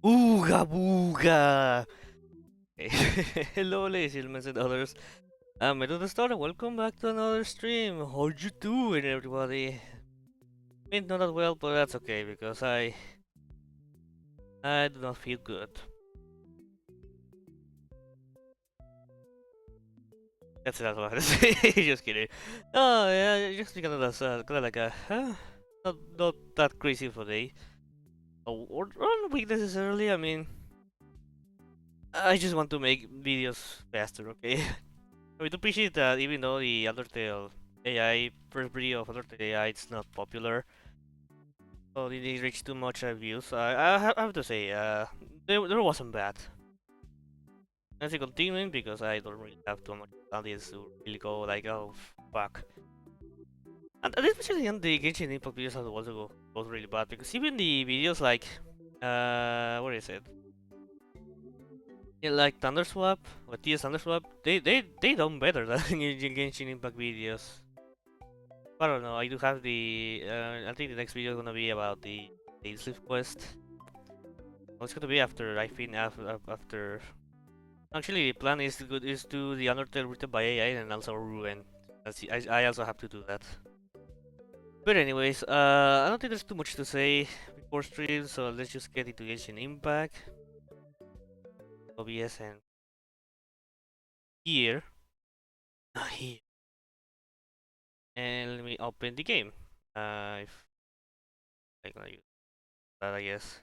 Ooga booga! Hello, ladies and gentlemen and others. I'm Edo the Star. Welcome back to another stream. How you doing, everybody? I mean, not that well, but that's okay because I do not feel good. That's not what I say. Just kidding. Oh yeah, just kind of kind of like a not that crazy for day. Or not week necessarily. I mean, I just want to make videos faster. Okay. I would appreciate that even though the Undertale AI, first video of Undertale AI, it's not popular. So it didn't reach too much views. I have to say, there wasn't bad. As continuing because I don't really have too much audience to really go like, oh fuck. And especially on the Genshin Impact videos as also goes really bad because even the videos like, what is it? Yeah, like Thunderswap or TS Thunderswap, they done better than Genshin Impact videos. I don't know. I do have the. I think the next video is gonna be about the Clorinde Quest. Well, it's gonna be after I think after Actually, the plan is to the Undertale written by AI and also Ruin. I also have to do that. But anyways, I don't think there's too much to say before stream, so let's just get into Genshin Impact, OBS, and here, here, and let me open the game. If I'm gonna use that, I guess.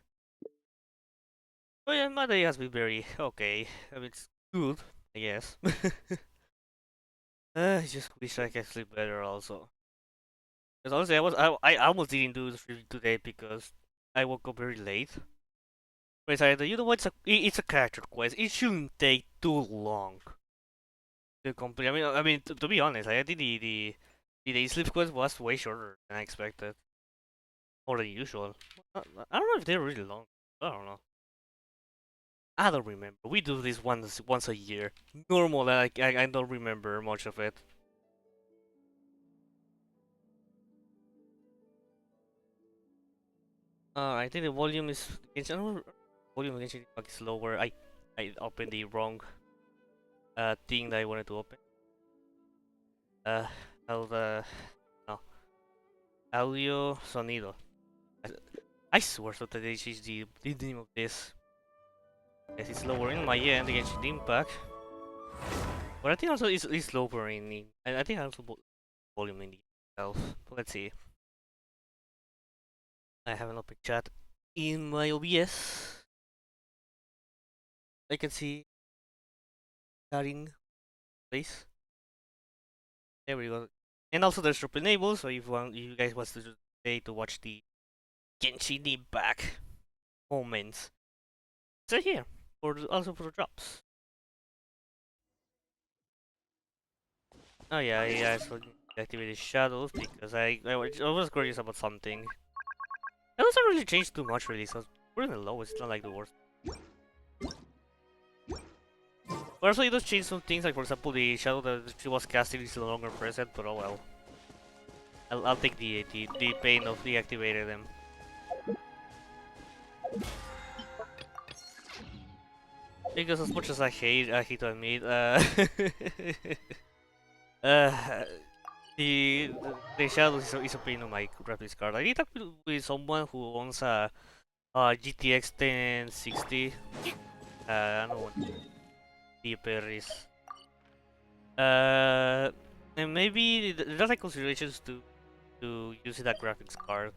Oh yeah, my day has been very okay. I mean, it's good, I guess. I just wish I could sleep better also. Because honestly, I almost didn't do the stream today because I woke up very late. But I decided, you know what? It's a character quest. It shouldn't take too long to complete. I mean, to be honest, I think the day sleep quest was way shorter than I expected, more than usual. I don't know if they're really long. I don't know. I don't remember. We do this once a year. Normal. I don't remember much of it. I think the volume is volume of Genshin Impact is lower. I opened the wrong thing that I wanted to open. Uh, how the no audio sonido. I, I swear so that they changed the name of this. Yes, it's lower in my end against the impact, but I think also it's lower in the. I think also volume in the itself. But let's see. I have an open chat in my OBS. I can see starting place. There we go. And also there's drop enable, so if you guys want to stay to watch the Genshin Impact moments, it's here also for the drops. Oh yeah, yeah. So activated shadows because I was curious about something. It doesn't really change too much really, so we're in the low. It's not like the worst. But also it does change some things, like for example the shadow that she was casting is no longer present, but oh well. I'll take the pain of deactivating them. Because as much as I hate to admit, uh, the shadow is a pain on my graphics card. I need to talk with someone who owns a GTX 1060. I don't know what the pair is. And maybe there's like considerations to using that graphics card.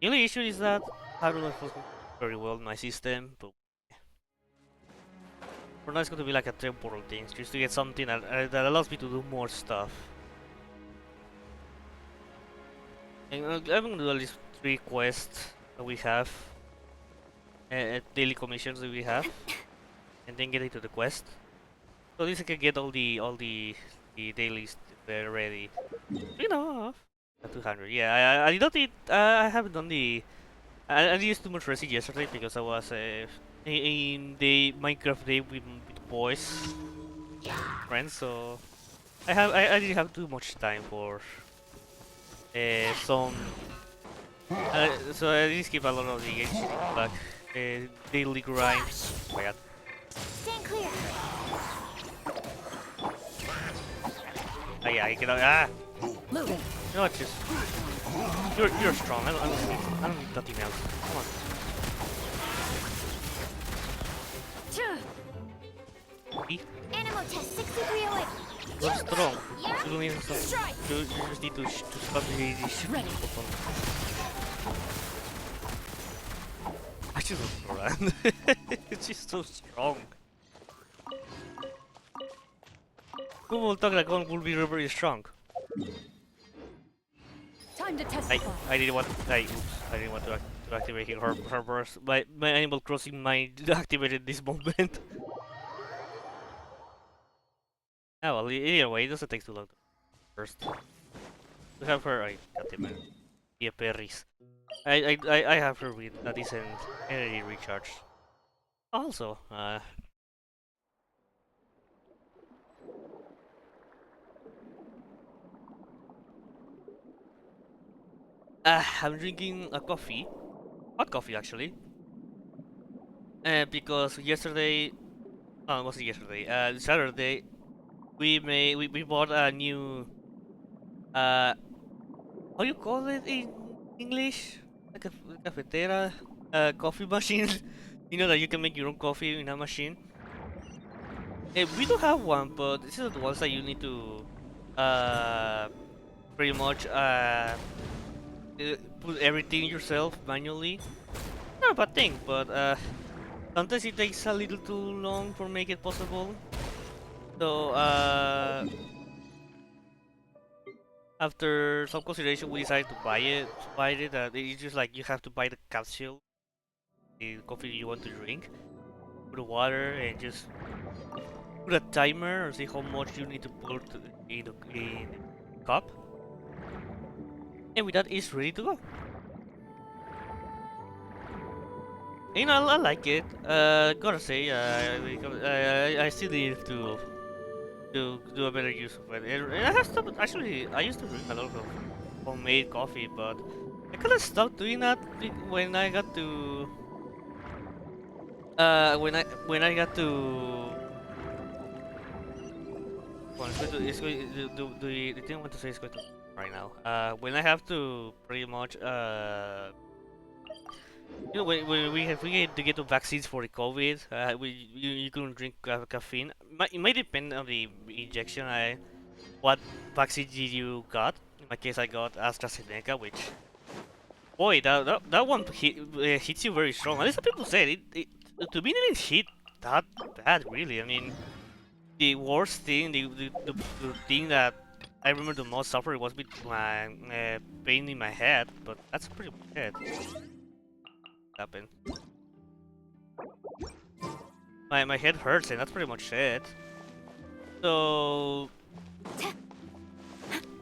The only issue is that I don't know if it's very well in my system, but for now it's going to be like a temporal thing, just to get something that allows me to do more stuff. And I'm going to do at least 3 quests that we have, daily commissions that we have, and then get into the quest. So at least I can get all the dailies ready. You know, 200. Yeah, I don't think I haven't done the. I used too much racing yesterday because I was in the Minecraft day with boys, friends. So I didn't have too much time for some. So I did skip a lot of the Genshin Impact daily grind. Oh my god. Stand clear. Ah, yeah, I cannot. Ah! Moving. You know what? Just you're strong. I don't need nothing else. Come on. Animal test 6308. You're strong. You don't need some. You just need to stop the shit button. I just don't run. It's just so strong. Who will talk like one will be very strong? Time to test. I didn't want. I didn't want to activate her burst. My Animal Crossing mind activated this moment. Oh well, either way, it doesn't take too long to first. To have her, I got him. Yeah, berries. I have her with a decent energy recharge. Also, I'm drinking a coffee, hot coffee actually, because yesterday Oh, it was yesterday. Saturday, we bought a new how you call it in English? Like a cafetera, coffee machine. You know that you can make your own coffee in a machine. We do have one, but this is the ones that you need to uh pretty much put everything yourself manually. Not a bad thing, but sometimes it takes a little too long for make it possible. So after some consideration, we decided to buy it. It's just like you have to buy the capsule, the coffee you want to drink, put the water, and just put a timer or see how much you need to put in the cup. And with that, it's ready to go. You know, I like it. Gotta say, I still need to do a better use of it. And I have stopped. Actually, I used to drink a lot of homemade coffee, but I kind of stopped doing that when I got to when I got to. Well, it's going to the thing I want to say is going to right now. When I have to pretty much you know, when we get to get the vaccines for the COVID, you couldn't drink caffeine. It might depend on the injection. What vaccine did you got? In my case, I got AstraZeneca, which boy, that one hits you very strong. At least some people said to me, it didn't hit that bad, really. I mean, the worst thing, the thing that I remember the most suffering was with my pain in my head, but that's pretty much it. Happened. My head hurts, and that's pretty much it. So,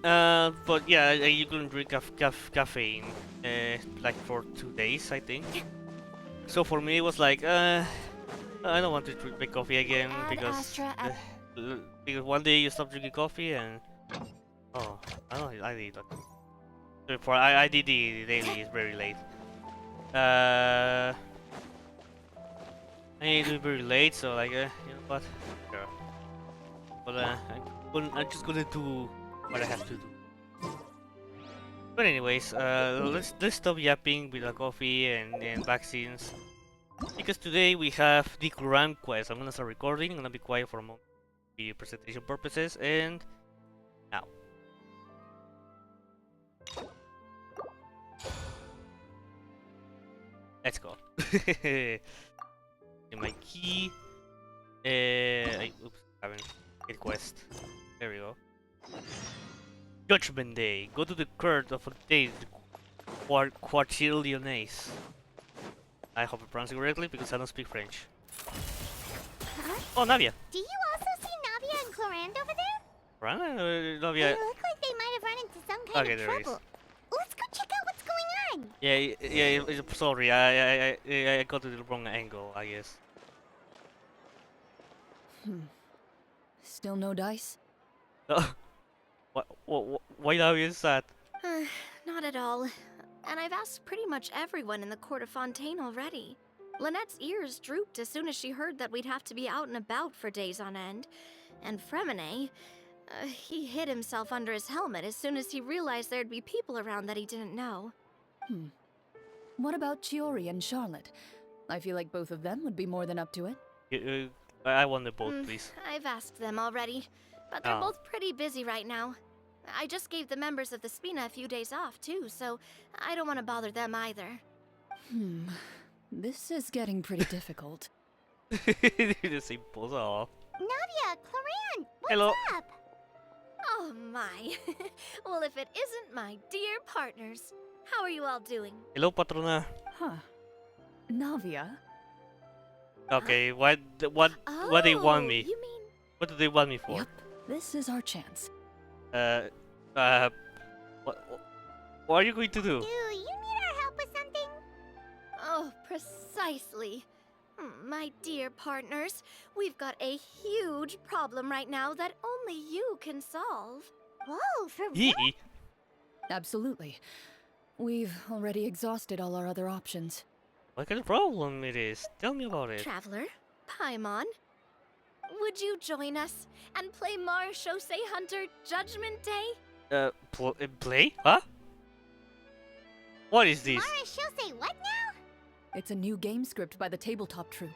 but yeah, you couldn't drink caffeine, like for 2 days, I think. So for me, it was like, I don't want to drink my coffee again because one day you stop drinking coffee and oh, I don't know, I did that. Before I did the daily, it's very late. I need to be very late, so like, you know what? Sure. But I'm just gonna do what I have to do. But anyways, let's stop yapping with the coffee and vaccines. Because today we have the Clorinde Quest. I'm gonna start recording. I'm gonna be quiet for a moment, for presentation purposes, and now. Let's go. In my key. Oops, I haven't hit quest. There we go. Judgment Day. Go to the court of a day, the Quatillionaise. I hope I pronounced it correctly because I don't speak French. Huh? Oh, Navia. Do you also see Navia and Clorinde over there? Navia. They look like they might have run into some kind Okay, of there trouble. Let's go check out what's going on. Yeah. Sorry, I got the wrong angle, I guess. Still no dice? Why Navia is that? Not at all. And I've asked pretty much everyone in the court of Fontaine already. Lynette's ears drooped as soon as she heard that we'd have to be out and about for days on end. And Fremine, he hid himself under his helmet as soon as he realized there'd be people around that he didn't know. What about Chiori and Charlotte? I feel like both of them would be more than up to it. I want the boat, please. I've asked them already, but they're both pretty busy right now. I just gave the members of the Spina a few days off, too, so I don't want to bother them either. This is getting pretty difficult. The simple, oh. Navia, Clorinde, what's Hello. up? Oh my. Well, if it isn't my dear partners. How are you all doing? Hello, patrona. Huh. Navia? Okay, what they want me? You mean... What do they want me for? Yep, this is our chance. What are you going to do? Do you need our help with something? Oh, precisely. My dear partners, we've got a huge problem right now that only you can solve. Whoa, for He? real? Absolutely. We've already exhausted all our other options. What kind of problem it is? Tell me about it. Traveler, Paimon, Would you join us and play Marechaussee Hunter Judgment Day? Play? Huh? What is this? Marechaussee, what now? It's a new game script by the Tabletop Troupe,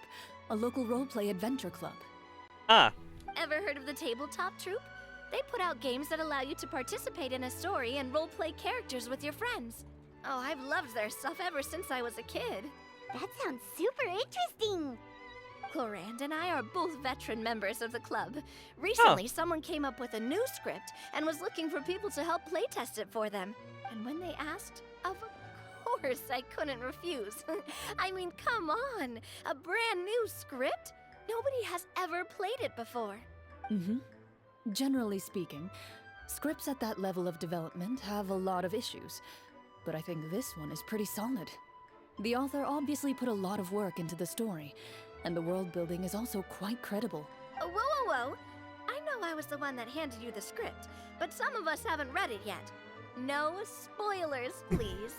a local roleplay adventure club. Ah, Ever heard of the Tabletop Troupe? They put out games that allow you to participate in a story and roleplay characters with your friends. Oh, I've loved their stuff ever since I was a kid. That sounds super interesting. Clorinde and I are both veteran members of the club. Recently, someone came up with a new script and was looking for people to help playtest it for them. And when they asked, of course I couldn't refuse. I mean, come on! A brand new script? Nobody has ever played it before. Mm-hmm. Generally speaking, scripts at that level of development have a lot of issues, but I think this one is pretty solid. The author obviously put a lot of work into the story, and the world building is also quite credible. Whoa, whoa, whoa! I know I was the one that handed you the script, but some of us haven't read it yet. No spoilers, please.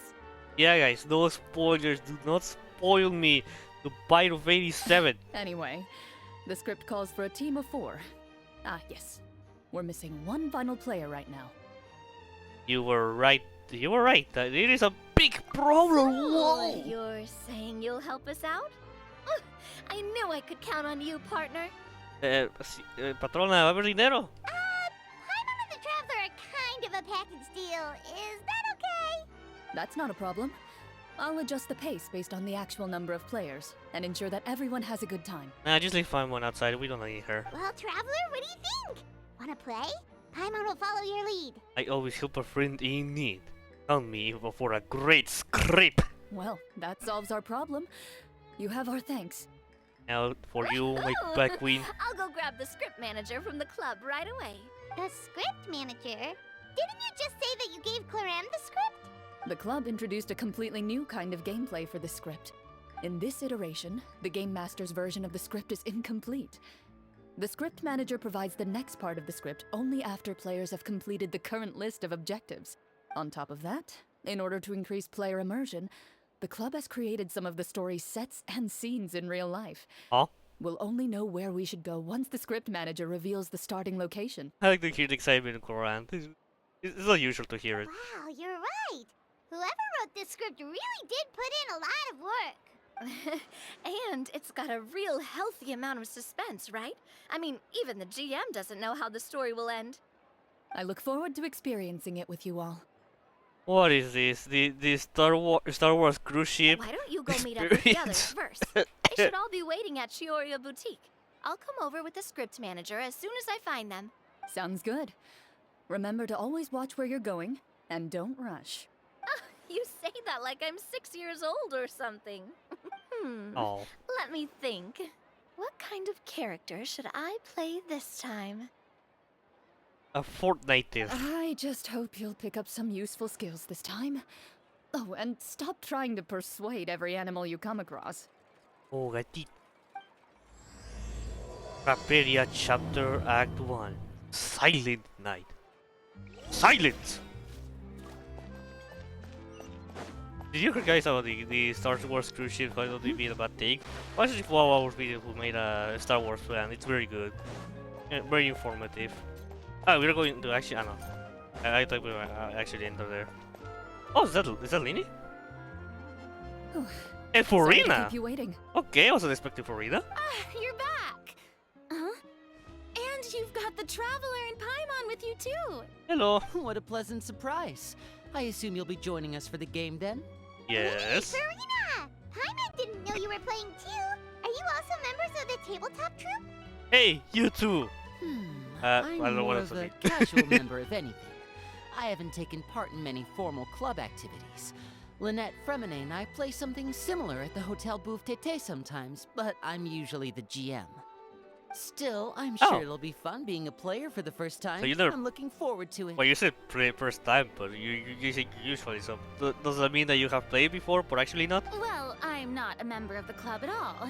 yeah, guys, no spoilers. Do not spoil me. The Bite of 87. Anyway, the script calls for a team of 4. Ah, yes. We're missing one final player right now. You were right. You were right. It is a big problem. Whoa. You're saying you'll help us out? I knew I could count on you, partner. Patrona, ¿va a haber dinero? Paimon and the Traveler are kind of a package deal. Is that okay? That's not a problem. I'll adjust the pace based on the actual number of players, and ensure that everyone has a good time. Nah, just leave Fine One outside. We don't need her. Well, Traveler, what do you think? Wanna play? Paimon will follow your lead. I always help a friend in need. Count me for a great script. Well, that solves our problem. You have our thanks. Now for you, my Black Queen. I'll go grab the script manager from the club right away. The script manager? Didn't you just say that you gave Clorinde the script? The club introduced a completely new kind of gameplay for this script. In this iteration, the Game Master's version of the script is incomplete. The script manager provides the next part of the script only after players have completed the current list of objectives. On top of that, in order to increase player immersion, the club has created some of the story's sets and scenes in real life. Huh? We'll only know where we should go once the script manager reveals the starting location. I like to hear the excitement in Clorinde. It's not usual to hear it. Wow, you're right. Whoever wrote this script really did put in a lot of work. And it's got a real healthy amount of suspense, right? I mean, even the GM doesn't know how the story will end. I look forward to experiencing it with you all. What is this? The Star Wars cruise ship? Why don't you go meet up with the others experience? first? They should all be waiting at Chioria Boutique. I'll come over with the script manager as soon as I find them. Sounds good. Remember to always watch where you're going, and don't rush. You say that like I'm 6 years old or something. Oh. Let me think. What kind of character should I play this time? A Fortnite. I just hope you'll pick up some useful skills this time. Oh, and stop trying to persuade every animal you come across. Oh, gatito. Paperia Chapter Act 1. Silent Night. Silence! Did you hear guys about the Star Wars cruise ship going to be a bad take? Watch the 4 hours video who made a Star Wars plan. It's very good. Very informative. Ah, we're going to actually... no. I thought we were actually enter there. Oh, is that Lini? Hey, Sorry to Farina! keep you waiting. Okay, I wasn't expecting Farina. You're back! Huh? And you've got the Traveler and Paimon with you too! Hello. What a pleasant surprise. I assume you'll be joining us for the game then? Yes. Serena! Paimon didn't know you were playing too. Are you also members of the Tabletop Troupe? Hey, you too. I I'm don't know more what of else to a be. casual member of anything. I haven't taken part in many formal club activities. Lynette, Fremine, and I play something similar at the Hotel Bouffe Tété sometimes, but I'm usually the GM. Still, I'm sure Oh. it'll be fun being a player for the first time. you never- I'm looking forward to it. Well, you said play first time, but you say usually, so does that mean that you have played before, but actually not? Well, I'm not a member of the club at all.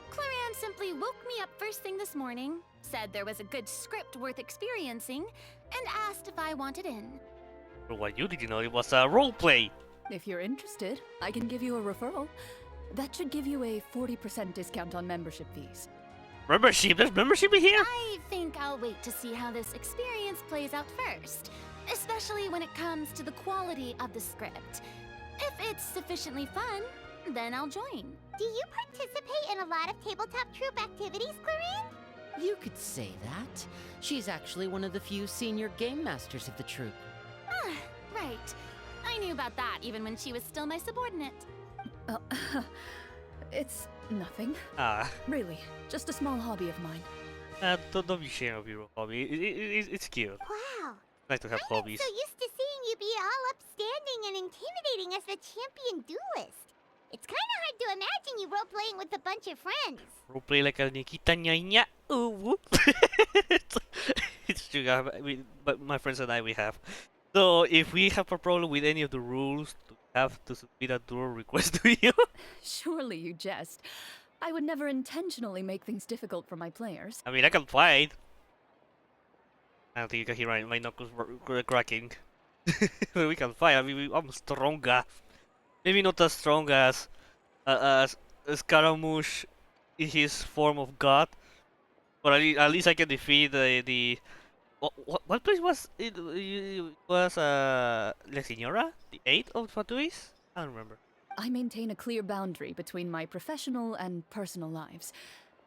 Clorinde simply woke me up first thing this morning, said there was a good script worth experiencing, and asked if I wanted in. For what you didn't know, it was a role play. If you're interested, I can give you a referral. That should give you a 40% discount on membership fees. Membership? There's membership in here? I think I'll wait to see how this experience plays out first, especially when it comes to the quality of the script. If it's sufficiently fun, then I'll join. Do you participate in a lot of tabletop troop activities, Clorinde? You could say that. She's actually one of the few senior game masters of the troupe. Ah, right. I knew about that even when she was still my subordinate. Oh, it's nothing. Ah, Really, just a small hobby of mine. don't be ashamed of your hobby. It's cute. Wow. Nice to have I'm hobbies. so used to seeing you be all upstanding and intimidating as the champion duelist. It's kind of hard to imagine you role-playing with a bunch of friends. Roleplay like a Nikita Nyanya. Ooh, whoop. It's true. But my friends and I, we have. So if we have a problem with any of the rules, we have to submit a duel request to you. Surely you jest. I would never intentionally make things difficult for my players. I mean, I can fight. I don't think you can hear my knuckles cracking. But we can fight. I mean, I'm stronger. Maybe not as strong as Scaramouche in his form of God, but at least I can defeat the what place was it? It was La Signora, the 8th of Fatuis? I don't remember. I maintain a clear boundary between my professional and personal lives.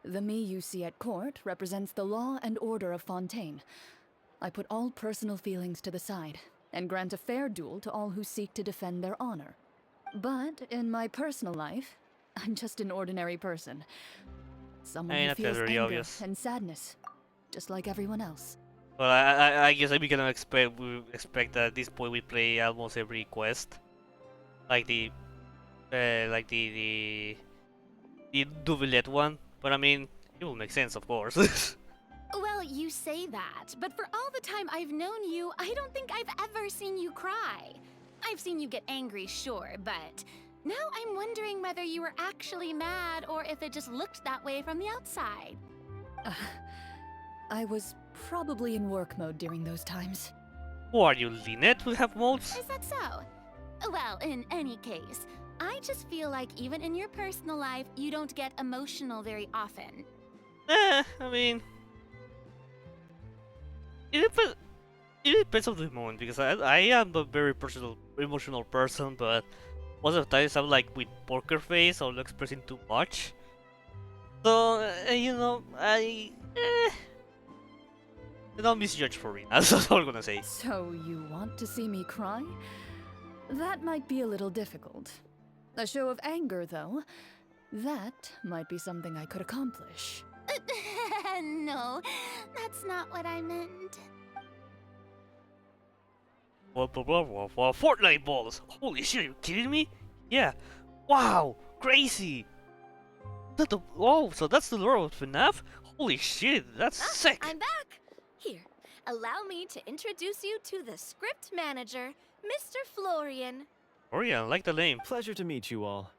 The me you see at court represents the law and order of Fontaine. I put all personal feelings to the side and grant a fair duel to all who seek to defend their honor. But in my personal life, I'm just an ordinary person. Someone who That's feels very anger obvious. and sadness, just like everyone else. Well, I guess we can expect that at this point we play almost every quest, like the Duvelet one. But I mean, it will make sense, of course. Well, you say that, but for all the time I've known you, I don't think I've ever seen you cry. I've seen you get angry, sure, but now I'm wondering whether you were actually mad or if it just looked that way from the outside. I was probably in work mode during those times. Who are you, Lynette? We have modes? Is that so? Well, in any case, I just feel like even in your personal life, you don't get emotional very often. I mean, it depends on the moment because I am a very emotional person, but most of the times I'm like with poker face or expressing too much. So I don't misjudge for me. That's all I'm gonna say. So you want to see me cry? That might be a little difficult. A show of anger, though, that might be something I could accomplish. No, that's not what I meant. Fortnite balls! Holy shit, are you kidding me? Yeah. Wow, crazy! So that's the lore of FNAF? Holy shit, that's sick! I'm back! Here, allow me to introduce you to the script manager, Mr. Florian. Orion, I like the name. Pleasure to meet you all.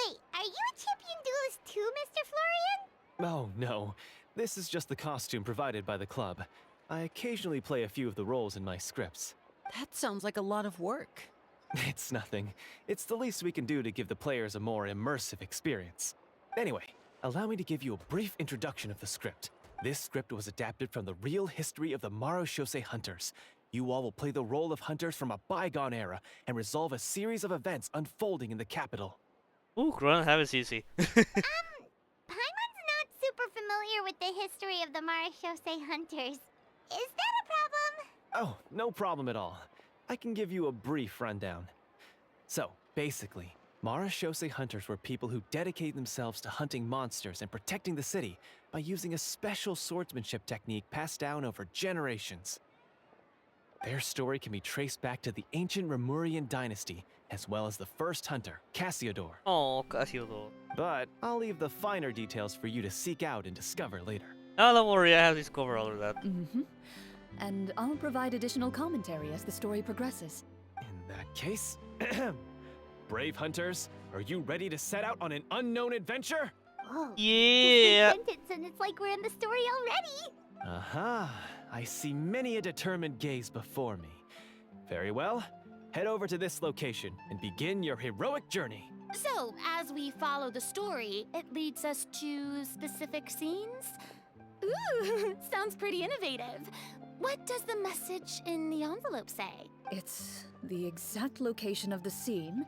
Wait, are you a champion duelist too, Mr. Florian? Oh, no. This is just the costume provided by the club. I occasionally play a few of the roles in my scripts. That sounds like a lot of work. It's nothing. It's the least we can do to give the players a more immersive experience. Anyway, allow me to give you a brief introduction of the script. This script was adapted from the real history of the Marushose hunters. You all will play the role of hunters from a bygone era and resolve a series of events unfolding in the capital. Ooh, Cron, have it easy. Paimon's not super familiar with the history of the Marashose hunters. Is that a problem? Oh, no problem at all. I can give you a brief rundown. So, basically, Marashose hunters were people who dedicated themselves to hunting monsters and protecting the city by using a special swordsmanship technique passed down over generations. Their story can be traced back to the ancient Remurian dynasty, as well as the first hunter, Cassiodor. Oh, Cassiodor. But I'll leave the finer details for you to seek out and discover later. No, don't worry, I have discovered all of that. Mm-hmm. And I'll provide additional commentary as the story progresses. In that case, brave hunters, are you ready to set out on an unknown adventure? Whoa. Yeah! Just a sentence and it's like we're in the story already. Aha, I see many a determined gaze before me. Very well, head over to this location and begin your heroic journey. So, as we follow the story, it leads us to specific scenes? Ooh, sounds pretty innovative. What does the message in the envelope say? It's the exact location of the scene,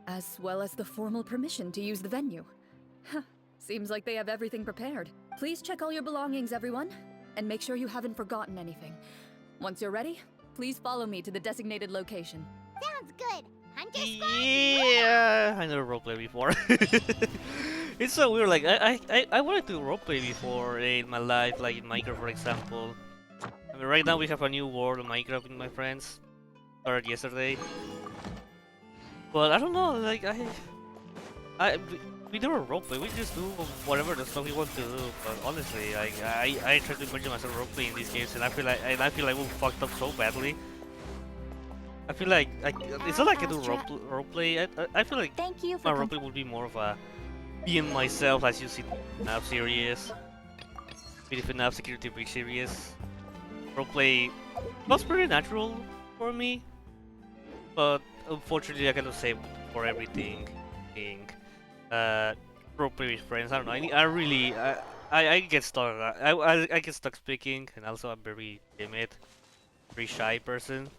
as well as the formal permission to use the venue. Huh, seems like they have everything prepared. Please check all your belongings, everyone, and make sure you haven't forgotten anything. Once you're ready, please follow me to the designated location. Sounds good. Hunter Squad. Yeah, I never roleplay before. It's so weird. Like I wanted to roleplay before in my life, like in Minecraft, for example. I mean, right now we have a new world of Minecraft with my friends. Started yesterday. But I don't know. Like we never roleplay. We just do whatever the stuff we want to do. But honestly, I try to imagine myself roleplay in these games, and I feel like we fucked up so badly. I feel like it's not like I do roleplay. I feel like Thank you my for roleplay would be more of a being myself, as you see in the FNAF series, with the FNAF Security Breach series. Roleplay was pretty natural for me, but unfortunately I cannot say for everything. Being roleplay with friends, I don't know. I get stuck. I get stuck speaking, and also I'm very timid, very shy person.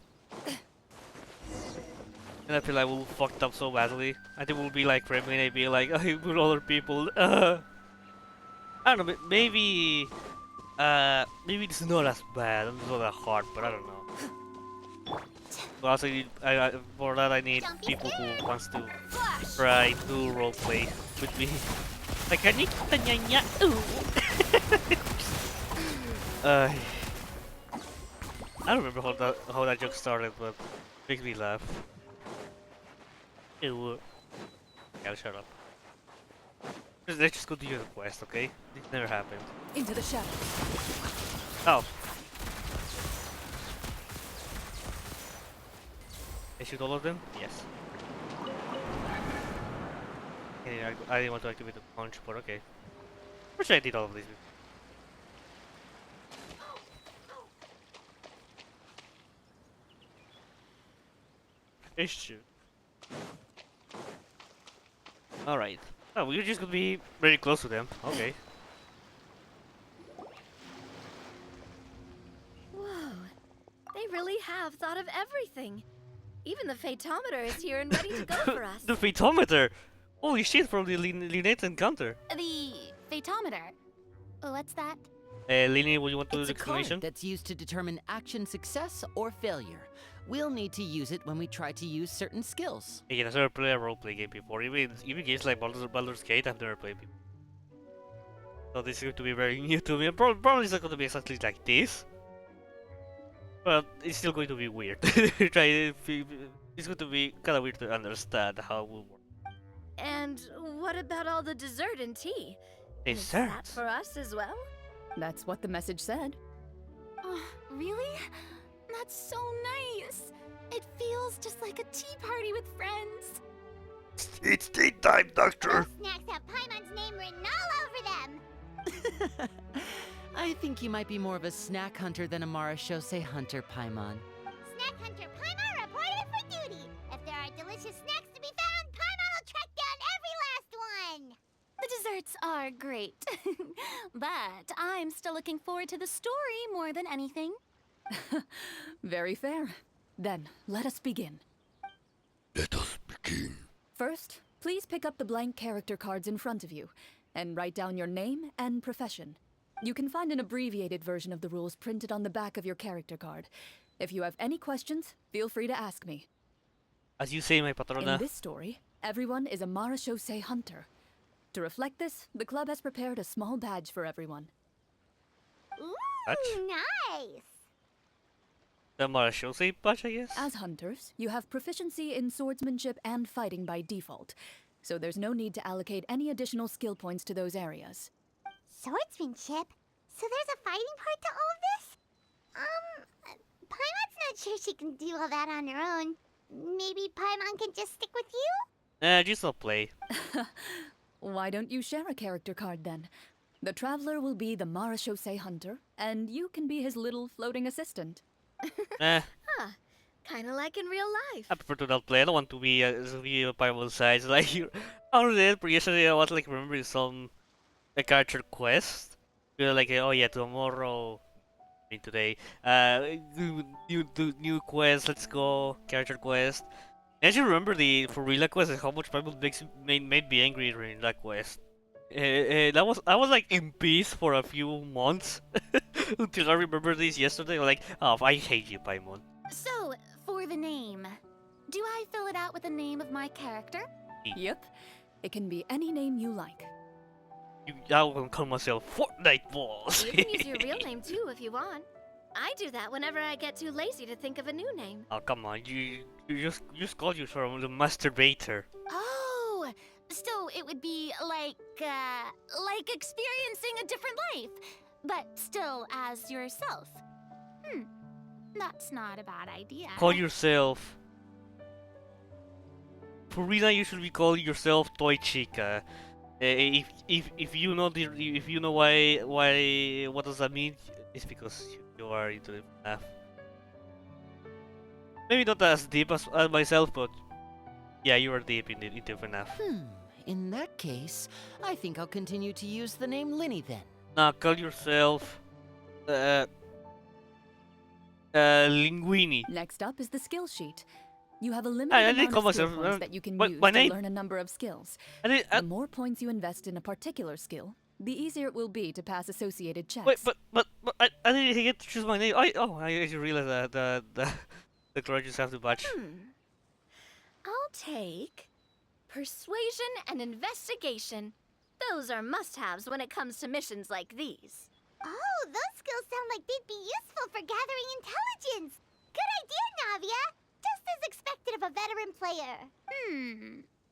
And I feel like we'll fucked up so badly. I think we'll be like Kremlin and be like, I with other people. I don't know, maybe maybe it's not as bad, it's not that hard, but I don't know. But also, for that I need people who wants to try to roleplay with me. Like, can you get the nya I don't remember how that joke started, but it makes me laugh. Ew. Yeah, shut up. Let's just go do the quest, okay? This never happened. Into the shadows. Oh. I shoot all of them? Yes. Okay, I didn't want to activate the punch, but okay. Wish I did all of these. Issue. Alright. Oh, we're just gonna be very close to them. Okay. Whoa. They really have thought of everything. Even the Fatometer is here and ready to go for us. The Fatometer! Holy shit, from the Lynette encounter. The Fatometer. What's that? Lini, would you want to do It's the a card explanation? that's used to determine action success or failure. We'll need to use it when we try to use certain skills. Again, I've never played a roleplay game before. Even games like Baldur's Gate, I've never played before. So this is going to be very new to me. Probably it's not going to be exactly like this. But it's still going to be weird. It's going to be kind of weird to understand how it will work. And what about all the dessert and tea? Is Dessert? that for us as well? That's what the message said. Oh, really? That's so nice. It feels just like a tea party with friends. It's tea time, Doctor! Those snacks have Paimon's name written all over them. I think you might be more of a snack hunter than a Marashose hunter, Paimon. Snack Hunter Paimon reported for duty. If there are delicious snacks to be found, Paimon will track down every last one. The desserts are great. But I'm still looking forward to the story more than anything. Very fair. Then, let us begin. Let us begin. First, please pick up the blank character cards in front of you, and write down your name and profession. You can find an abbreviated version of the rules printed on the back of your character card. If you have any questions, feel free to ask me. As you say, my patrona. In this story, everyone is a Marashose hunter. To reflect this, the club has prepared a small badge for everyone. Ooh, What? nice. The Marashose patch, I guess? As hunters, you have proficiency in swordsmanship and fighting by default, so there's no need to allocate any additional skill points to those areas. Swordsmanship? So there's a fighting part to all of this? Paimon's not sure she can do all that on her own. Maybe Paimon can just stick with you? Just not play. Why don't you share a character card then? The Traveler will be the Marashose hunter, and you can be his little floating assistant. Eh, Kinda like in real life. I prefer to not play. I don't want to be a Paimon size. Like, out of that, yesterday I was like remembering some a character quest. You're like, oh yeah, tomorrow, I mean today, new quest. Let's go, character quest. And I just remember the for real quest and how much Paimon made me angry during that quest. I was like in peace for a few months until I remember this yesterday. Like, oh, I hate you, Paimon. So, for the name, do I fill it out with the name of my character? Yep. It can be any name you like. I will call myself Fortnite Balls. You can use your real name too if you want. I do that whenever I get too lazy to think of a new name. Oh come on, you just call yourself the masturbator. Oh, so it would be like experiencing a different life, but still as yourself. That's not a bad idea. Call yourself. Purina, you should be calling yourself Toy Chica. If you know why what does that mean? It's because you are into the FNAF. Maybe not as deep as myself, but yeah, you are deep into FNAF. In that case, I think I'll continue to use the name Linny then. Now call yourself Linguini. Next up is the skill sheet. You have a limited I didn't amount call of skill myself, points that you can my use to name. learn a number of skills. I The more points you invest in a particular skill, the easier it will be to pass associated checks. wait, but I didn't get to choose my name. I just realized that the Clorinde have to batch. I'll take persuasion and investigation. Those are must-haves when it comes to missions like these. Oh, those skills sound like they'd be useful for gathering intelligence. Good idea, Navia. Just as expected of a veteran player.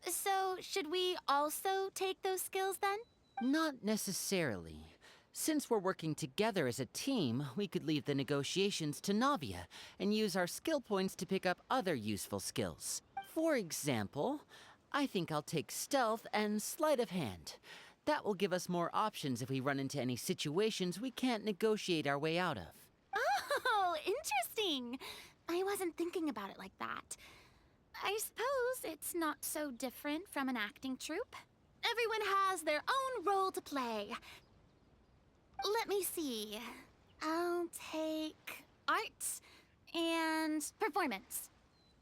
So should we also take those skills then? Not necessarily. Since we're working together as a team, we could leave the negotiations to Navia and use our skill points to pick up other useful skills. For example, I think I'll take stealth and sleight of hand. That will give us more options if we run into any situations we can't negotiate our way out of. Oh, interesting. I wasn't thinking about it like that. I suppose it's not so different from an acting troupe. Everyone has their own role to play. Let me see. I'll take arts and performance.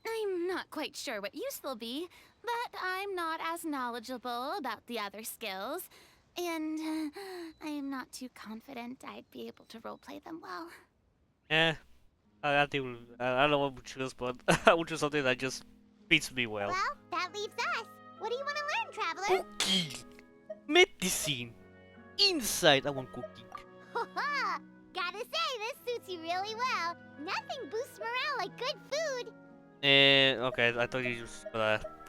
I'm not quite sure what use they'll be, but I'm not as knowledgeable about the other skills, and I am not too confident I'd be able to roleplay them well. I think I don't know what to choose, but I would choose something that just fits me well. Well, that leaves us. What do you want to learn, Traveler? Cooking, medicine, inside. I want cooking. Ha! Gotta say, this suits you really well. Nothing boosts morale like good food. Okay, I thought you just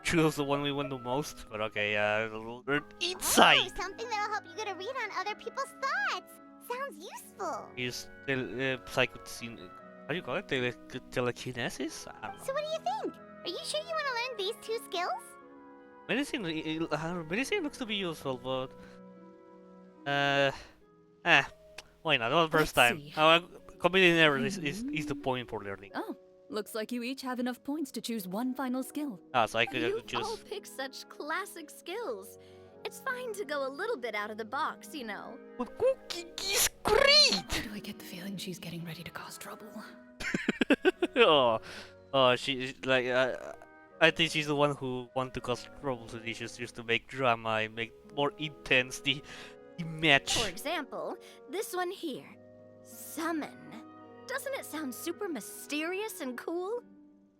choose the one we want the most, but okay, inside. Oh, something that'll help you get a read on other people's thoughts. Sounds useful. Is psychocine. How do you call it? Telekinesis? I don't know. So what do you think? Are you sure you want to learn these two skills? Medicine looks to be useful, but why not? Not the first Let's time. see. Committing error is the point for learning. Oh, looks like you each have enough points to choose one final skill. So I You could choose. all pick such classic skills. It's fine to go a little bit out of the box, you know. But cooking is great. Why do I get the feeling she's getting ready to cause trouble? She like I think she's the one who want to cause trouble to dishes just to make drama and make more intense the match. For example, this one here. Summon. Doesn't it sound super mysterious and cool?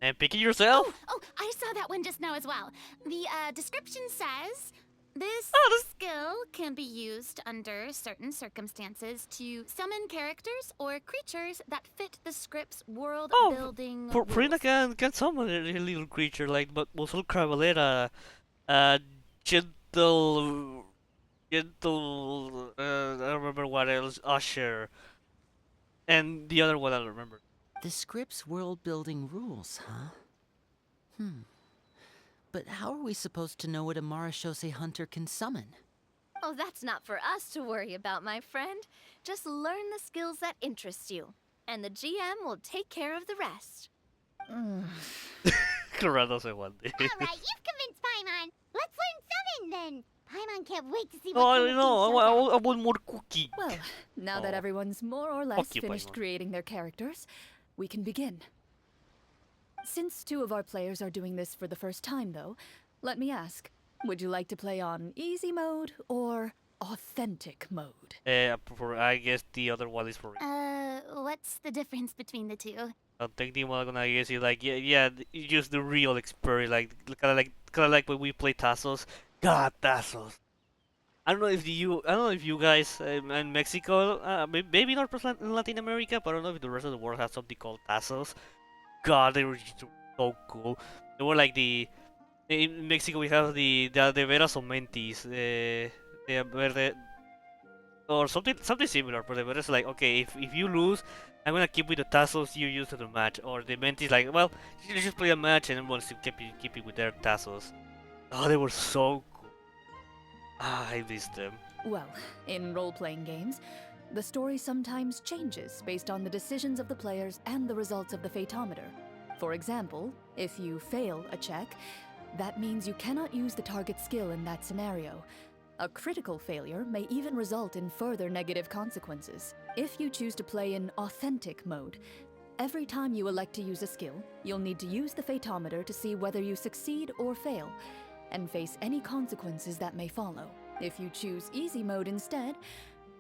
And pick it yourself. Oh, I saw that one just now as well. The description says, this skill can be used under certain circumstances to summon characters or creatures that fit the script's world-building Frida can summon a little creature like but Muscle Cravalera, gentle, I don't remember what else, Usher, and the other one I don't remember. The script's world-building rules, huh? But how are we supposed to know what a Marashose hunter can summon? Oh, that's not for us to worry about, my friend. Just learn the skills that interest you, and the GM will take care of the rest. Clorinde doesn't want it. Alright, you've convinced Paimon. Let's learn 7 then. Paimon can't wait to see what Oh, kind of no, things shows up. I want more cooking. Well, now that Oh. everyone's more or less Fuck you, finished Paimon. creating their characters, we can begin. Since 2 of our players are doing this for the first time, though, let me ask, would you like to play on easy mode or authentic mode? I guess the other one is for. What's the difference between the two? I think the one I guess is like yeah, you use the real experience, kind of like when we play Tazos. God, Tazos. I don't know if you guys in Mexico, maybe not in Latin America, but I don't know if the rest of the world has something called Tazos. God, they were just so cool. They were like in Mexico we have the veras o mentis, the verde, or something similar. But the veras like okay, if you lose, I'm gonna keep with the tassels you used in the match, or the mentis like well, you just play a match and then wants to keep it with their tassels. Oh, they were so cool. Ah, I missed them. Well, in role-playing games, the story sometimes changes based on the decisions of the players and the results of the Fatometer. For example, if you fail a check, that means you cannot use the target skill in that scenario. A critical failure may even result in further negative consequences. If you choose to play in authentic mode, every time you elect to use a skill, you'll need to use the Fatometer to see whether you succeed or fail, and face any consequences that may follow. If you choose easy mode instead,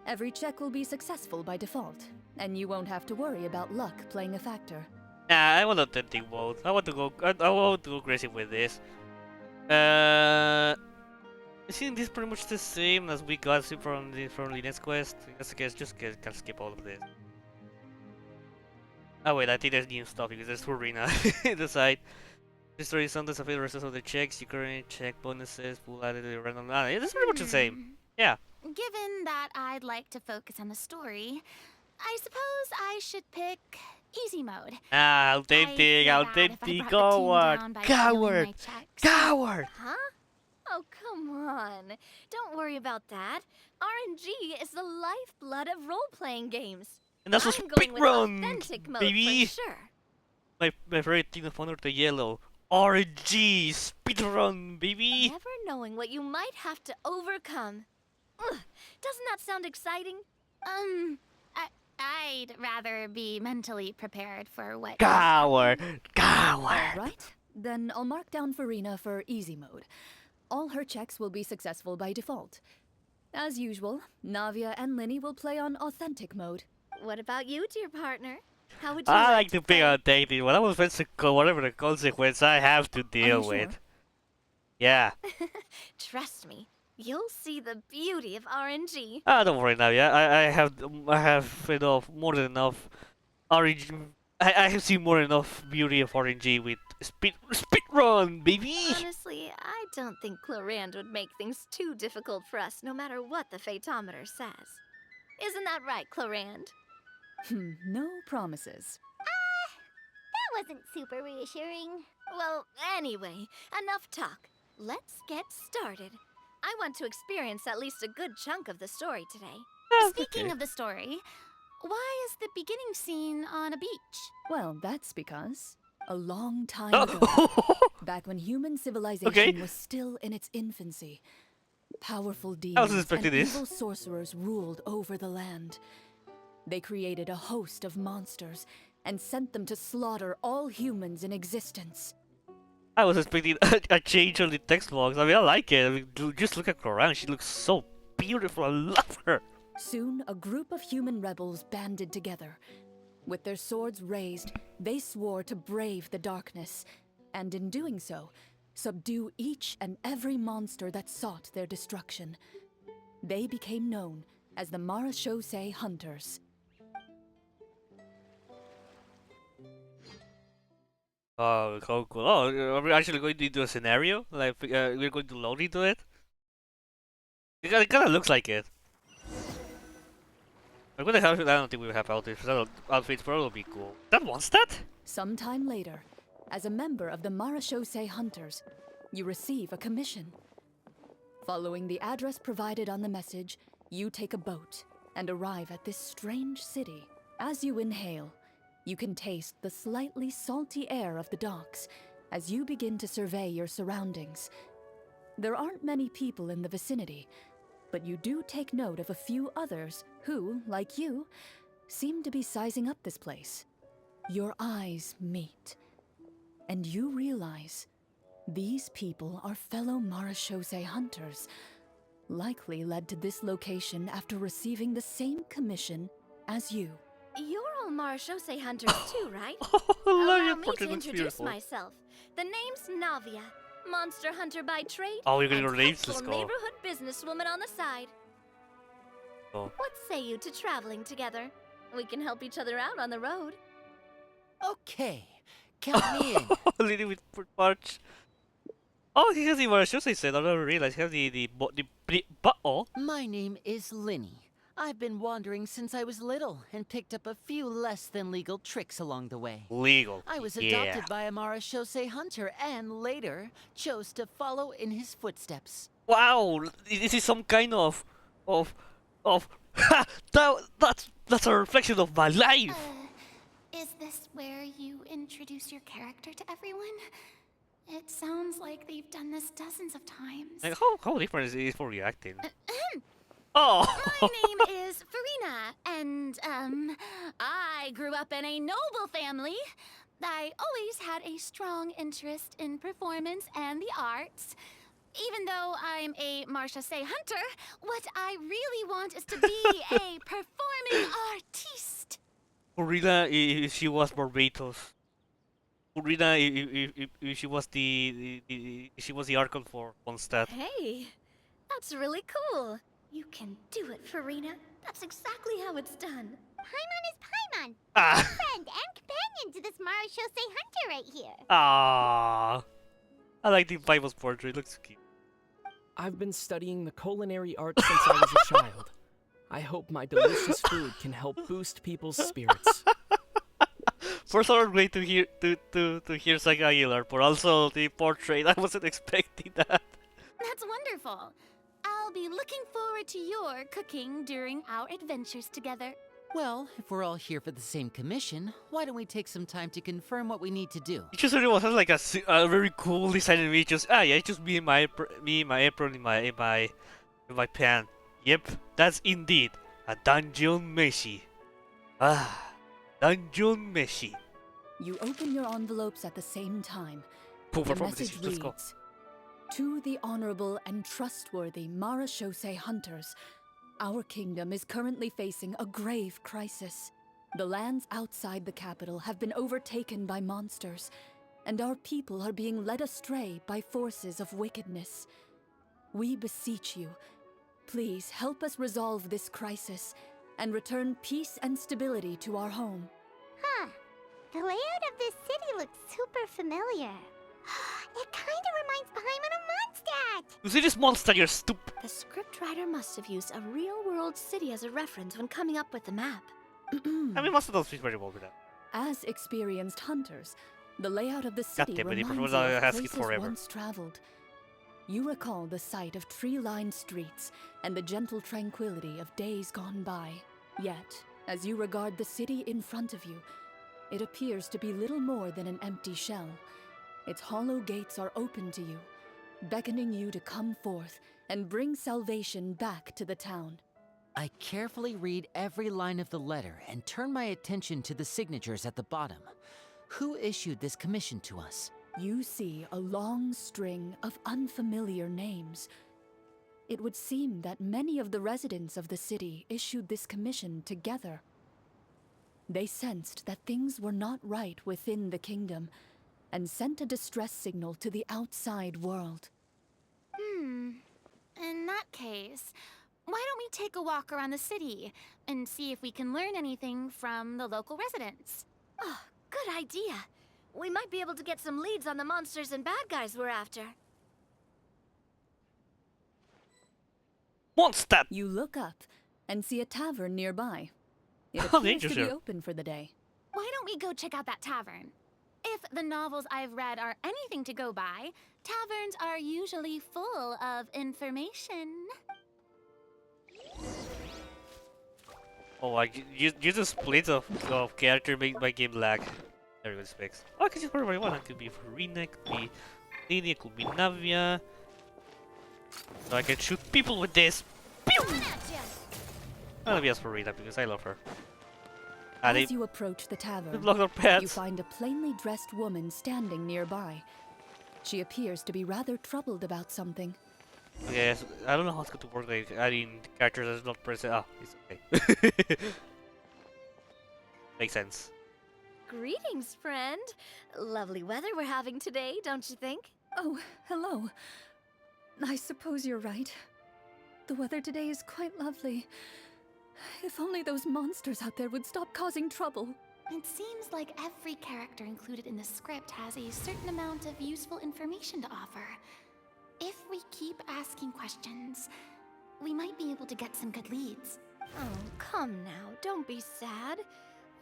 every check will be successful by default, and you won't have to worry about luck playing a factor. Nah, I want authentic mode. I want to go crazy with this. Isn't this pretty much the same as we got from Linette's Quest? I guess can skip all of this. Oh wait, I think there's new stuff because there's Furina in the side. Destroy sometimes of the rest of the checks, you currently check bonuses, pull out the random. Yeah, that's pretty much the same. Yeah. Given that I'd like to focus on the story, I suppose I should pick easy mode. Ah, I'd feel authentic, bad if I authentic, brought the team coward, down by failing coward, my checks. coward. Huh? Oh, come on. Don't worry about that. RNG is the lifeblood of role-playing games. And that's a I'm going with speedrun, authentic mode baby. for sure. My favorite team of honor, the yellow. RNG speedrun, baby. Never knowing what you might have to overcome. Ugh, doesn't that sound exciting? I'd rather be mentally prepared for what. Coward, coward. Alright, then I'll mark down Farina for easy mode. All her checks will be successful by default. As usual, Navia and Linny will play on authentic mode. What about you, dear partner? How would you I like to play? pick authentic. When I was facing whatever the consequence I have to deal sure? with. Yeah. Trust me, you'll see the beauty of RNG. Ah, don't worry now. Yeah, I have enough, more than enough RNG. I have seen more than enough beauty of RNG with speed run, baby. Honestly, I don't think Clorinde would make things too difficult for us, no matter what the Fatometer says. Isn't that right, Clorinde? No promises. That wasn't super reassuring. Well, anyway, enough talk. Let's get started. I want to experience at least a good chunk of the story today. Speaking of the story, why is the beginning scene on a beach? Well, that's because a long time ago, back when human civilization was still in its infancy, powerful demons and expecting this. evil sorcerers ruled over the land. They created a host of monsters and sent them to slaughter all humans in existence. I was expecting a change on the text box. I mean, I like it. I mean, just look at Clorinde. She looks so beautiful. I love her. Soon, a group of human rebels banded together. With their swords raised, they swore to brave the darkness, and in doing so, subdue each and every monster that sought their destruction. They became known as the Marachose Hunters. Oh, how cool. Oh, are we actually going to do a scenario? Like, we're going to load into it? It kind of looks like it. I'm gonna have. I don't think we have outfits. Outfits probably be cool. That wants that? Sometime later, as a member of the Marachose Hunters, you receive a commission. Following the address provided on the message, you take a boat and arrive at this strange city. As you inhale, You can taste the slightly salty air of the docks as you begin to survey your surroundings. There aren't many people in the vicinity, but you do take note of a few others who, like you, seem to be sizing up this place. Your eyes meet, and you realize these people are fellow Marechaussee hunters, likely led to this location after receiving the same commission as you. You're all Marechaussee hunters too, right? Allow Allow me to introduce myself. The name's Navia, monster hunter by trade, Oh, you're getting and your names. helpful Let's go. neighborhood businesswoman on the side. Oh. What say you to traveling together? We can help each other out on the road. Okay, count me in. Leading with March. Oh, he has the Marechaussee said. I never realized he has oh. My name is Linny. I've been wandering since I was little and picked up a few less than legal tricks along the way. Legal. I was yeah. adopted by a Marechaussee hunter and later chose to follow in his footsteps. Wow, this is some kind of, ha! That's a reflection of my life. Is this where you introduce your character to everyone? It sounds like they've done this dozens of times. Like, how different is it for reacting? Oh. My name is Farina, and, I grew up in a noble family. I always had a strong interest in performance and the arts. Even though I'm a Marechaussee hunter, what I really want is to be a performing artiste. Purina, if she was Barbados. Purina, if she was she was the Archon for Mondstadt. Hey, that's really cool. You can do it, Farina. That's exactly how it's done. Paimon is Paimon, Ah. friend and companion to this Marechaussee hunter right here. Ah. I like the Bible's portrait. Looks cute. I've been studying the culinary arts since I was a child. I hope my delicious food can help boost people's spirits. First of all, great to hear Saga Aguilar, but also the portrait. I wasn't expecting that. That's wonderful. I'll be looking forward to your cooking during our adventures together. Well, if we're all here for the same commission, why don't we take some time to confirm what we need to do? It just really was like a very cool design and me. Just just me and my apron in my pan. Yep, that's indeed a dungeon meshi. Dungeon meshi. You open your envelopes at the same time. Cool The performance. message Let's go. reads, "To the honorable and trustworthy Marechaussee hunters, our kingdom is currently facing a grave crisis. The lands outside the capital have been overtaken by monsters, and our people are being led astray by forces of wickedness. We beseech you, please help us resolve this crisis and return peace and stability to our home." Huh. The layout of this city looks super familiar. It kind of reminds Paimon of Mondstadt. You see this monster, you're stupid. The scriptwriter must have used a real-world city as a reference when coming up with the map. I mean, monster does fit very well with that. As experienced hunters, the layout of the city damn it, the reminds you professor of has it places forever. once traveled. You recall the sight of tree-lined streets and the gentle tranquility of days gone by. Yet, as you regard the city in front of you, it appears to be little more than an empty shell. Its hollow gates are open to you, beckoning you to come forth and bring salvation back to the town. I carefully read every line of the letter and turn my attention to the signatures at the bottom. Who issued this commission to us? You see a long string of unfamiliar names. It would seem that many of the residents of the city issued this commission together. They sensed that things were not right within the kingdom and sent a distress signal to the outside world. In that case, why don't we take a walk around the city and see if we can learn anything from the local residents? Oh, good idea. We might be able to get some leads on the monsters and bad guys we're after. Mondstadt! You look up and see a tavern nearby. It How appears to dangerous be here. open for the day. Why don't we go check out that tavern? If the novels I've read are anything to go by, taverns are usually full of information. Oh, use the splits of character make my game lag. Everyone's fixed. Oh, I can just whatever I want. It could be Farina, it could be Lady, it could be Navia. So I can shoot people with this. Pew! I'll be as Farina because I love her. And As you approach the tavern, block our pets. you find a plainly dressed woman standing nearby. She appears to be rather troubled about something. Okay, so I don't know how it's going to work. Like, adding characters that's not present. Ah, it's okay. Makes sense. Greetings, friend. Lovely weather we're having today, don't you think? Oh, hello. I suppose you're right. The weather today is quite lovely. If only those monsters out there would stop causing trouble. It seems like every character included in the script has a certain amount of useful information to offer. If we keep asking questions, we might be able to get some good leads. Oh, come now, don't be sad.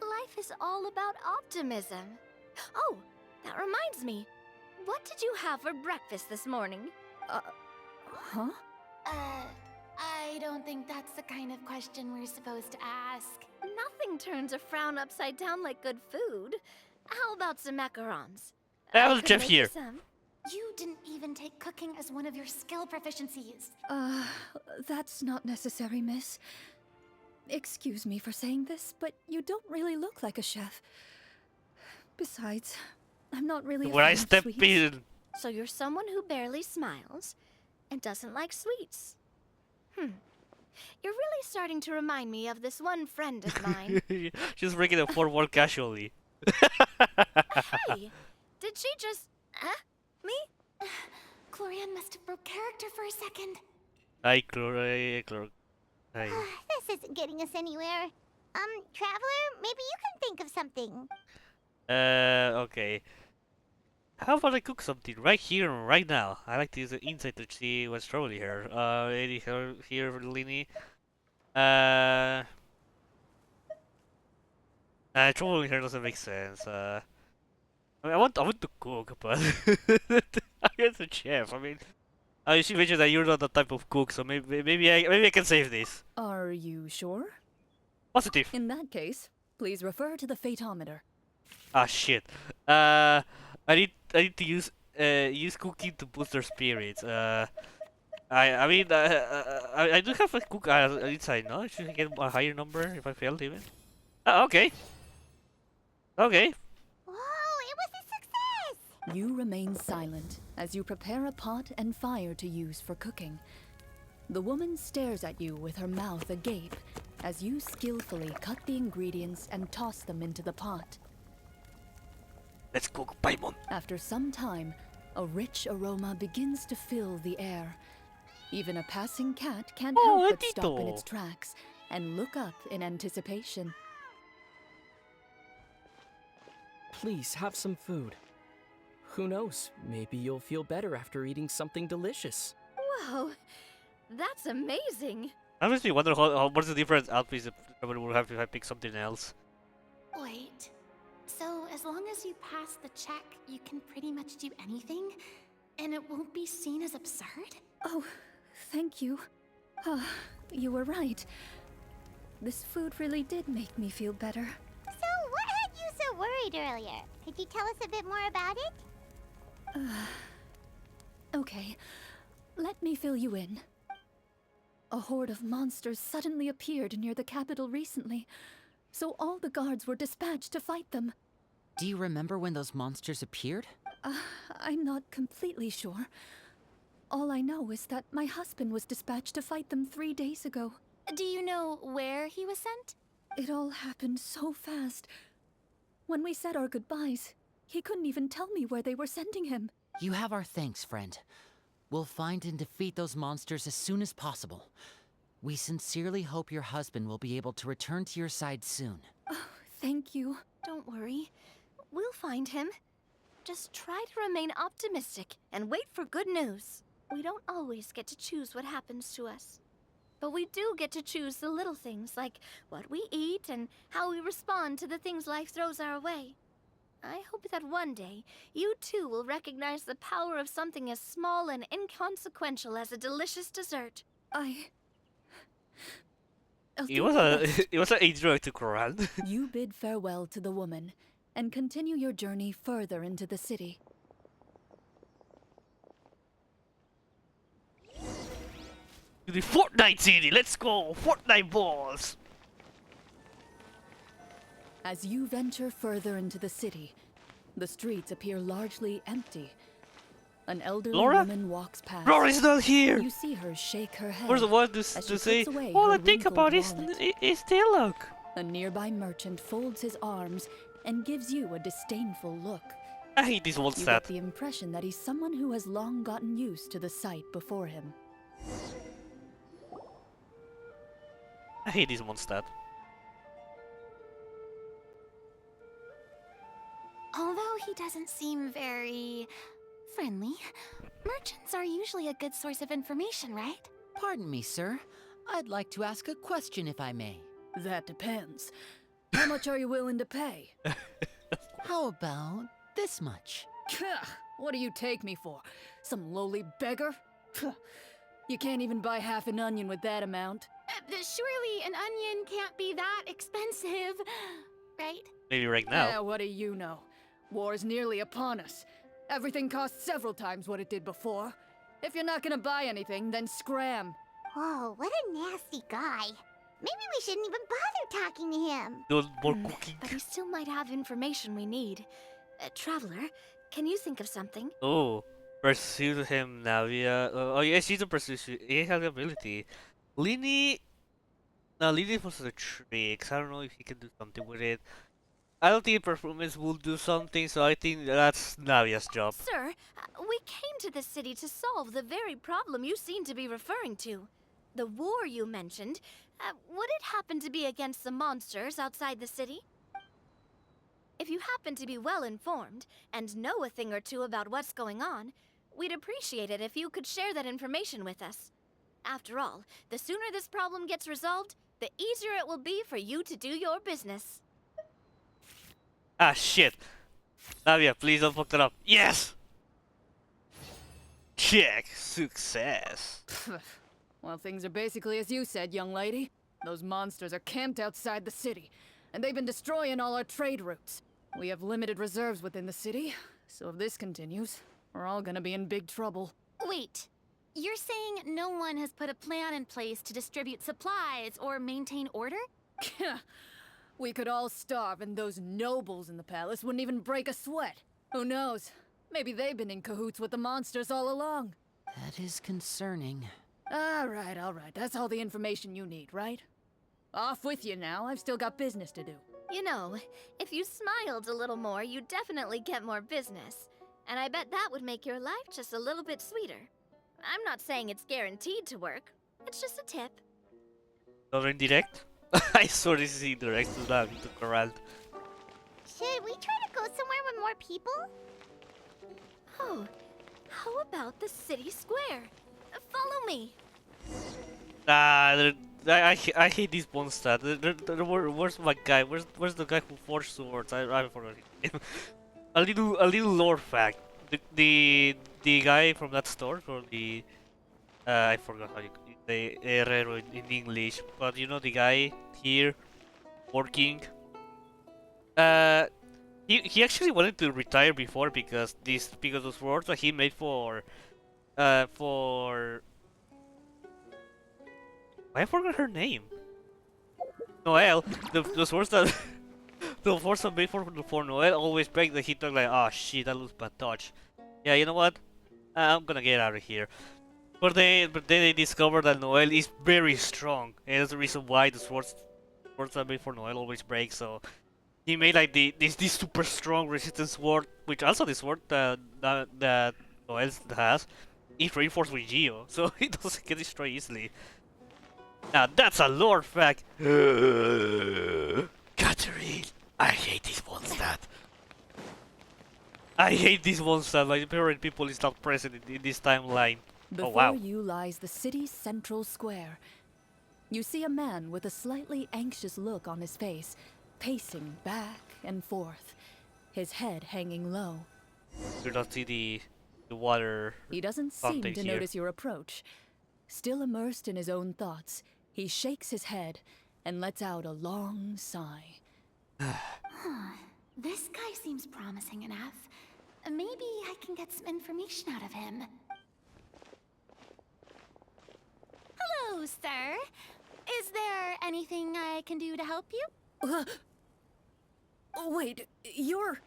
Life is all about optimism. Oh, that reminds me. What did you have for breakfast this morning? Huh? I don't think that's the kind of question we're supposed to ask. Nothing turns a frown upside down like good food. How about some macarons? That I was could Jeff make you here. some. You didn't even take cooking as one of your skill proficiencies. That's not necessary, miss. Excuse me for saying this, but you don't really look like a chef. Besides, I'm not really a When I fan of step sweets. in, So you're someone who barely smiles and doesn't like sweets. You're really starting to remind me of this one friend of mine. just breaking it forward casually. Hey, did she just... me? Clorinde must have broke character for a second. Hi, Clor. Hi. This isn't getting us anywhere. Traveler, maybe you can think of something. Okay. How about I cook something right here and right now? I like to use the insight to see what's troubling here. Lady here, Lini. Troubling here doesn't make sense. I mean, I want to cook, but I guess a chef. I mean, she mentioned that you're not the type of cook, so maybe I can save this. Are you sure? Positive. In that case, please refer to the fatometer. Ah shit. I need to use cooking to boost their spirits. I mean I do have a cook inside, no? Should I get a higher number if I failed even? Okay. Okay. Whoa, it was a success! You remain silent as you prepare a pot and fire to use for cooking. The woman stares at you with her mouth agape as you skillfully cut the ingredients and toss them into the pot. Let's cook Paimon. After some time, a rich aroma begins to fill the air. Even a passing cat can't Oh, help but stop in Tito. its tracks and look up in anticipation. Please have some food. Who knows? Maybe you'll feel better after eating something delicious. Whoa, that's amazing. That makes me wonder what's the different outfits that I would have if I pick something else. Wait. So, as long as you pass the check, you can pretty much do anything? And it won't be seen as absurd? Oh, thank you. You were right. This food really did make me feel better. So, what had you so worried earlier? Could you tell us a bit more about it? Okay, let me fill you in. A horde of monsters suddenly appeared near the capital recently, so all the guards were dispatched to fight them. Do you remember when those monsters appeared? I'm not completely sure. All I know is that my husband was dispatched to fight them 3 days ago. Do you know where he was sent? It all happened so fast. When we said our goodbyes, he couldn't even tell me where they were sending him. You have our thanks, friend. We'll find and defeat those monsters as soon as possible. We sincerely hope your husband will be able to return to your side soon. Thank you. Don't worry. We'll find him. Just try to remain optimistic and wait for good news. We don't always get to choose what happens to us. But we do get to choose the little things like what we eat and how we respond to the things life throws our way. I hope that one day, you too will recognize the power of something as small and inconsequential as a delicious dessert. I'll It do was my a best. it was an age drug to Clorinde. You bid farewell to the woman and continue your journey further into the city. To the Fortnite city. Let's go, Fortnite balls. As you venture further into the city, the streets appear largely empty. An elderly Laura? woman walks past. Laura's not here. You see her shake her head. Where's the one to as she say? puts away All her I think wrinkled about is wallet. Taylor. A nearby merchant folds his arms and gives you a disdainful look. I hate this one You stat. get the impression that he's someone who has long gotten used to the sight before him. I hate this one stat. Although he doesn't seem very friendly, merchants are usually a good source of information, right? Pardon me, sir. I'd like to ask a question if I may. That depends. How much are you willing to pay? How about this much? What do you take me for? Some lowly beggar? You can't even buy half an onion with that amount. Surely an onion can't be that expensive, right? Maybe right now. Yeah, what do you know? War's nearly upon us. Everything costs several times what it did before. If you're not gonna buy anything, then scram. Whoa, what a nasty guy. Maybe we shouldn't even bother talking to him. No more cooking. But he still might have information we need. Traveler, can you think of something? Oh, pursue him, Navia. Oh yeah, she's a pursue. He has the ability. Lini. No, Lini was the tricks. I don't know if he can do something with it. I don't think performance will do something, so I think that's Navia's job. Sir, we came to this city to solve the very problem you seem to be referring to. The war you mentioned, would it happen to be against the monsters outside the city? If you happen to be well informed and know a thing or two about what's going on, we'd appreciate it if you could share that information with us. After all, the sooner this problem gets resolved, the easier it will be for you to do your business. Ah, shit. Navia, please don't fuck that up. Yes! Check. Success. Well, things are basically as you said, young lady. Those monsters are camped outside the city, and they've been destroying all our trade routes. We have limited reserves within the city, so if this continues, we're all gonna be in big trouble. Wait, you're saying no one has put a plan in place to distribute supplies or maintain order? We could all starve, and those nobles in the palace wouldn't even break a sweat. Who knows? Maybe they've been in cahoots with the monsters all along. That is concerning. All right. That's all the information you need, right? Off with you now. I've still got business to do. You know, if you smiled a little more, you'd definitely get more business. And I bet that would make your life just a little bit sweeter. I'm not saying it's guaranteed to work. It's just a tip. Not indirect? I saw this is indirect to that, to Clorinde. Should we try to go somewhere with more people? Oh, how about the city square? Follow me. I hate this one stat. Where's my guy? Where's the guy who forged swords? I forgot his name. a little lore fact. The guy from that store, or the I forgot how you say herrero in English, but you know the guy here working. He actually wanted to retire before because the swords that he made for I forgot her name. Noelle, the swords that the swords that made for Noelle always break. That he thought like, oh shit, that looks bad touch. Yeah, you know what? I'm gonna get out of here. But then they discovered that Noelle is very strong, and that's the reason why the swords that made for Noelle always break. So he made like this super strong resistance sword, which also the sword that Noelle has is reinforced with Geo, so it doesn't get destroyed easily. Now that's a lore fact. Catherine, I hate this one stat. I hate this one stat. My favorite people is not present in this timeline. Before Oh wow. you lies the city's central square. You see a man with a slightly anxious look on his face, pacing back and forth, his head hanging low. You don't see the water. He doesn't seem fountain to here. notice your approach. Still immersed in his own thoughts, he shakes his head and lets out a long sigh. This guy seems promising enough. Maybe I can get some information out of him. Hello, sir. Is there anything I can do to help you? Wait, you're...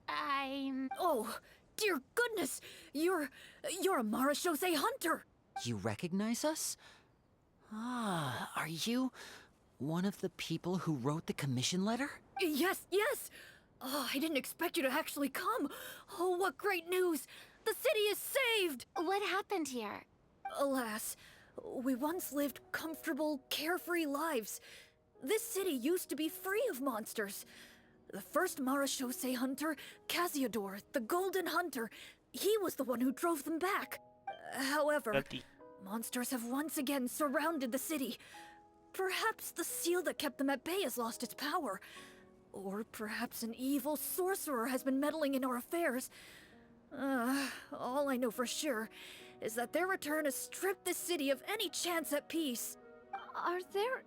I'm... Oh, dear goodness! You're a Marashose hunter! You recognize us? Ah, are you one of the people who wrote the commission letter? Yes, yes! Oh, I didn't expect you to actually come. Oh, what great news! The city is saved! What happened here? Alas, we once lived comfortable, carefree lives. This city used to be free of monsters. The first Marashose hunter, Casiodor, the Golden Hunter, he was the one who drove them back. However, monsters have once again surrounded the city. Perhaps the seal that kept them at bay has lost its power. Or perhaps an evil sorcerer has been meddling in our affairs. All I know for sure is that their return has stripped the city of any chance at peace. Are there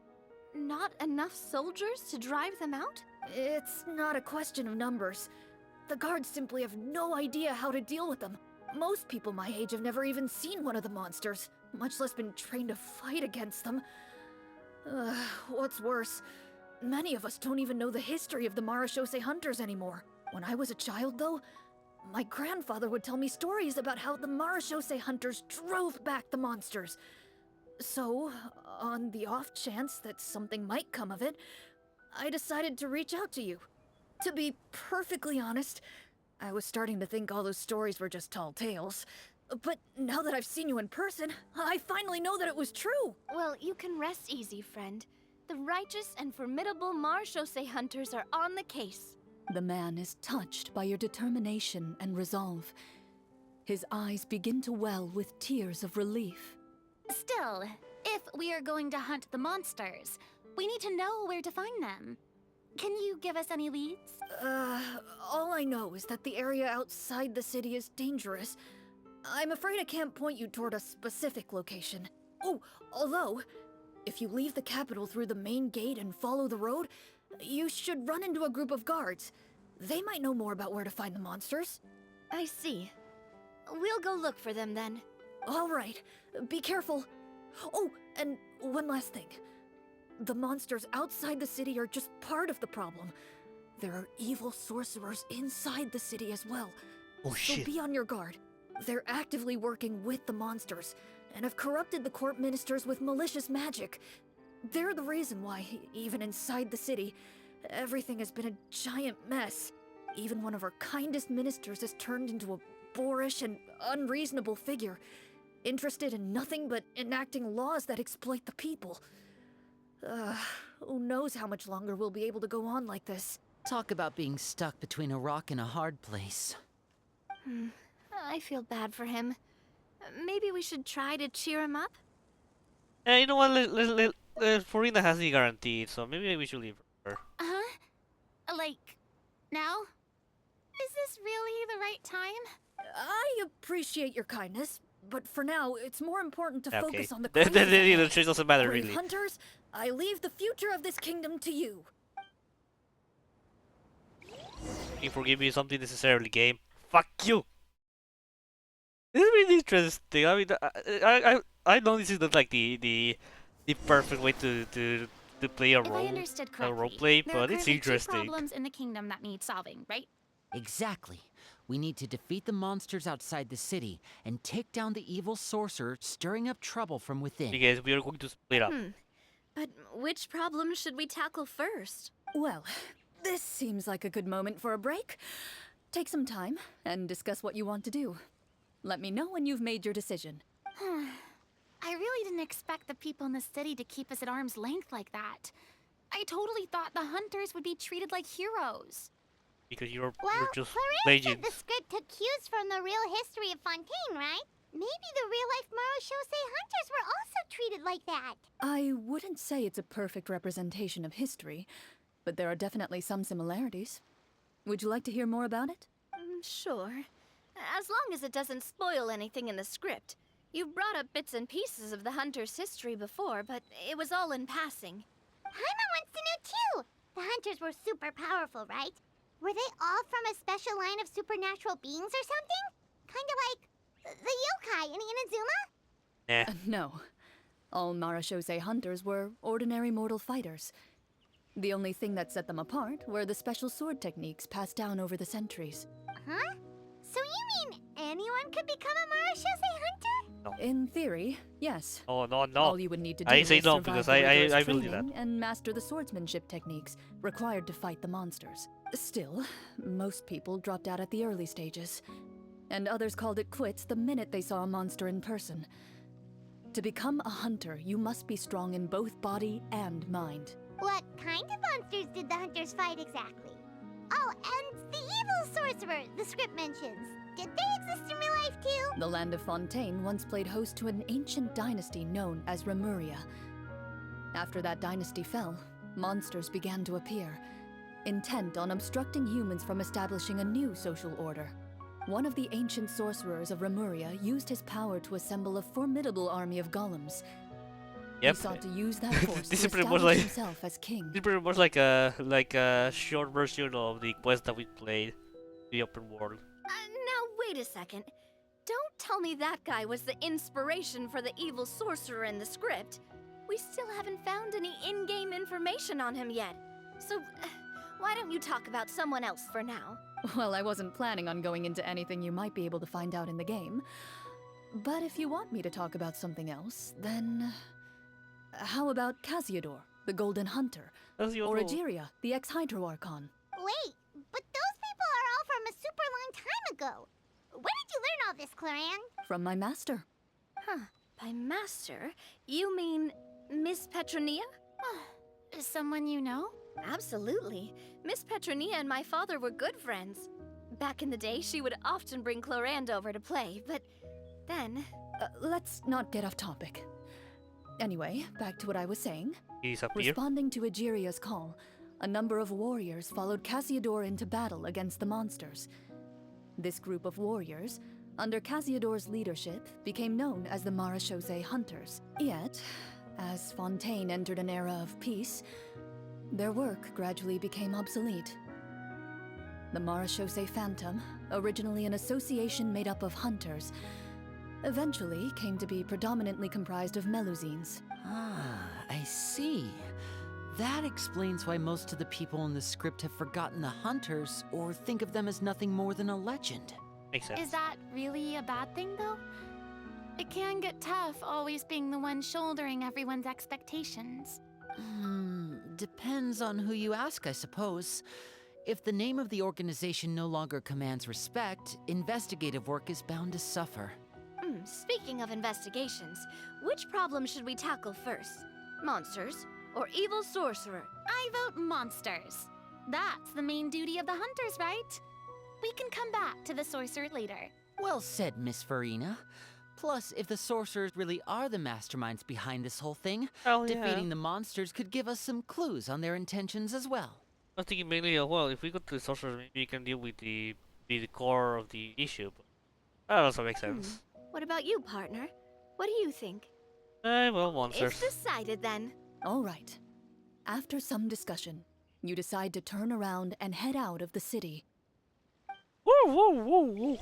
not enough soldiers to drive them out? It's not a question of numbers. The guards simply have no idea how to deal with them. Most people my age have never even seen one of the monsters, much less been trained to fight against them. What's worse, many of us don't even know the history of the Marashose hunters anymore. When I was a child, though, my grandfather would tell me stories about how the Marashose hunters drove back the monsters. So, on the off chance that something might come of it, I decided to reach out to you. To be perfectly honest, I was starting to think all those stories were just tall tales. But now that I've seen you in person, I finally know that it was true! Well, you can rest easy, friend. The righteous and formidable Marashose hunters are on the case. The man is touched by your determination and resolve. His eyes begin to well with tears of relief. Still, if we are going to hunt the monsters, we need to know where to find them. Can you give us any leads? All I know is that the area outside the city is dangerous. I'm afraid I can't point you toward a specific location. Oh, although, if you leave the capital through the main gate and follow the road, you should run into a group of guards. They might know more about where to find the monsters. I see. We'll go look for them then. All right, be careful. Oh, and one last thing. The monsters outside the city are just part of the problem. There are evil sorcerers inside the city as well. Oh shit. So be on your guard. They're actively working with the monsters, and have corrupted the court ministers with malicious magic. They're the reason why, even inside the city, everything has been a giant mess. Even one of our kindest ministers has turned into a boorish and unreasonable figure, interested in nothing but enacting laws that exploit the people. Who knows how much longer we'll be able to go on like this. Talk about being stuck between a rock and a hard place. I feel bad for him. Maybe we should try to cheer him up? You know what? Florina has the guaranteed, so maybe we should leave her. Like, now? Is this really the right time? I appreciate your kindness, but for now, it's more important to Okay. focus on the The crisis. choice doesn't matter Brave really. hunters, I leave the future of this kingdom to you. You forgive me something necessarily, game. Fuck you. This is really interesting. I mean, I know this is not like the perfect way to play a If I role understood correctly, role play, there are but it's currently two interesting. problems in the kingdom that need solving, right? Exactly. We need to defeat the monsters outside the city and take down the evil sorcerer stirring up trouble from within. Because we are going to split up. But which problem should we tackle first? Well, this seems like a good moment for a break. Take some time and discuss what you want to do. Let me know when you've made your decision. I really didn't expect the people in the city to keep us at arm's length like that. I totally thought the hunters would be treated like heroes. Because you're Well, just Clorinde said legends. the script took cues from the real history of Fontaine, right? Maybe the real-life Marashose hunters were also treated like that. I wouldn't say it's a perfect representation of history, but there are definitely some similarities. Would you like to hear more about it? Sure. As long as it doesn't spoil anything in the script. You brought up bits and pieces of the hunter's history before, but it was all in passing. Paimon wants to know too. The hunters were super powerful, right? Were they all from a special line of supernatural beings or something? Kind of like the yokai in Inazuma? No. All Marashose hunters were ordinary mortal fighters. The only thing that set them apart were the special sword techniques passed down over the centuries. Huh? So you mean anyone could become a Marashose hunter? In theory, yes. Oh, no. All you would need to do I is say no survive because the I rigorous believe that. training and master the swordsmanship techniques required to fight the monsters. Still, most people dropped out at the early stages, and others called it quits the minute they saw a monster in person. To become a hunter, you must be strong in both body and mind. What kind of monsters did the hunters fight exactly? Oh, and the evil sorcerer the script mentions. Did they exist in real life too? The land of Fontaine once played host to an ancient dynasty known as Remuria. After that dynasty fell, monsters began to appear, intent on obstructing humans from establishing a new social order. One of the ancient sorcerers of Remuria used his power to assemble a formidable army of golems. Yep. He sought to use that force This to is pretty establish much like himself as king. this is pretty much like a short version of the quest that we played, the open world. Now wait a second. Don't tell me that guy was the inspiration for the evil sorcerer in the script. We still haven't found any in-game information on him yet. So, why don't you talk about someone else for now? Well, I wasn't planning on going into anything you might be able to find out in the game. But if you want me to talk about something else, then... How about Casiodor, the Golden Hunter? That's your Or role. Egeria, the ex-Hydro Archon? Wait, but those people are all from a super long time ago. Where did you learn all this, Clorinde? From my master. Huh. By master, you mean Miss Petronia? Someone you know? Absolutely. Miss Petronia and my father were good friends. Back in the day, she would often bring Clorinde over to play, but then... Let's not get off topic. Anyway, back to what I was saying. He's up here. Responding to Egeria's call, a number of warriors followed Casiodor into battle against the monsters. This group of warriors, under Casiodor's leadership, became known as the Marashose Hunters. Yet, as Fontaine entered an era of peace, their work gradually became obsolete. The Marashose Phantom, originally an association made up of hunters, eventually came to be predominantly comprised of Melusines. Ah, I see. That explains why most of the people in the script have forgotten the hunters or think of them as nothing more than a legend. Makes sense. Is that really a bad thing, though? It can get tough always being the one shouldering everyone's expectations. Depends on who you ask, I suppose. If the name of the organization no longer commands respect, investigative work is bound to suffer. Speaking of investigations, which problem should we tackle first? Monsters or evil sorcerer? I vote monsters. That's the main duty of the hunters, right? We can come back to the sorcerer later. Well said, Miss Farina. Plus, if the sorcerers really are the masterminds behind this whole thing, Oh, defeating the monsters could give us some clues on their intentions as well. I was thinking mainly, well, if we go to the sorcerer, maybe we can deal with the core of the issue. But that also makes sense. What about you, partner? What do you think? Well, monsters. It's decided then. All right. After some discussion, you decide to turn around and head out of the city. Woo, woo, woo, woo.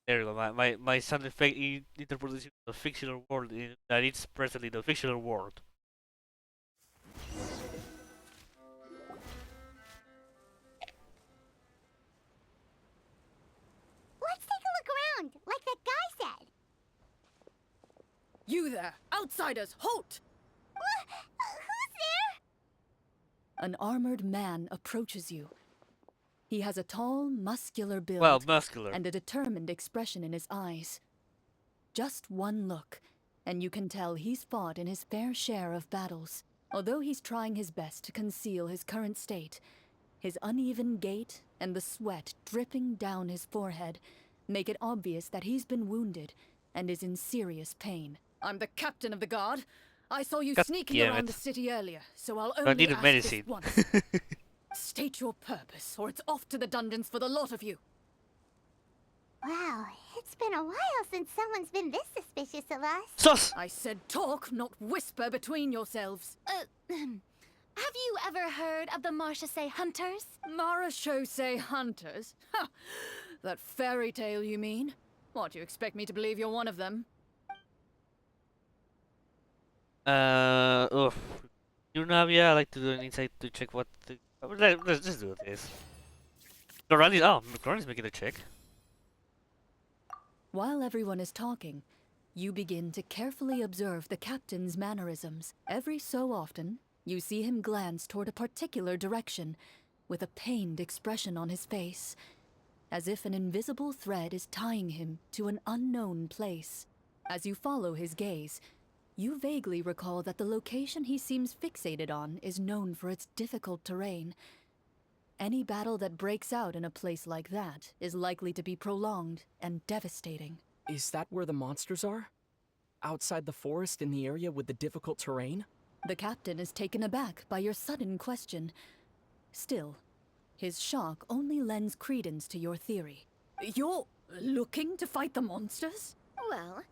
There you go. My sound effect interpretation of the fictional world that it's presently the fictional world. Let's take a look around, like that guy said. You there! Outsiders, halt! Who's there? An armored man approaches you. He has a tall, muscular build Well, muscular. and a determined expression in his eyes. Just one look, and you can tell he's fought in his fair share of battles. Although he's trying his best to conceal his current state, his uneven gait and the sweat dripping down his forehead make it obvious that he's been wounded and is in serious pain. I'm the captain of the guard. I saw you God sneaking damn around it. the city earlier, so I'll I only need a ask medicine. this once. State your purpose, or it's off to the dungeons for the lot of you. Wow, it's been a while since someone's been this suspicious of us. Sus! I said talk, not whisper between yourselves. Have you ever heard of the Marchese Hunters? Marachose hunters? Ha! That fairy tale, you mean? What, you expect me to believe you're one of them? Oof. You Navia, I like to do an insight to check what the... Let's just do this. Clorine's making a check. While everyone is talking, you begin to carefully observe the captain's mannerisms. Every so often, you see him glance toward a particular direction, with a pained expression on his face, as if an invisible thread is tying him to an unknown place. As you follow his gaze, you vaguely recall that the location he seems fixated on is known for its difficult terrain. Any battle that breaks out in a place like that is likely to be prolonged and devastating. Is that where the monsters are? Outside the forest in the area with the difficult terrain? The captain is taken aback by your sudden question. Still, his shock only lends credence to your theory. You're looking to fight the monsters? Well,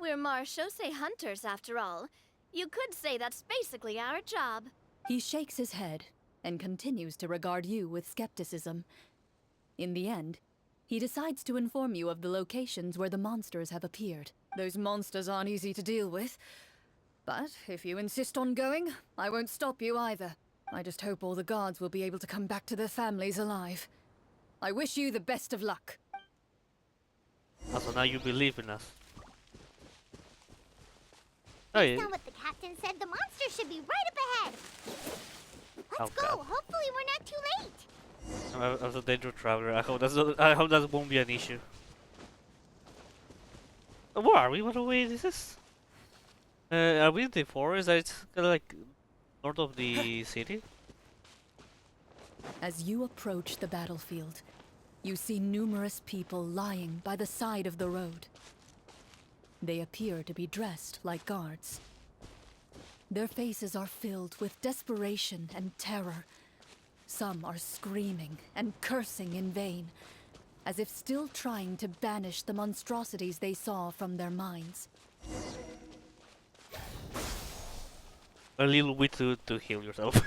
we're Marchese Hunters after all. You could say that's basically our job. He shakes his head and continues to regard you with skepticism. In the end, he decides to inform you of the locations where the monsters have appeared. Those monsters aren't easy to deal with. But if you insist on going, I won't stop you either. I just hope all the guards will be able to come back to their families alive. I wish you the best of luck. Also, now you believe in us. Oh, yeah. Based on what the captain said, the monster should be right up ahead. Let's Oh, go. God. Hopefully we're not too late. I'm a dangerous traveler. I hope that won't be an issue. Where are we? What way is this? Are we in the forest? It's kind of like north of the city. As you approach the battlefield, you see numerous people lying by the side of the road. They appear to be dressed like guards. Their faces are filled with desperation and terror. Some are screaming and cursing in vain, as if still trying to banish the monstrosities they saw from their minds. A little bit to heal yourself.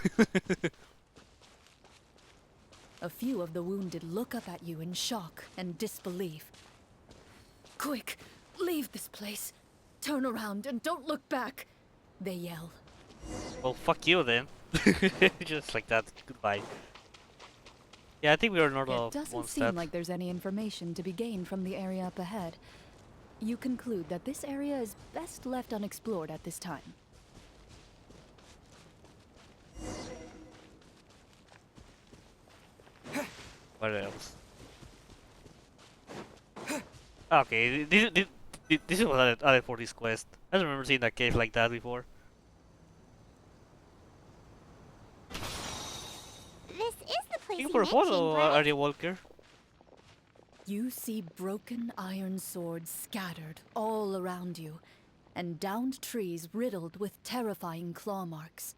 A few of the wounded look up at you in shock and disbelief. Quick, leave this place. Turn around and don't look back, they yell. Well, fuck you then. Just like that. Goodbye. Yeah, I think we are north It of doesn't seem like there's any information to be gained from the area up ahead. You conclude that this area is best left unexplored at this time. What else? Okay, this is what I added for this quest. I don't remember seeing a cave like that before. This is the place Thank you you for a mentioned, follow, right? Arya Walker. You see broken iron swords scattered all around you, and downed trees riddled with terrifying claw marks.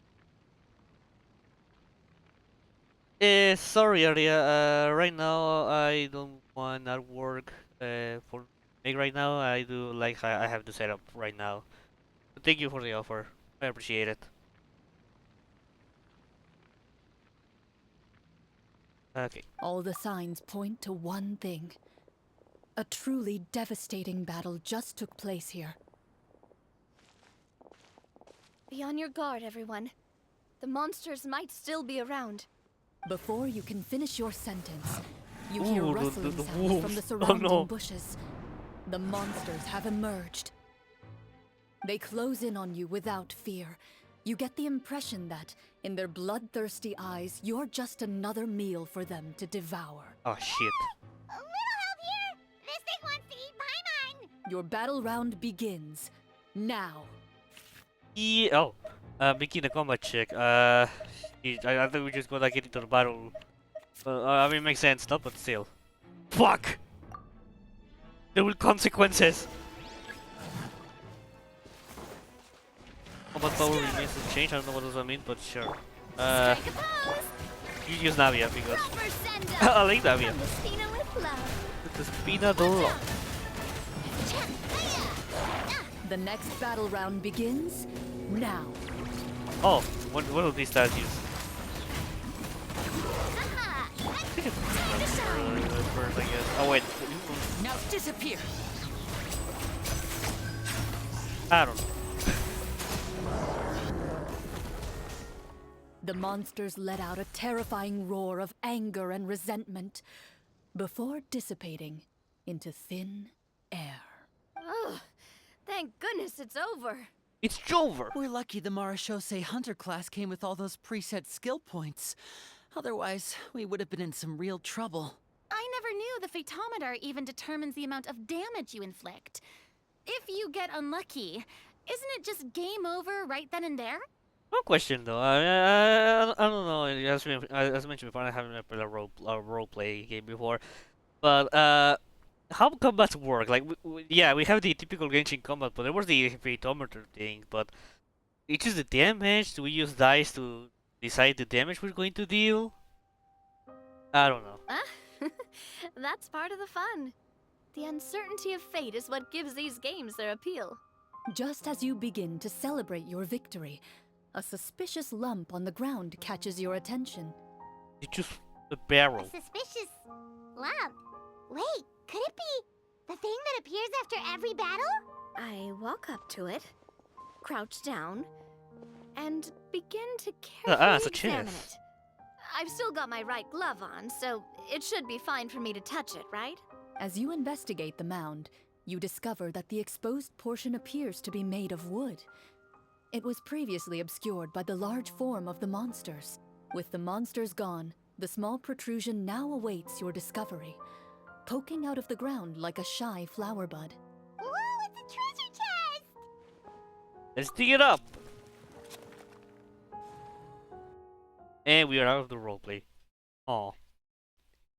Sorry, Arya. Right now I don't want that work for me right now. I do like I have to set up right now. But thank you for the offer. I appreciate it. Okay. All the signs point to one thing. A truly devastating battle just took place here. Be on your guard, everyone. The monsters might still be around. Before you can finish your sentence, you hear Ooh, rustling the sounds wolves. from the Oh, surrounding no. bushes. The monsters have emerged. They close in on you without fear. You get the impression that, in their bloodthirsty eyes, you're just another meal for them to devour. Oh shit. A little help here. This thing wants to eat Paimon. Your battle round begins. Now. Yeah. Oh. Making a combat check. I think we just gotta get into the battle. I mean, it makes sense, not, but still. Fuck! There will consequences! Combat power remains unchanged, I don't know what does that mean, but sure. Strike a pose! You use Navia because... Proper send I like Navia. From Messina with love. Spinadolo. The next battle round begins now. Oh, what of these statues? First, I guess. Oh wait. Now disappear. I don't know. The monsters let out a terrifying roar of anger and resentment before dissipating into thin air. Ugh, thank goodness it's over. It's Jover. We're lucky the Marashose Hunter class came with all those preset skill points. Otherwise, we would have been in some real trouble. I never knew the phytometer even determines the amount of damage you inflict. If you get unlucky, isn't it just game over right then and there? No question though. I don't know. As mentioned before, I haven't played a role play game before, but how combats work? Like, yeah, we have the typical Genshin combat, but there was the phytometer thing. But it's just the damage. Do we use dice to decide the damage we're going to deal? I don't know. That's part of the fun. The uncertainty of fate is what gives these games their appeal. Just as you begin to celebrate your victory, a suspicious lump on the ground catches your attention. It's just a barrel. A suspicious lump. Wait, could it be the thing that appears after every battle? I walk up to it, crouch down, and begin to carefully it's a examine chest. it. I've still got my right glove on, so it should be fine for me to touch it, right? As you investigate the mound, you discover that the exposed portion appears to be made of wood. It was previously obscured by the large form of the monsters. With the monsters gone, the small protrusion now awaits your discovery, poking out of the ground like a shy flower bud. Ooh, it's a treasure chest! Let's dig it up. And we are out of the roleplay. Oh.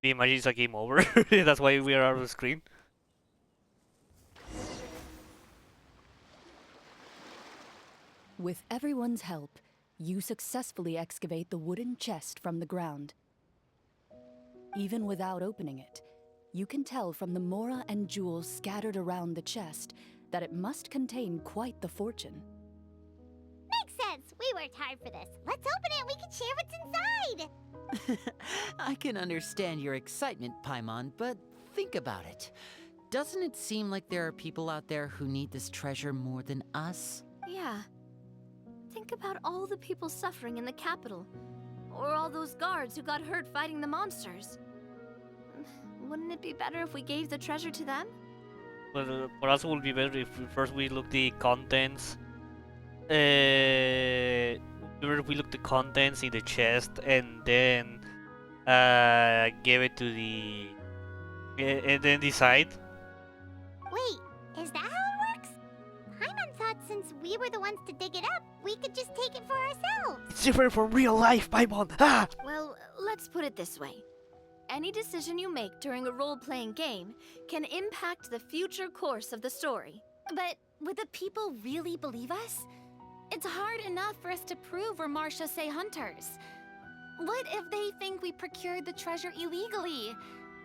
The imagine it's a game over. That's why we are out of the screen. With everyone's help, you successfully excavate the wooden chest from the ground. Even without opening it, you can tell from the mora and jewels scattered around the chest that it must contain quite the fortune. Makes sense. We worked hard for this. Let's open it. We can share what's inside. I can understand your excitement, Paimon, but think about it. Doesn't it seem like there are people out there who need this treasure more than us? Yeah. Think about all the people suffering in the capital, or all those guards who got hurt fighting the monsters. Wouldn't it be better if we gave the treasure to them? But for us, it would be better if first we look the contents. Better if we look the contents in the chest and then give it to the and then decide. Wait, is that how it works? Paimon thought since we were the ones to dig it up, we could just take it for ourselves. It's different from real life, Paimon. Ah! Well, let's put it this way. Any decision you make during a role-playing game can impact the future course of the story. But would the people really believe us? It's hard enough for us to prove we're Marashose hunters. What if they think we procured the treasure illegally?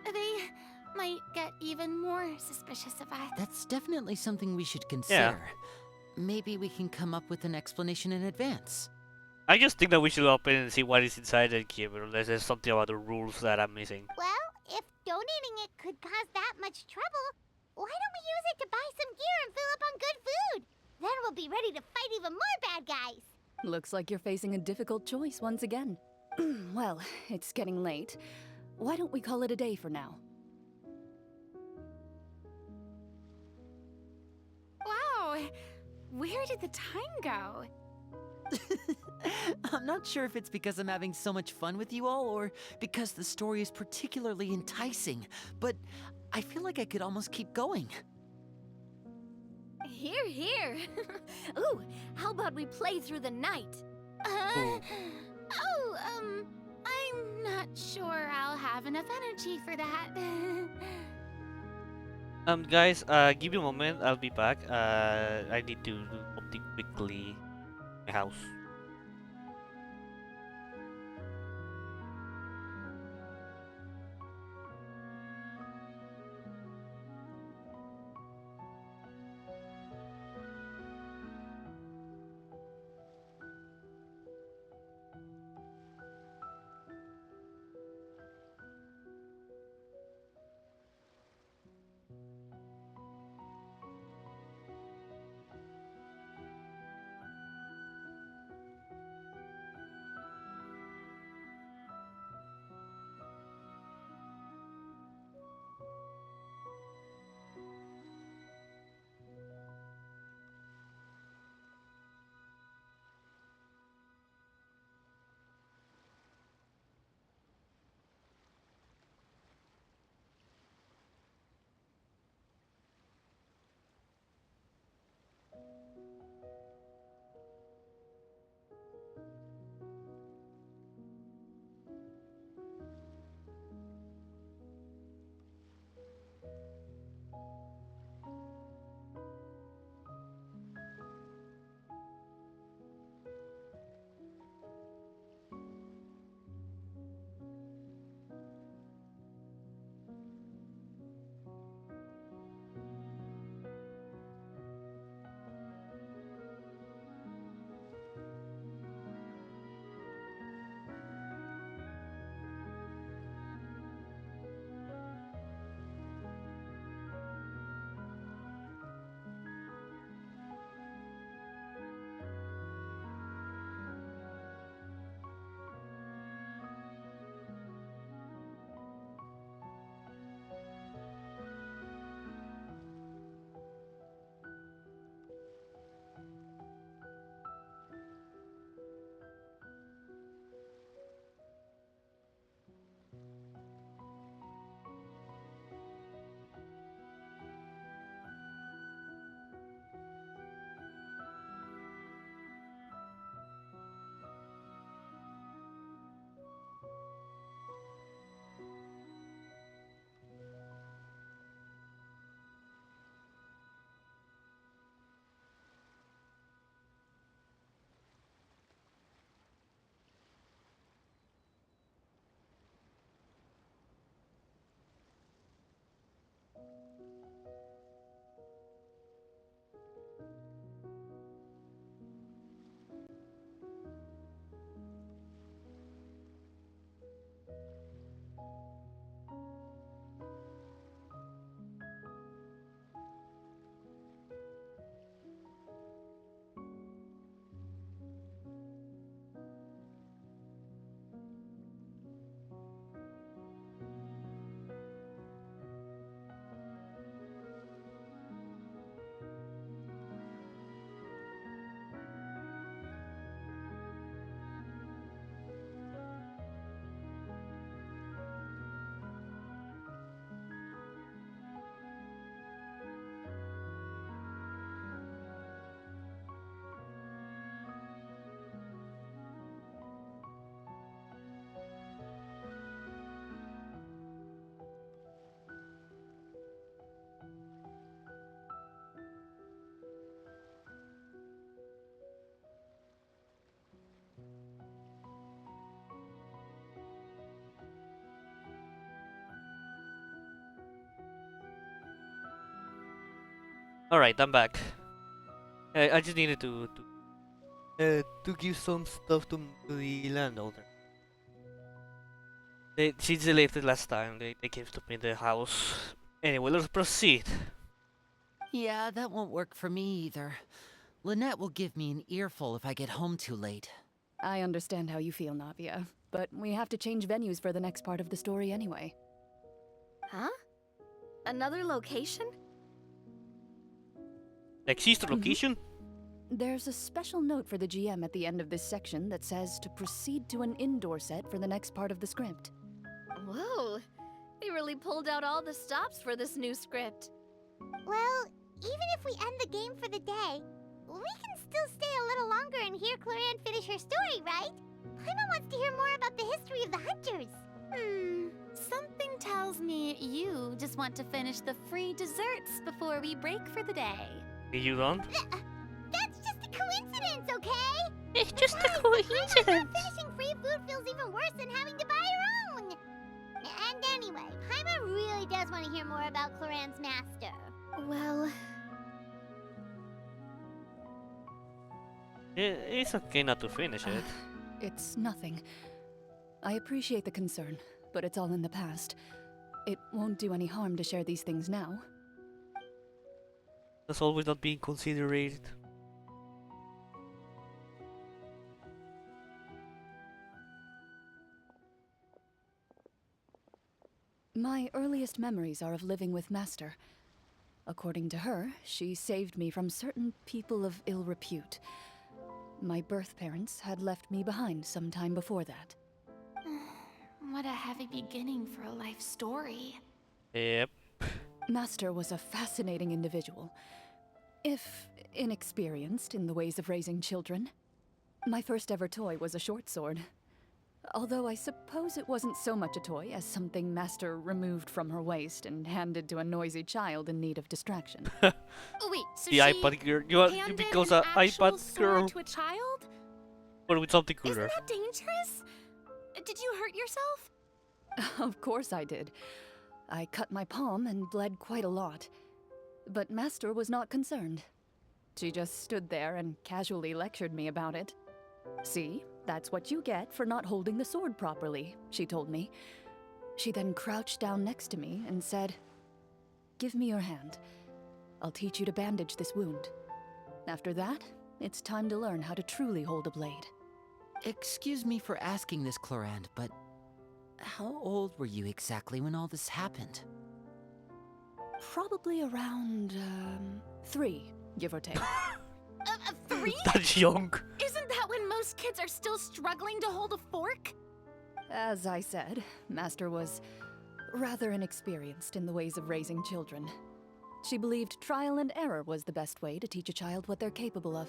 They might get even more suspicious of us. That's definitely something we should consider. Maybe we can come up with an explanation in advance. I just think that we should open and see what is inside and give it, unless there's something about the rules that I'm missing. Well, if donating it could cause that much trouble, why don't we use it to buy some gear and fill up on good food? Then we'll be ready to fight even more bad guys. Looks like you're facing a difficult choice once again. Well, it's getting late. Why don't we call it a day for now? Wow, where did the time go? I'm not sure if it's because I'm having so much fun with you all or because the story is particularly enticing, but I feel like I could almost keep going. Here, here. Ooh, how about we play through the night? I'm not sure I'll have enough energy for that. Guys, give me a moment. I'll be back. I need to do something quickly. My house. Alright, I'm back. I just needed to give some stuff to the landowner. She delayed it last time. They gave to me the house. Anyway, let's proceed. Yeah, that won't work for me either. Lynette will give me an earful if I get home too late. I understand how you feel, Navia, but we have to change venues for the next part of the story anyway. Huh? Another location? Like sister location? There's a special note for the GM at the end of this section that says to proceed to an indoor set for the next part of the script. Whoa, they really pulled out all the stops for this new script. Well, even if we end the game for the day, we can still stay a little longer and hear Clorinde finish her story, right? Paimon wants to hear more about the history of the hunters. Something tells me you just want to finish the free desserts before we break for the day. You don't? That's just a coincidence, okay? It's just a Finishing free food feels even worse than having to buy your own. And anyway, Paimon really does want to hear more about Clorinde's master. Well, It's okay not to finish it. It's nothing. I appreciate the concern, but it's all in the past. It won't do any harm to share these things now. That's always not being considered. My earliest memories are of living with Master. According to her, she saved me from certain people of ill repute. My birth parents had left me behind some time before that. What a heavy beginning for a life story. Yep. Master was a fascinating individual, if inexperienced in the ways of raising children. My first ever toy was a short sword. Although I suppose it wasn't so much a toy as something Master removed from her waist and handed to a noisy child in need of distraction. Oh wait, so The she iPad girl. You handed because an an actual iPad sword girl, to a child? but with something Isn't cooler. that dangerous? Did you hurt yourself? Of course I did. I cut my palm and bled quite a lot. But Master was not concerned. She just stood there and casually lectured me about it. See, that's what you get for not holding the sword properly, she told me. She then crouched down next to me and said, "Give me your hand. I'll teach you to bandage this wound. After that, it's time to learn how to truly hold a blade." Excuse me for asking this, Clorinde, but how old were you exactly when all this happened? Probably around, 3, give or take. 3? That's young. Isn't that when most kids are still struggling to hold a fork? As I said, Master was rather inexperienced in the ways of raising children. She believed trial and error was the best way to teach a child what they're capable of.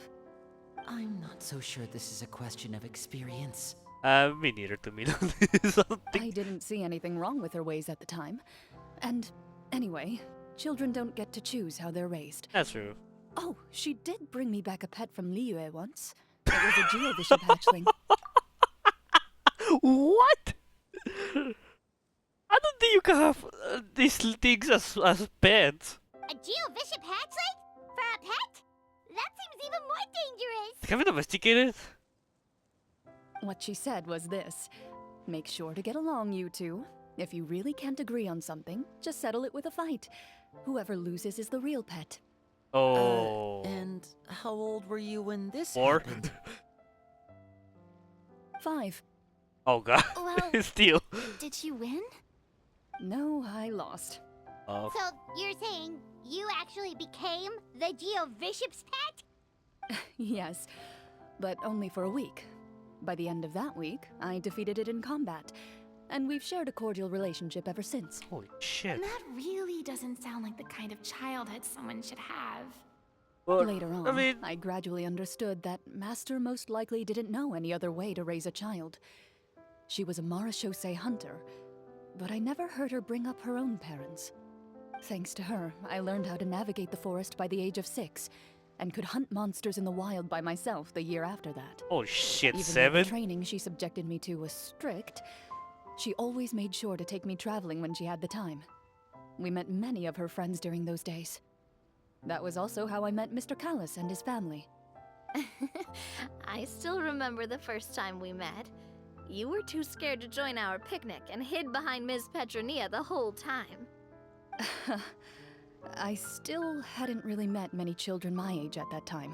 I'm not so sure this is a question of experience. Me neither to me. I didn't see anything wrong with her ways at the time. And anyway, children don't get to choose how they're raised. That's true. Oh, she did bring me back a pet from Liyue once. It was a Geovishap hatchling. What? I don't think you can have these things as pets. A Geovishap hatchling? For a pet? That seems even more dangerous. Have you domesticated? What she said was this: make sure to get along, you two. If you really can't agree on something, just settle it with a fight. Whoever loses is the real pet. Oh. And how old were you when this 4? happened? 5. Oh god. Well, Still. did you win? No, I lost. Oh. So you're saying you actually became the Geovishap's pet? Yes, but only for a week. By the end of that week, I defeated it in combat, and we've shared a cordial relationship ever since. Holy shit. That really doesn't sound like the kind of childhood someone should have. Well, Later on, I mean, I gradually understood that Master most likely didn't know any other way to raise a child. She was a Marachose hunter, but I never heard her bring up her own parents. Thanks to her, I learned how to navigate the forest by the age of 6, and could hunt monsters in the wild by myself the year after that. holy shit, Even though 7? the training she subjected me to was strict, she always made sure to take me traveling when she had the time. We met many of her friends during those days. That was also how I met Mr. Callis and his family. I still remember the first time we met. You were too scared to join our picnic and hid behind Ms. Petronia the whole time. I still hadn't really met many children my age at that time,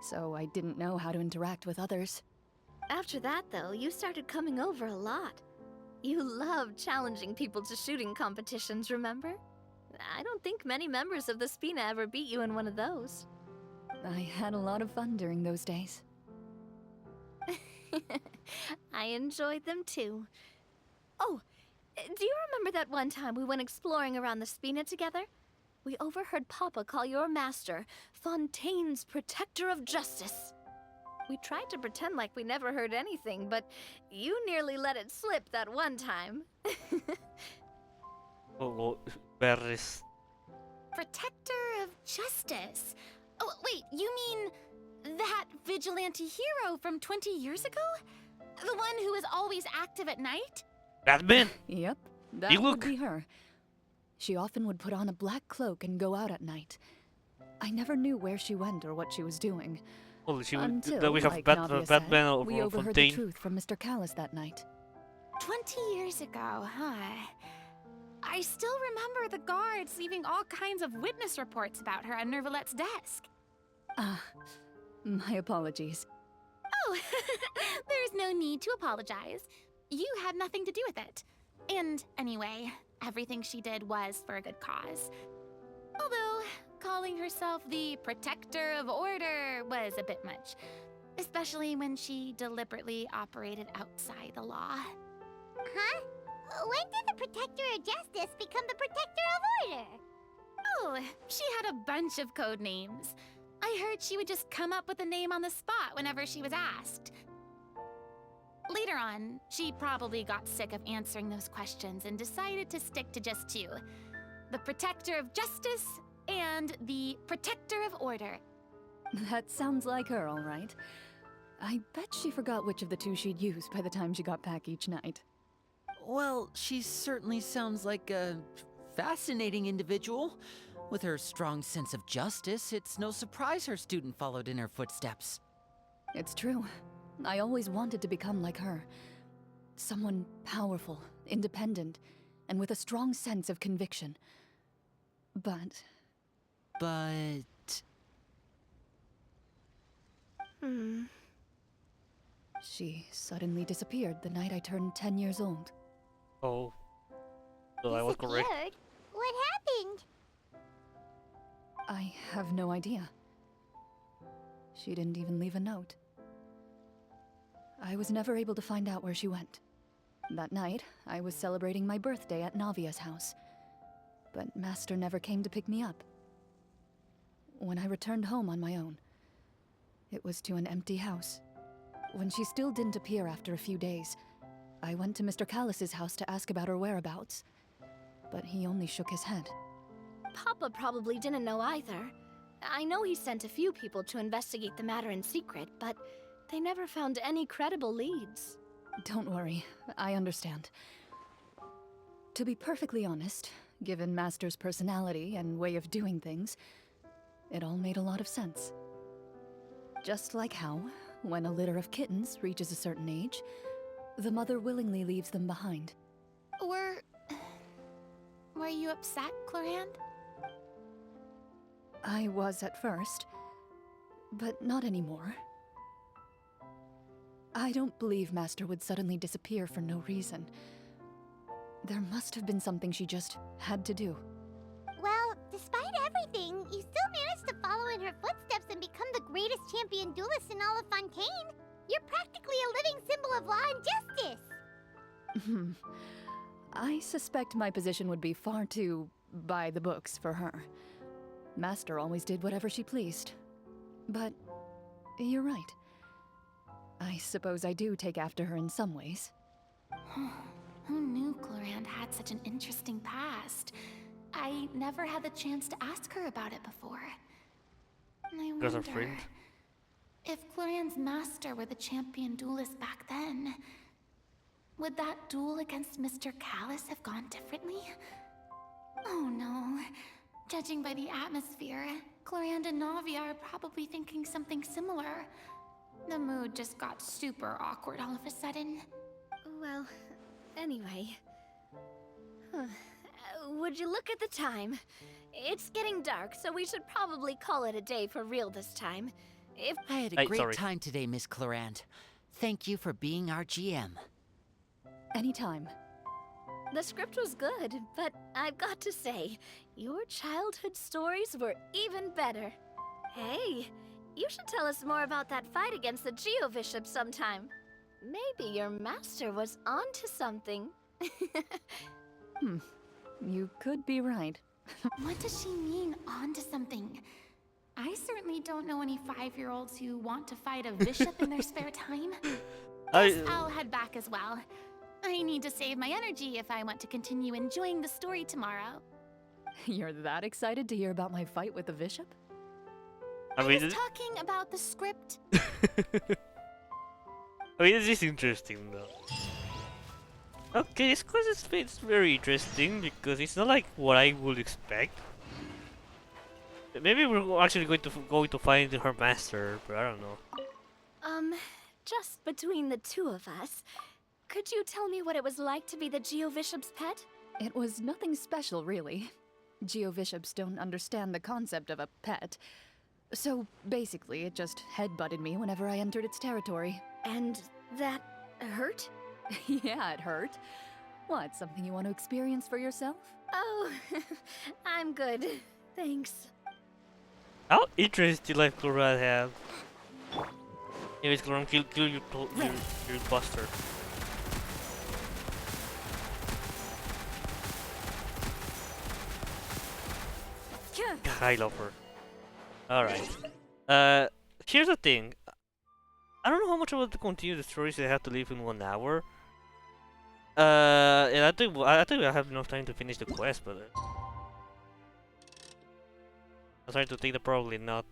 so I didn't know how to interact with others. After that, though, you started coming over a lot. You loved challenging people to shooting competitions, remember? I don't think many members of the Spina ever beat you in one of those. I had a lot of fun during those days. I enjoyed them too. Oh, do you remember that one time we went exploring around the Spina together? We overheard Papa call your master Fontaine's Protector of Justice. We tried to pretend like we never heard anything, but you nearly let it slip that one time. Oh, berries. Protector of Justice. Oh, wait, you mean that vigilante hero from 20 years ago? The one who is always active at night? Batman? Yep, You that would look- be her. She often would put on a black cloak and go out at night. I never knew where she went or what she was doing. Well, Until, that we have like Navia said, Batman over we overheard Fontaine. the truth from Mr. Callis that night. 20 years ago, huh? I still remember the guards leaving all kinds of witness reports about her on Nervalette's desk. Ah, my apologies. Oh, there's no need to apologize. You had nothing to do with it. And anyway, everything she did was for a good cause. Although, calling herself the Protector of Order was a bit much. Especially when she deliberately operated outside the law. Huh? When did the Protector of Justice become the Protector of Order? Oh, she had a bunch of code names. I heard she would just come up with a name on the spot whenever she was asked. Later on, she probably got sick of answering those questions and decided to stick to just two. The Protector of Justice and the Protector of Order. That sounds like her, all right. I bet she forgot which of the two she'd use by the time she got back each night. Well, she certainly sounds like a fascinating individual. With her strong sense of justice, it's no surprise her student followed in her footsteps. It's true. I always wanted to become like her. Someone powerful, independent, and with a strong sense of conviction. But she suddenly disappeared the night I turned 10 years old. Oh. So I was correct. Disappeared? What happened? I have no idea. She didn't even leave a note. I was never able to find out where she went. That night, I was celebrating my birthday at Navia's house, but Master never came to pick me up. When I returned home on my own, it was to an empty house. When she still didn't appear after a few days, I went to Mr. Callis's house to ask about her whereabouts, but he only shook his head. Papa probably didn't know either. I know he sent a few people to investigate the matter in secret, but they never found any credible leads. Don't worry, I understand. To be perfectly honest, given Master's personality and way of doing things, it all made a lot of sense. Just like how, when a litter of kittens reaches a certain age, the mother willingly leaves them behind. Were you upset, Clorinde? I was at first, but not anymore. I don't believe Master would suddenly disappear for no reason. There must have been something she just had to do. Well, despite everything, you still managed to follow in her footsteps and become the greatest champion duelist in all of Fontaine. You're practically a living symbol of law and justice. I suspect my position would be far too by the books for her. Master always did whatever she pleased. But you're right. I suppose I do take after her in some ways. Who knew Clorinde had such an interesting past? I never had the chance to ask her about it before. And I Because her wonder friend. if Clorinde's master were the champion duelist back then, would that duel against Mr. Callis have gone differently? Oh no. Judging by the atmosphere, Clorinde and Navia are probably thinking something similar. The mood just got super awkward all of a sudden. Well, anyway. Would you look at the time? It's getting dark, so we should probably call it a day for real this time. If I had a great time today, Miss Clorinde. Thank you for being our GM. Anytime. the script was good, but I've got to say, your childhood stories were even better. Hey, you should tell us more about that fight against the Geo-Bishop sometime. Maybe your master was onto something. You could be right. What does she mean, onto something? I certainly don't know any 5-year-olds who want to fight a bishop in their spare time. Guess I'll head back as well. I need to save my energy if I want to continue enjoying the story tomorrow. You're that excited to hear about my fight with the bishop? I was talking about the script. I mean, this is interesting though. Okay, this quest is very interesting because it's not like what I would expect. Maybe we're actually going to find her master, but I don't know. Just between the two of us, could you tell me what it was like to be the Geo-Bishop's pet? It was nothing special, really. Geo-Bishops don't understand the concept of a pet. So, basically, it just headbutted me whenever I entered its territory. And that hurt? Yeah, it hurt. What, something you want to experience for yourself? Oh, I'm good. Thanks. How interesting life Clorinde have. Anyways, Clorinde, kill your buster. God, I love her. Alright. Here's the thing. I don't know how much I want to continue the stories I have to leave in 1 hour. And I think I have enough time to finish the quest, but I'm trying to think that probably not.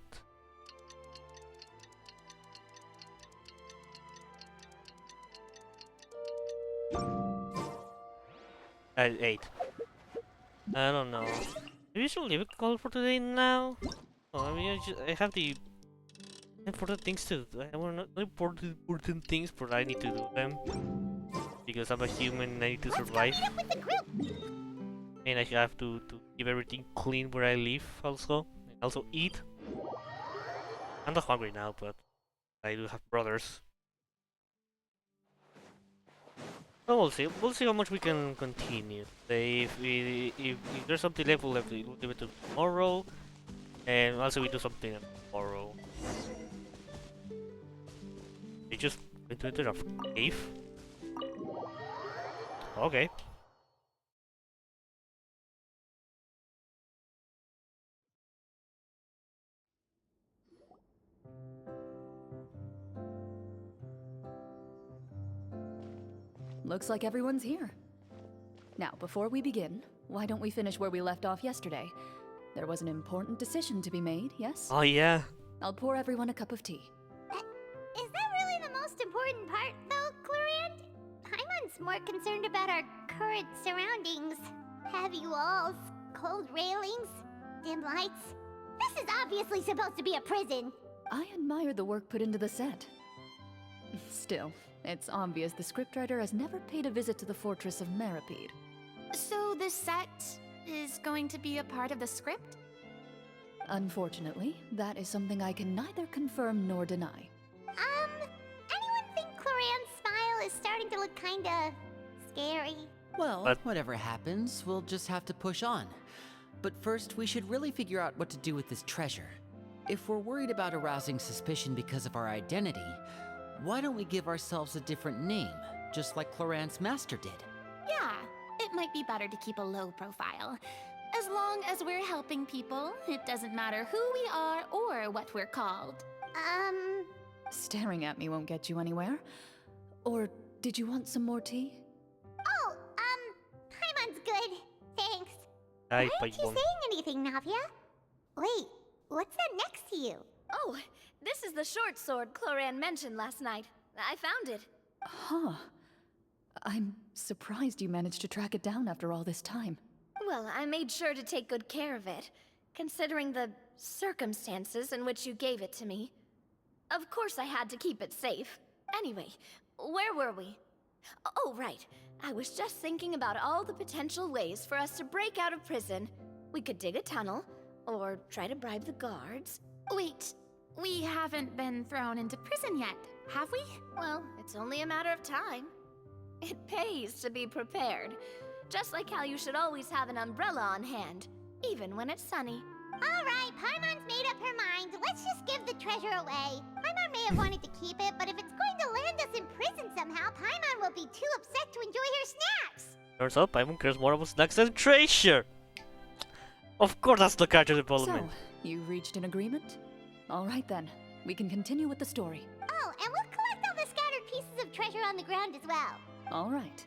At 8. I don't know. Maybe I should leave a call for today now. Oh, I mean, I have the important things to do. I want not important things, but I need to do them because I'm a human and I need to survive. And I have to keep everything clean where I live also. And also eat. I'm not hungry now, but I do have brothers. So we'll see. We'll see how much we can continue. If there's something left, we'll leave it to tomorrow. And also we do something tomorrow. They just went to enter a cave? Okay. Looks like everyone's here. Now, before we begin, why don't we finish where we left off yesterday? There was an important decision to be made, yes? Oh yeah. I'll pour everyone a cup of tea. Is that really the most important part, though, Clorinde? Paimon's more concerned about our current surroundings. Heavy walls, cold railings, dim lights. This is obviously supposed to be a prison. I admire the work put into the set. Still, it's obvious the scriptwriter has never paid a visit to the fortress of Meripede. So the set is going to be a part of the script? Unfortunately, that is something I can neither confirm nor deny. Anyone think Clorinde's smile is starting to look kinda scary? Well, whatever happens, we'll just have to push on. But first, we should really figure out what to do with this treasure. If we're worried about arousing suspicion because of our identity, why don't we give ourselves a different name, just like Clorinde's master did? Yeah, it might be better to keep a low profile. As long as we're helping people, it doesn't matter who we are or what we're called. Staring at me won't get you anywhere. Or did you want some more tea? Oh, Paimon's good. Thanks. Why aren't you saying anything, Navia? Wait, what's that next to you? Oh, this is the short sword Clorinde mentioned last night. I found it. Huh. I'm surprised you managed to track it down after all this time. Well, I made sure to take good care of it. considering the circumstances in which you gave it to me. Of course I had to keep it safe. Anyway, where were we? Oh, right. I was just thinking about all the potential ways for us to break out of prison. We could dig a tunnel, or try to bribe the guards. Wait, we haven't been thrown into prison yet, have we? Well, it's only a matter of time. It pays to be prepared. Just like how you should always have an umbrella on hand, even when it's sunny. Alright, Paimon's made up her mind. Let's just give the treasure away. Paimon may have wanted to keep it, but if it's going to land us in prison somehow, Paimon will be too upset to enjoy her snacks. Turns out Paimon cares more about snacks than treasure. Of course, that's the character development. So, you reached an agreement? All right then, we can continue with the story. Oh, and we'll collect all the scattered pieces of treasure on the ground as well. All right.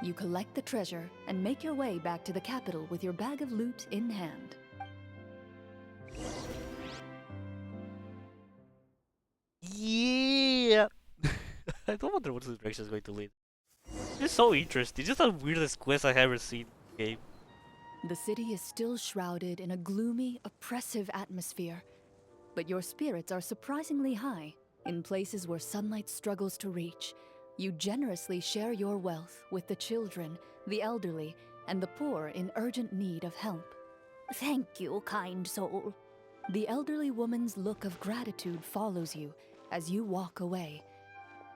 You collect the treasure and make your way back to the capital with your bag of loot in hand. Yeah. I don't wonder what this direction is going to lead. It's so interesting. Just the weirdest quest I ever seen in the game. The city is still shrouded in a gloomy, oppressive atmosphere. But your spirits are surprisingly high. In places where sunlight struggles to reach, you generously share your wealth with the children, the elderly, and the poor in urgent need of help. Thank you, kind soul. The elderly woman's look of gratitude follows you as you walk away,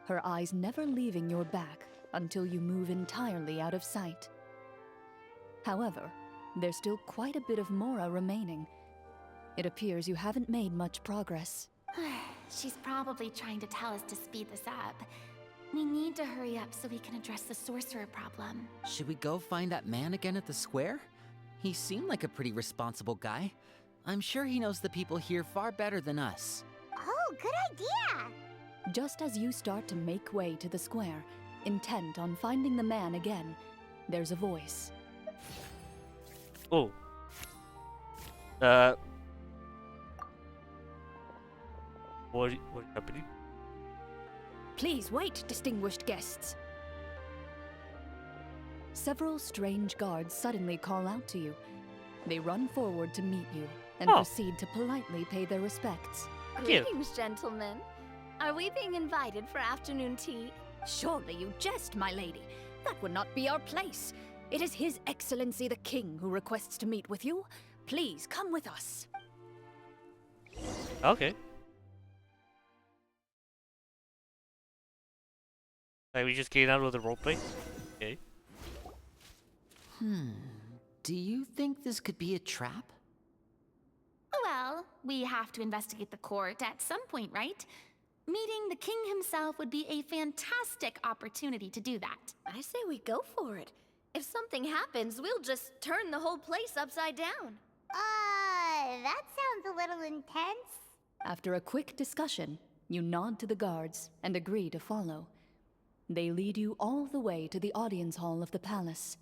her eyes never leaving your back until you move entirely out of sight. However, there's still quite a bit of Mora remaining. It appears you haven't made much progress. She's probably trying to tell us to speed this up. We need to hurry up so we can address the sorcerer problem. Should we go find that man again at the square? He seemed like a pretty responsible guy. I'm sure he knows the people here far better than us. Oh, good idea! Just as you start to make way to the square, intent on finding the man again, there's a voice. Oh. What happening? Please wait, distinguished guests. Several strange guards suddenly call out to you. They run forward to meet you and proceed to politely pay their respects. Greetings, gentlemen. Are we being invited for afternoon tea? Surely you jest, my lady. That would not be our place. It is His Excellency the King who requests to meet with you. Please come with us. Okay. Like we just getting out of the roleplay? Okay. Do you think this could be a trap? Well, we have to investigate the court at some point, right? Meeting the king himself would be a fantastic opportunity to do that. I say we go for it. If something happens, we'll just turn the whole place upside down. That sounds a little intense. After a quick discussion, you nod to the guards and agree to follow. They lead you all the way to the audience hall of the palace.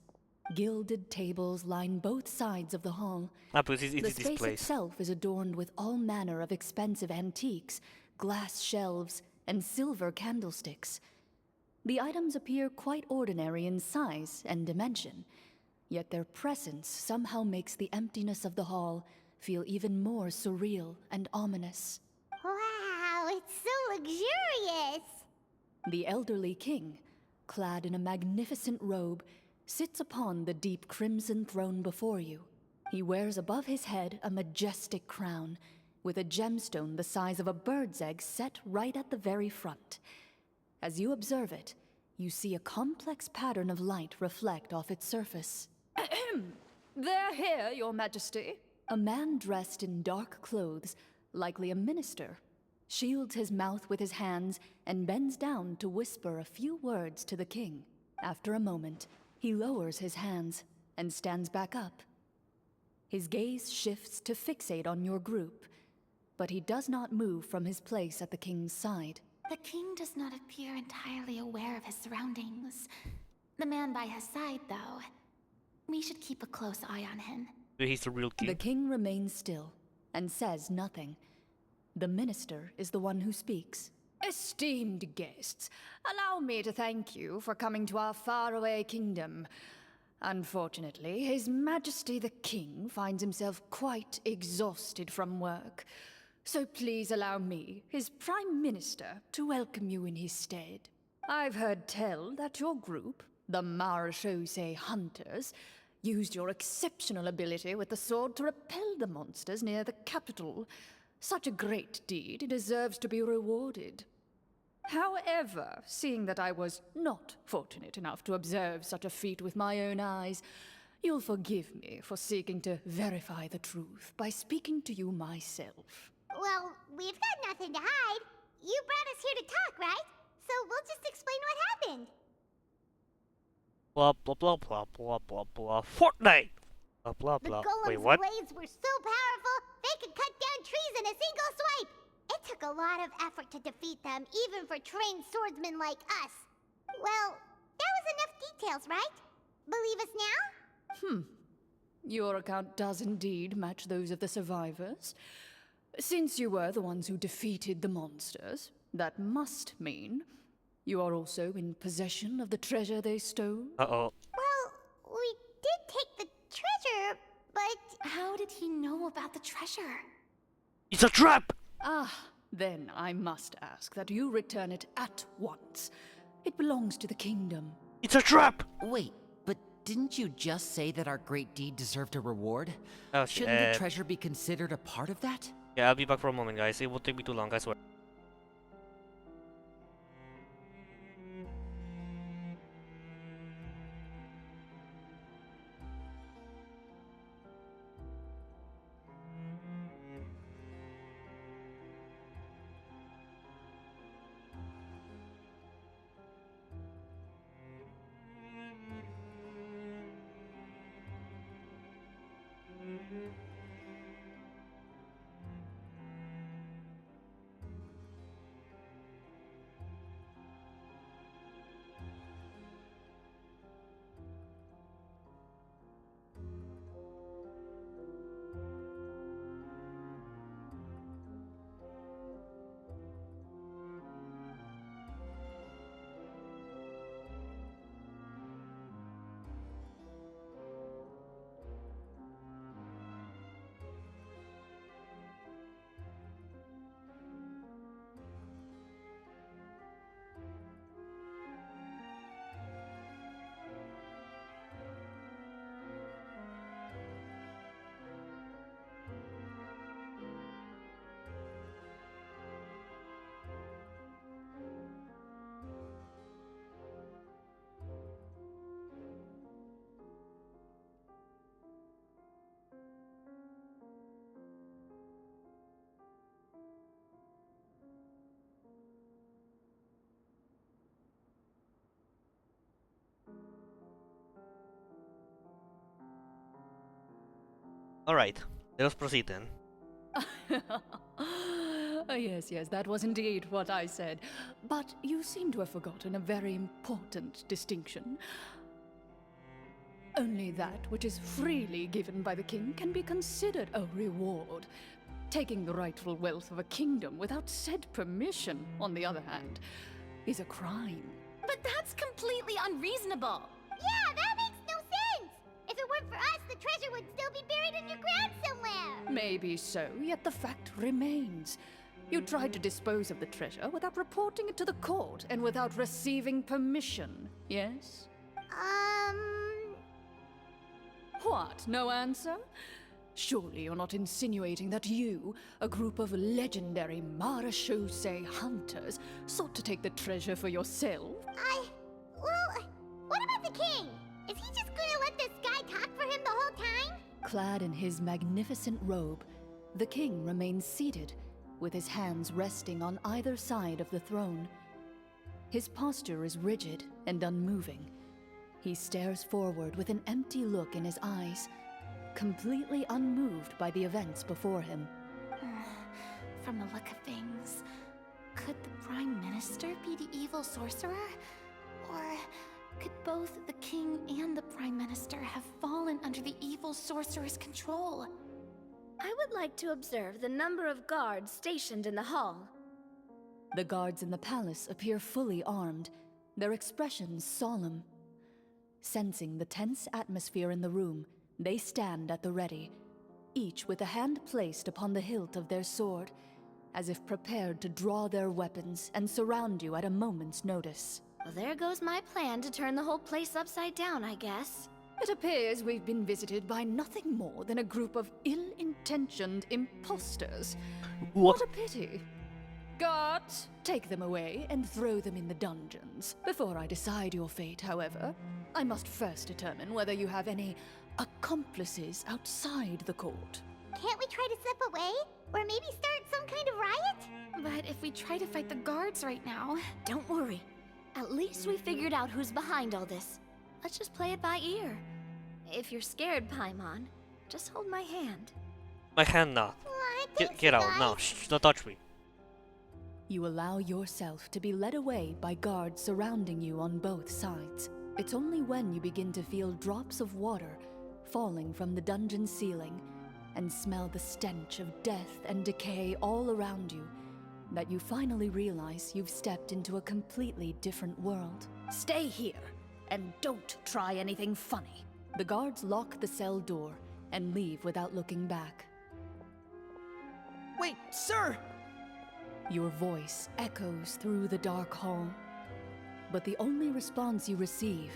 Gilded tables line both sides of the hall. Because it's The this space place. itself is adorned with all manner of expensive antiques, glass shelves, and silver candlesticks. The items appear quite ordinary in size and dimension, yet their presence somehow makes the emptiness of the hall feel even more surreal and ominous. Wow, it's so luxurious! The elderly king, clad in a magnificent robe, sits upon the deep crimson throne before you. He wears above his head a majestic crown, with a gemstone the size of a bird's egg set right at the very front. As you observe it, you see a complex pattern of light reflect off its surface. They're here, your majesty. A man dressed in dark clothes, likely a minister, shields his mouth with his hands and bends down to whisper a few words to the king. After a moment, he lowers his hands and stands back up. His gaze shifts to fixate on your group, but he does not move from his place at the king's side. The king does not appear entirely aware of his surroundings. The man by his side, though, we should keep a close eye on him. He's the real king. The king remains still and says nothing. The minister is the one who speaks. Esteemed guests, allow me to thank you for coming to our faraway kingdom. Unfortunately, His Majesty the King finds himself quite exhausted from work. So please allow me, his Prime Minister, to welcome you in his stead. I've heard tell that your group, the Marechaussee Hunters, used your exceptional ability with the sword to repel the monsters near the capital. Such a great deed deserves to be rewarded. However, seeing that I was not fortunate enough to observe such a feat with my own eyes, you'll forgive me for seeking to verify the truth by speaking to you myself. Well, we've got nothing to hide. You brought us here to talk, right? So we'll just explain what happened. Blah blah blah blah blah blah blah. Fortnite! Blah blah The blah. golem's Wait, what? blades were so powerful, they could cut down trees in a single swipe. It took a lot of effort to defeat them, even for trained swordsmen like us. Well, that was enough details, right? Believe us now? Your account does indeed match those of the survivors. Since you were the ones who defeated the monsters, that must mean you are also in possession of the treasure they stole. Uh-oh. Well, we did take the treasure, but... How did he know about the treasure? It's a trap! Then I must ask that you return it at once. It belongs to the kingdom. It's a trap! Wait, but didn't you just say that our great deed deserved a reward? Oh, Shouldn't the treasure be considered a part of that? Yeah, I'll be back for a moment, guys. It won't take me too long, I swear. Alright, let us proceed then. Yes, that was indeed what I said. But you seem to have forgotten a very important distinction. Only that which is freely given by the king can be considered a reward. Taking the rightful wealth of a kingdom without said permission, on the other hand, is a crime. But that's completely unreasonable. Yeah, that makes no sense! If it weren't for us, the treasure would still be buried underground somewhere! Maybe so, yet the fact remains. You tried to dispose of the treasure without reporting it to the court and without receiving permission, yes? What, no answer? Surely you're not insinuating that you, a group of legendary Marechaussee hunters, sought to take the treasure for yourself? Well, what about the king? Is he just gonna let this guy talk for him the whole time? Clad in his magnificent robe, the king remains seated, with his hands resting on either side of the throne. His posture is rigid and unmoving. He stares forward with an empty look in his eyes, completely unmoved by the events before him. From the look of things, could the Prime Minister be the evil sorcerer? Or could both the King and the Prime Minister have fallen under the evil sorcerer's control? I would like to observe the number of guards stationed in the hall. The guards in the palace appear fully armed, their expressions solemn. Sensing the tense atmosphere in the room, they stand at the ready, each with a hand placed upon the hilt of their sword, as if prepared to draw their weapons and surround you at a moment's notice. Well, there goes my plan to turn the whole place upside down, I guess. It appears we've been visited by nothing more than a group of ill-intentioned imposters. What a pity. Guards, take them away and throw them in the dungeons. Before I decide your fate, however, I must first determine whether you have any accomplices outside the court. Can't we try to slip away? Or maybe start some kind of riot? But if we try to fight the guards right now... Don't worry. At least we figured out who's behind all this. Let's just play it by ear. If you're scared, Paimon, just hold my hand. My hand not. What? Get out. No, shh, don't touch me. You allow yourself to be led away by guards surrounding you on both sides. It's only when you begin to feel drops of water falling from the dungeon ceiling and smell the stench of death and decay all around you that you finally realize you've stepped into a completely different world. Stay here and don't try anything funny. The guards lock the cell door and leave without looking back. Wait, sir! Your voice echoes through the dark hall, but the only response you receive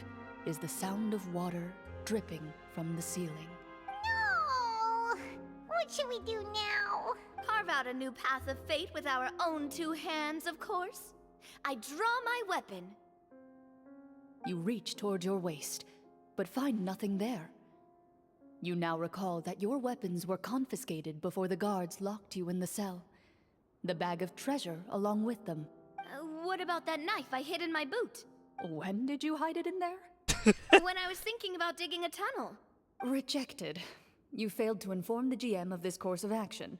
is the sound of water dripping from the ceiling. No! What should we do now? Carve out a new path of fate with our own two hands, of course. I draw my weapon. You reach toward your waist, but find nothing there. You now recall that your weapons were confiscated before the guards locked you in the cell. The bag of treasure along with them. What about that knife I hid in my boot? When did you hide it in there? When I was thinking about digging a tunnel. Rejected. You failed to inform the GM of this course of action.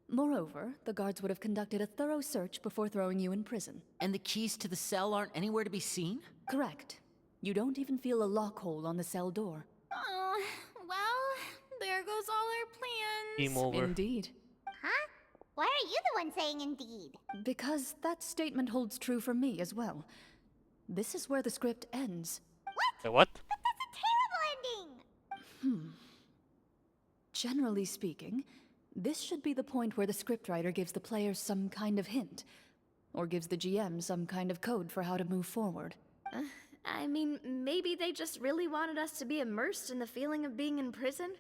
Moreover, the guards would have conducted a thorough search before throwing you in prison. And the keys to the cell aren't anywhere to be seen? Correct. You don't even feel a lock hole on the cell door. Oh, well, there goes all our plans. Game over. Indeed. Huh? Why are you the one saying indeed? Because that statement holds true for me as well. This is where the script ends. What? But that's a terrible ending! Generally speaking, this should be the point where the scriptwriter gives the players some kind of hint, or gives the GM some kind of code for how to move forward. I mean, maybe they just really wanted us to be immersed in the feeling of being in prison?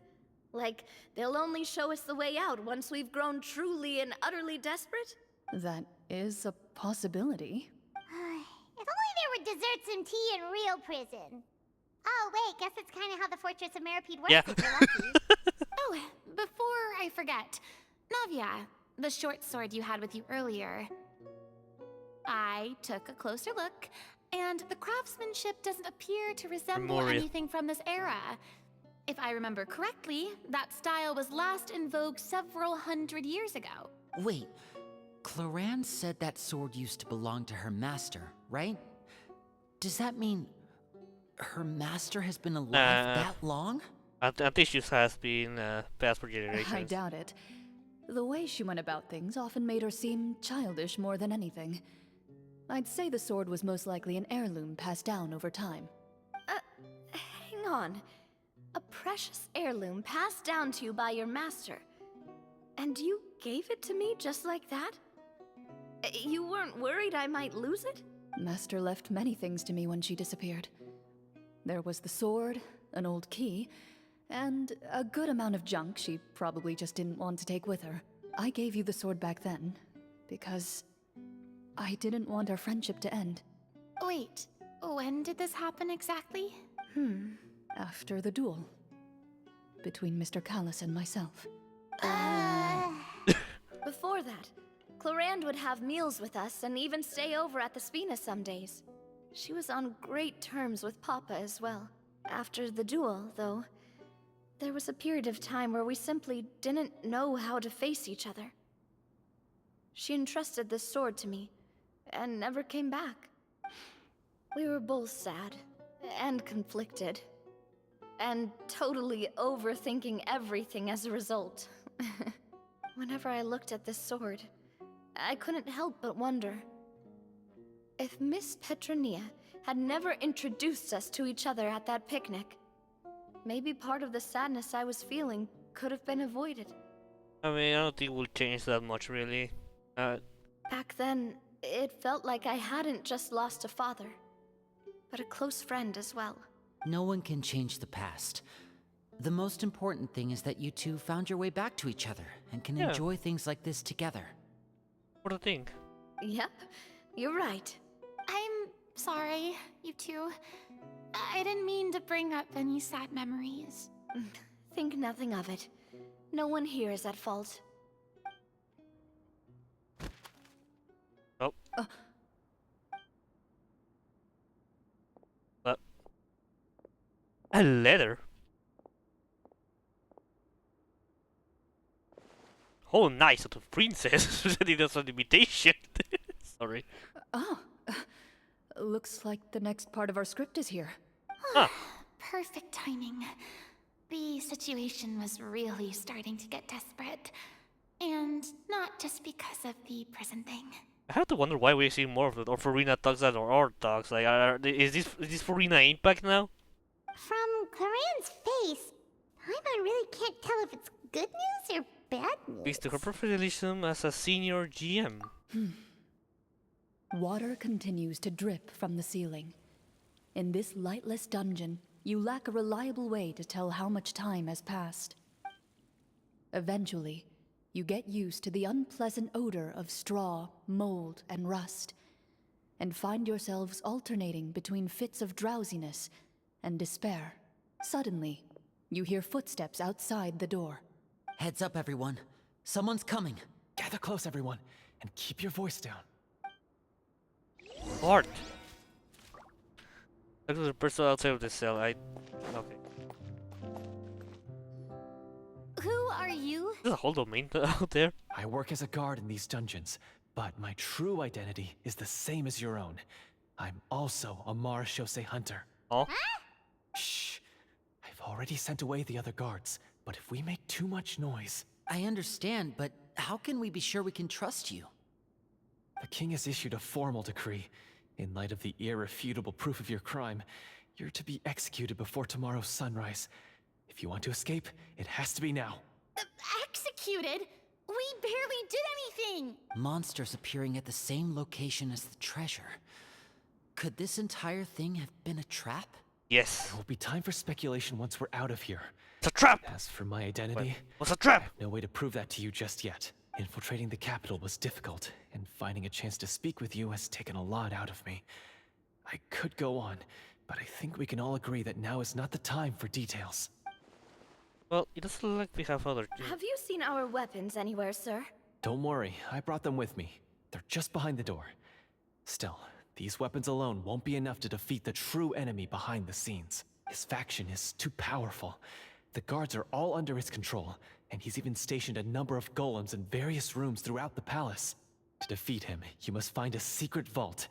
Like, they'll only show us the way out once we've grown truly and utterly desperate? That is a possibility. If only there were desserts and tea in real prison. Oh, wait, guess that's kind of how the Fortress of Meripede works Yeah. if you're lucky. Oh, before I forget, Navia, the short sword you had with you earlier. I took a closer look, and the craftsmanship doesn't appear to resemble Memoria. anything from this era. If I remember correctly, that style was last in vogue several hundred years ago. Wait, Clorinde said that sword used to belong to her master, right? Does that mean her master has been alive that long? I think she has been passed for generations. I doubt it. The way she went about things often made her seem childish more than anything. I'd say the sword was most likely an heirloom passed down over time. Hang on. A precious heirloom passed down to you by your master. And you gave it to me just like that? You weren't worried I might lose it? Master left many things to me when she disappeared. There was the sword, an old key, and a good amount of junk she probably just didn't want to take with her. I gave you the sword back then, because I didn't want our friendship to end. Wait, when did this happen exactly? After the duel. Between Mr. Callis and myself. Before that, Clorinde would have meals with us and even stay over at the Spina some days. She was on great terms with Papa as well. After the duel, though, there was a period of time where we simply didn't know how to face each other. She entrusted this sword to me, and never came back. We were both sad, and conflicted, and totally overthinking everything as a result. Whenever I looked at this sword, I couldn't help but wonder if Miss Petronia had never introduced us to each other at that picnic. Maybe part of the sadness I was feeling could have been avoided. I mean, I don't think we'll change that much, really. Back then, it felt like I hadn't just lost a father, but a close friend as well. No one can change the past. The most important thing is that you two found your way back to each other and can enjoy things like this together. What do you think? Yep, you're right. I'm sorry, you two. I didn't mean to bring up any sad memories. Think nothing of it. No one here is at fault. Oh. A letter? Oh, nice, to the princess. Sending us an invitation. Sorry. Oh, looks like the next part of our script is here. Huh. Perfect timing. The situation was really starting to get desperate. And not just because of the prison thing. I have to wonder why we're seeing more of the Farina dogs than our dogs. Like, is this Farina Impact now? From Clorinde's face, I really can't tell if it's good news or bad news. Thanks to her professionalism as a senior GM. Water continues to drip from the ceiling. In this lightless dungeon, you lack a reliable way to tell how much time has passed. Eventually, you get used to the unpleasant odor of straw, mold, and rust, and find yourselves alternating between fits of drowsiness and despair. Suddenly, you hear footsteps outside the door. Heads up, everyone. Someone's coming. Gather close, everyone, and keep your voice down. Bart! Look at the person outside of the cell. Okay. Who are you? There's a whole domain out there. I work as a guard in these dungeons, but my true identity is the same as your own. I'm also a Marashose hunter. Oh? Shh. I've already sent away the other guards, but if we make too much noise... I understand, but how can we be sure we can trust you? The king has issued a formal decree. In light of the irrefutable proof of your crime, you're to be executed before tomorrow's sunrise. If you want to escape, it has to be now. Executed? We barely did anything! Monsters appearing at the same location as the treasure. Could this entire thing have been a trap? Yes. There will be time for speculation once we're out of here. It's a trap! As for my identity, Wait, what's a I trap? have no way to prove that to you just yet. Infiltrating the capital was difficult, and finding a chance to speak with you has taken a lot out of me. I could go on, but I think we can all agree that now is not the time for details. Well, it doesn't look like we have other... Have you seen our weapons anywhere, sir? Don't worry, I brought them with me. They're just behind the door. Still, these weapons alone won't be enough to defeat the true enemy behind the scenes. His faction is too powerful. The guards are all under his control, and he's even stationed a number of golems in various rooms throughout the palace. To defeat him, you must find a secret vault.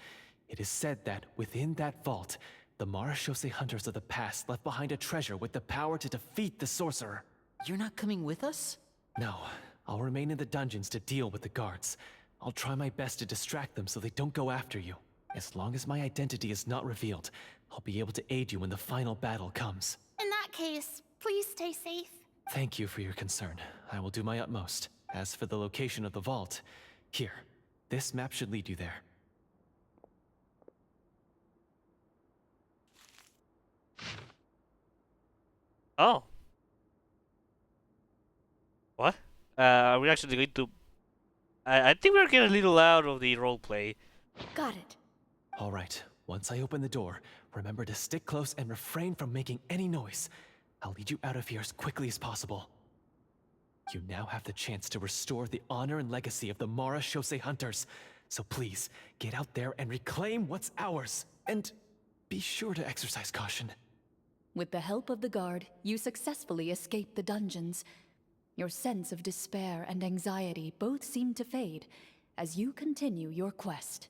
It is said that within that vault, the Marashose hunters of the past left behind a treasure with the power to defeat the sorcerer. You're not coming with us? No, I'll remain in the dungeons to deal with the guards. I'll try my best to distract them so they don't go after you. As long as my identity is not revealed, I'll be able to aid you when the final battle comes. In that case, please stay safe. Thank you for your concern. I will do my utmost. As for the location of the vault, here, this map should lead you there. Oh. What? Are we actually going to... I think we're getting a little out of the roleplay. Got it. All right, once I open the door, remember to stick close and refrain from making any noise. I'll lead you out of here as quickly as possible. You now have the chance to restore the honor and legacy of the Marashose hunters. So please, get out there and reclaim what's ours. And be sure to exercise caution. With the help of the guard, you successfully escape the dungeons. Your sense of despair and anxiety both seem to fade as you continue your quest.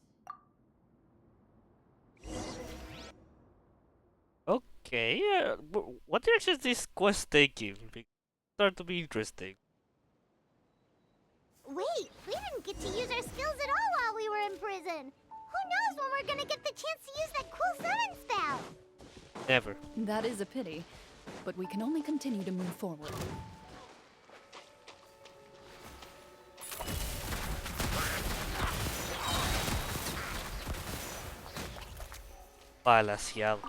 Okay, what direction is this quest taking? It start to be interesting. Wait, we didn't get to use our skills at all while we were in prison. Who knows when we're gonna get the chance to use that cool summon spell? Never. That is a pity, but we can only continue to move forward. Balanceado.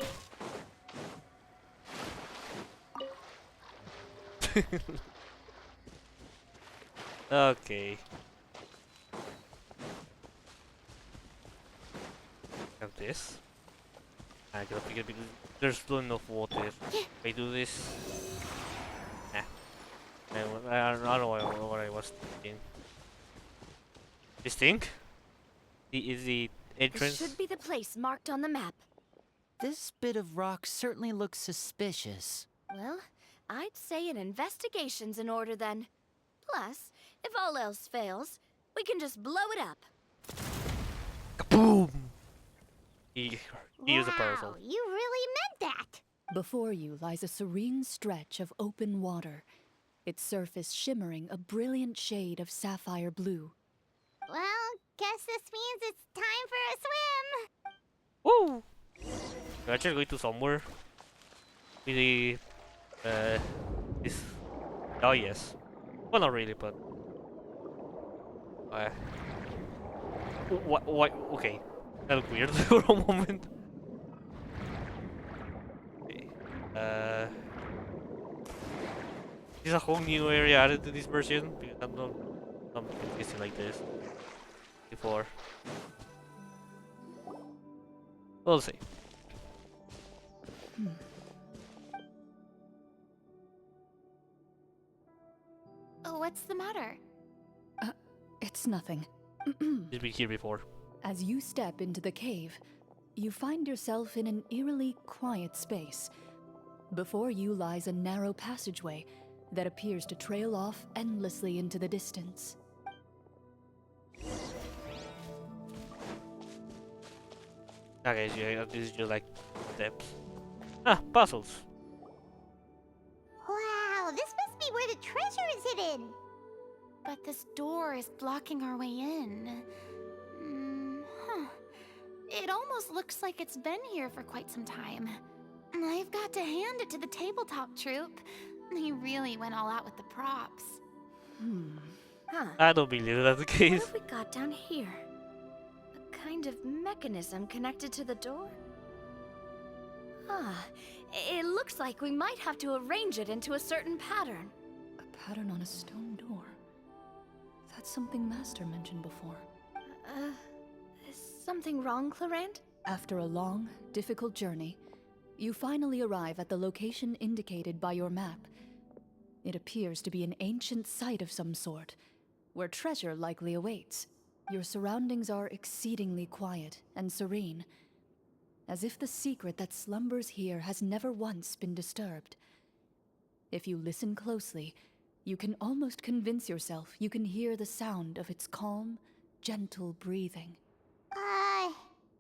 Okay. Have this. I gotta pick it because there's not enough water. If I do this. Nah. I don't know what I was thinking. This thing? Is the This entrance? should be the place marked on the map. This bit of rock certainly looks suspicious. Well, I'd say an investigation's in order then. Plus, if all else fails, we can just blow it up. Kaboom! He used a parasol. Wow, you really meant that. Before you lies a serene stretch of open water, its surface shimmering a brilliant shade of sapphire blue. Well, guess this means it's time for a swim. Woo! We're actually going to somewhere. With the this. Oh yes. Well, not really, but. What? Okay. That looked weird for a moment. Okay. Is a whole new area added to this version? Because I'm not something like this before. We'll see. Oh, what's the matter? It's nothing. He's been here before. As you step into the cave, you find yourself in an eerily quiet space. Before you lies a narrow passageway that appears to trail off endlessly into the distance. Okay, so this is just like steps. Ah, puzzles. Wow, this must be where the treasure is hidden. But this door is blocking our way in. Huh. It almost looks like it's been here for quite some time. I've got to hand it to the tabletop troupe. They really went all out with the props. Huh. I don't believe that's the What case. have we got down here? A kind of mechanism connected to the door? Ah, it looks like we might have to arrange it into a certain pattern. A pattern on a stone door. That's something Master mentioned before. Is something wrong, Clorinde? After a long, difficult journey, you finally arrive at the location indicated by your map. It appears to be an ancient site of some sort, where treasure likely awaits. Your surroundings are exceedingly quiet and serene, as if the secret that slumbers here has never once been disturbed. If you listen closely, you can almost convince yourself you can hear the sound of its calm, gentle breathing.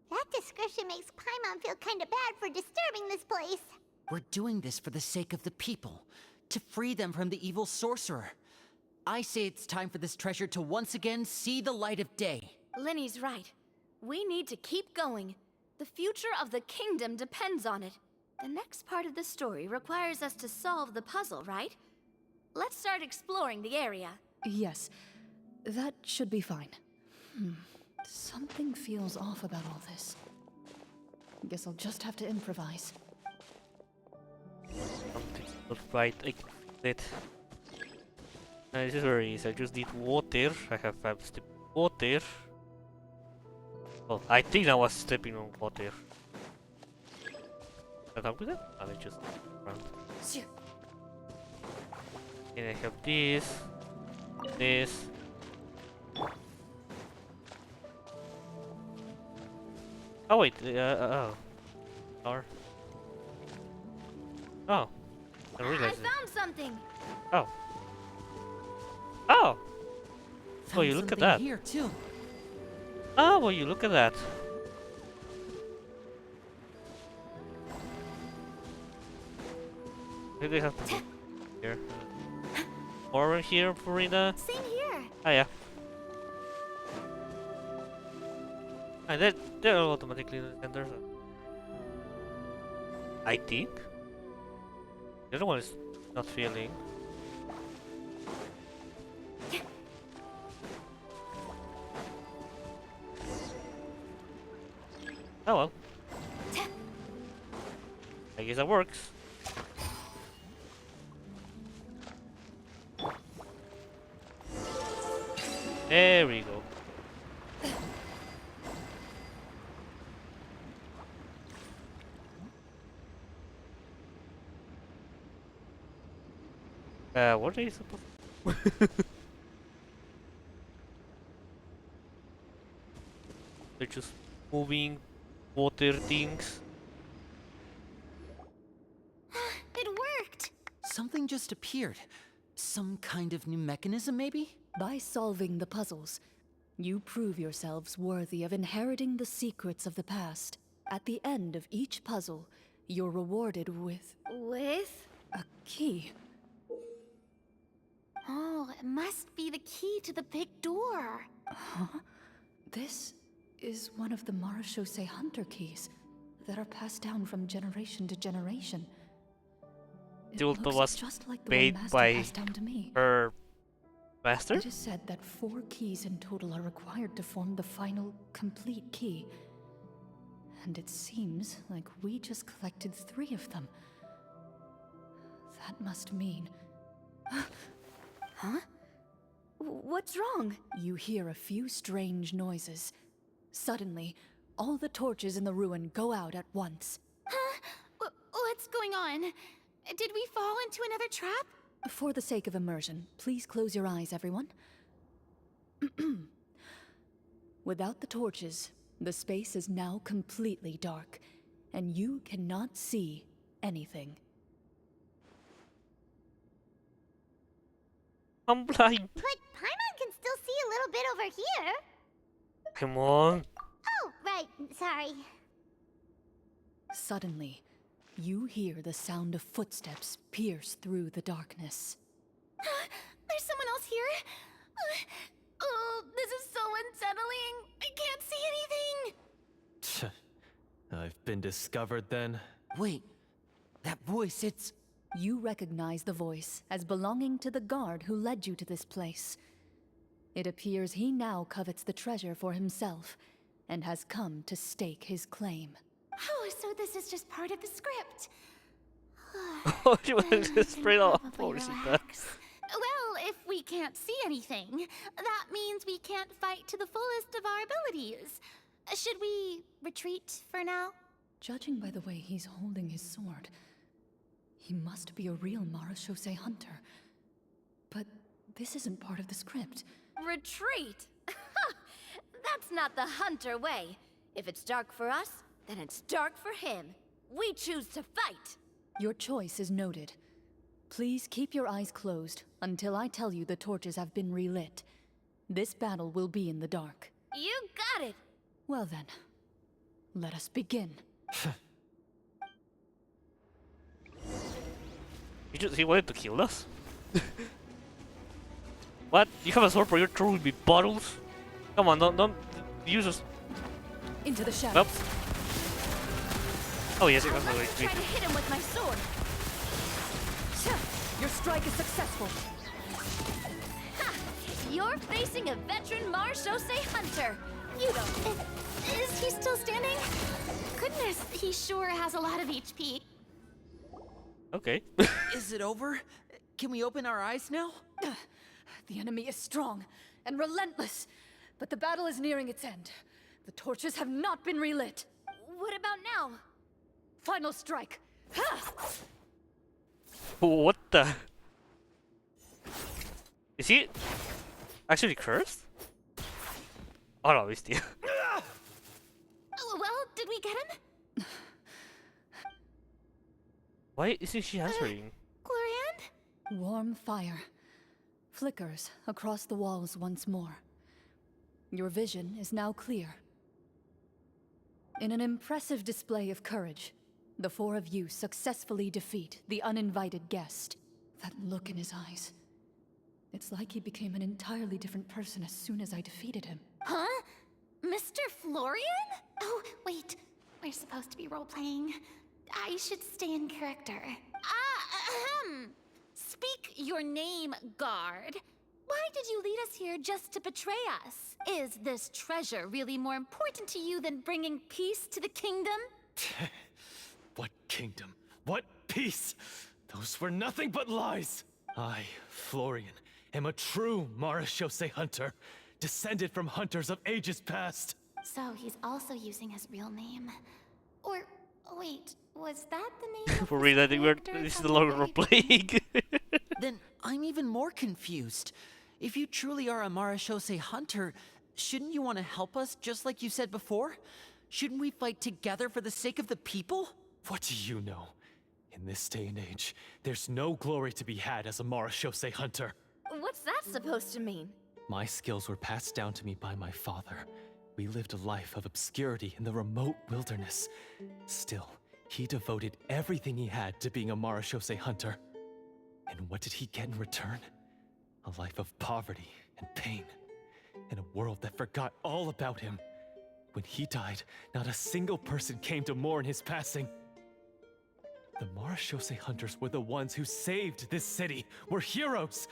That description makes Paimon feel kinda bad for disturbing this place. We're doing this for the sake of the people, to free them from the evil sorcerer. I say it's time for this treasure to once again see the light of day. Linny's right. We need to keep going. The future of the kingdom depends on it. The next part of the story requires us to solve the puzzle, right? Let's start exploring the area. Yes, that should be fine. Something feels off about all this. Guess I'll just have to improvise. Something's not right. I can feel it. This is very easy. I just need water. I have 5 steps water. Oh, I think I was stepping on water. Can I come with it? I will just run. And I have this. This. Oh wait, oh. Or. Oh. I I realized it. found something! Oh. Oh! Found you look at something that. here too. Oh, well, you look at that. Maybe they have to be here. More here, Purina. Same here. Oh, yeah. And they're automatically in the center. So. I think. The other one is not feeling. Oh well. I guess that works. There we go. What are you supposed to They're just moving water things. It worked! Something just appeared. Some kind of new mechanism, maybe? By solving the puzzles, you prove yourselves worthy of inheriting the secrets of the past. At the end of each puzzle, you're rewarded with With? a key. Oh, it must be the key to the big door. Huh? This is one of the Marachose Hunter keys that are passed down from generation to generation. It Tilda looks was just like the made one Master by passed down to me. her master? It is said that 4 keys in total are required to form the final, complete key. And it seems like we just collected 3 of them. That must mean... Huh? What's wrong? You hear a few strange noises. Suddenly, all the torches in the ruin go out at once. Huh? What's going on? Did we fall into another trap? For the sake of immersion, please close your eyes, everyone. Without the torches, the space is now completely dark, and you cannot see anything. I'm blind. But Paimon can still see a little bit over here. Come on. Oh, right. Sorry. Suddenly, you hear the sound of footsteps pierce through the darkness. There's someone else here? Oh, this is so unsettling. I can't see anything. I've been discovered then. Wait, that voice, it's... You recognize the voice as belonging to the guard who led you to this place. It appears he now covets the treasure for himself, and has come to stake his claim. Oh, so this is just part of the script. Oh, she was just straight off. Probably Holy relax. Well, if we can't see anything, that means we can't fight to the fullest of our abilities. Should we retreat for now? Judging by the way he's holding his sword, he must be a real Marachose hunter. But this isn't part of the script. Retreat? That's not the hunter way. If it's dark for us, then it's dark for him. We choose to fight. Your choice is noted. Please keep your eyes closed until I tell you the torches have been relit. This battle will be in the dark. You got it. Well then, let us begin. He wanted to kill us? What? You have a sword but you're throwing me bottles? Come on, don't use us. Into the shadows. Nope. Oh yes, it I'll was let really you try to hit him with my sword. Your strike is successful. Ha! You're facing a veteran Marachose hunter. You don't. Is he still standing? Goodness, he sure has a lot of HP. Okay. Is it over? Can we open our eyes now? The enemy is strong and relentless, but the battle is nearing its end. The torches have not been relit. What about now? Final strike. Ha! What the? Is he actually cursed? Oh no, he's still. Well, did we get him? Why isn't she answering? Clorinde? Warm fire flickers across the walls once more. Your vision is now clear. In an impressive display of courage, the 4 of you successfully defeat the uninvited guest. That look in his eyes. It's like he became an entirely different person as soon as I defeated him. Huh? Mr. Florian? Oh, wait. We're supposed to be role-playing. I should stay in character. Speak your name, guard. Why did you lead us here just to betray us? Is this treasure really more important to you than bringing peace to the kingdom? What kingdom? What peace? Those were nothing but lies! I, Florian, am a true Marachose hunter, descended from hunters of ages past. So he's also using his real name. Or, wait, was that the name of For his real, I think character this is from the longer very we're playing. Then I'm even more confused. If you truly are a Marachose hunter, shouldn't you want to help us just like you said before? Shouldn't we fight together for the sake of the people? What do you know? In this day and age, there's no glory to be had as a Marachose hunter. What's that supposed to mean? My skills were passed down to me by my father. We lived a life of obscurity in the remote wilderness. Still, he devoted everything he had to being a Marachose hunter. And what did he get in return? A life of poverty and pain. In a world that forgot all about him. When he died, not a single person came to mourn his passing. The Marachose hunters were the ones who saved this city. We're heroes.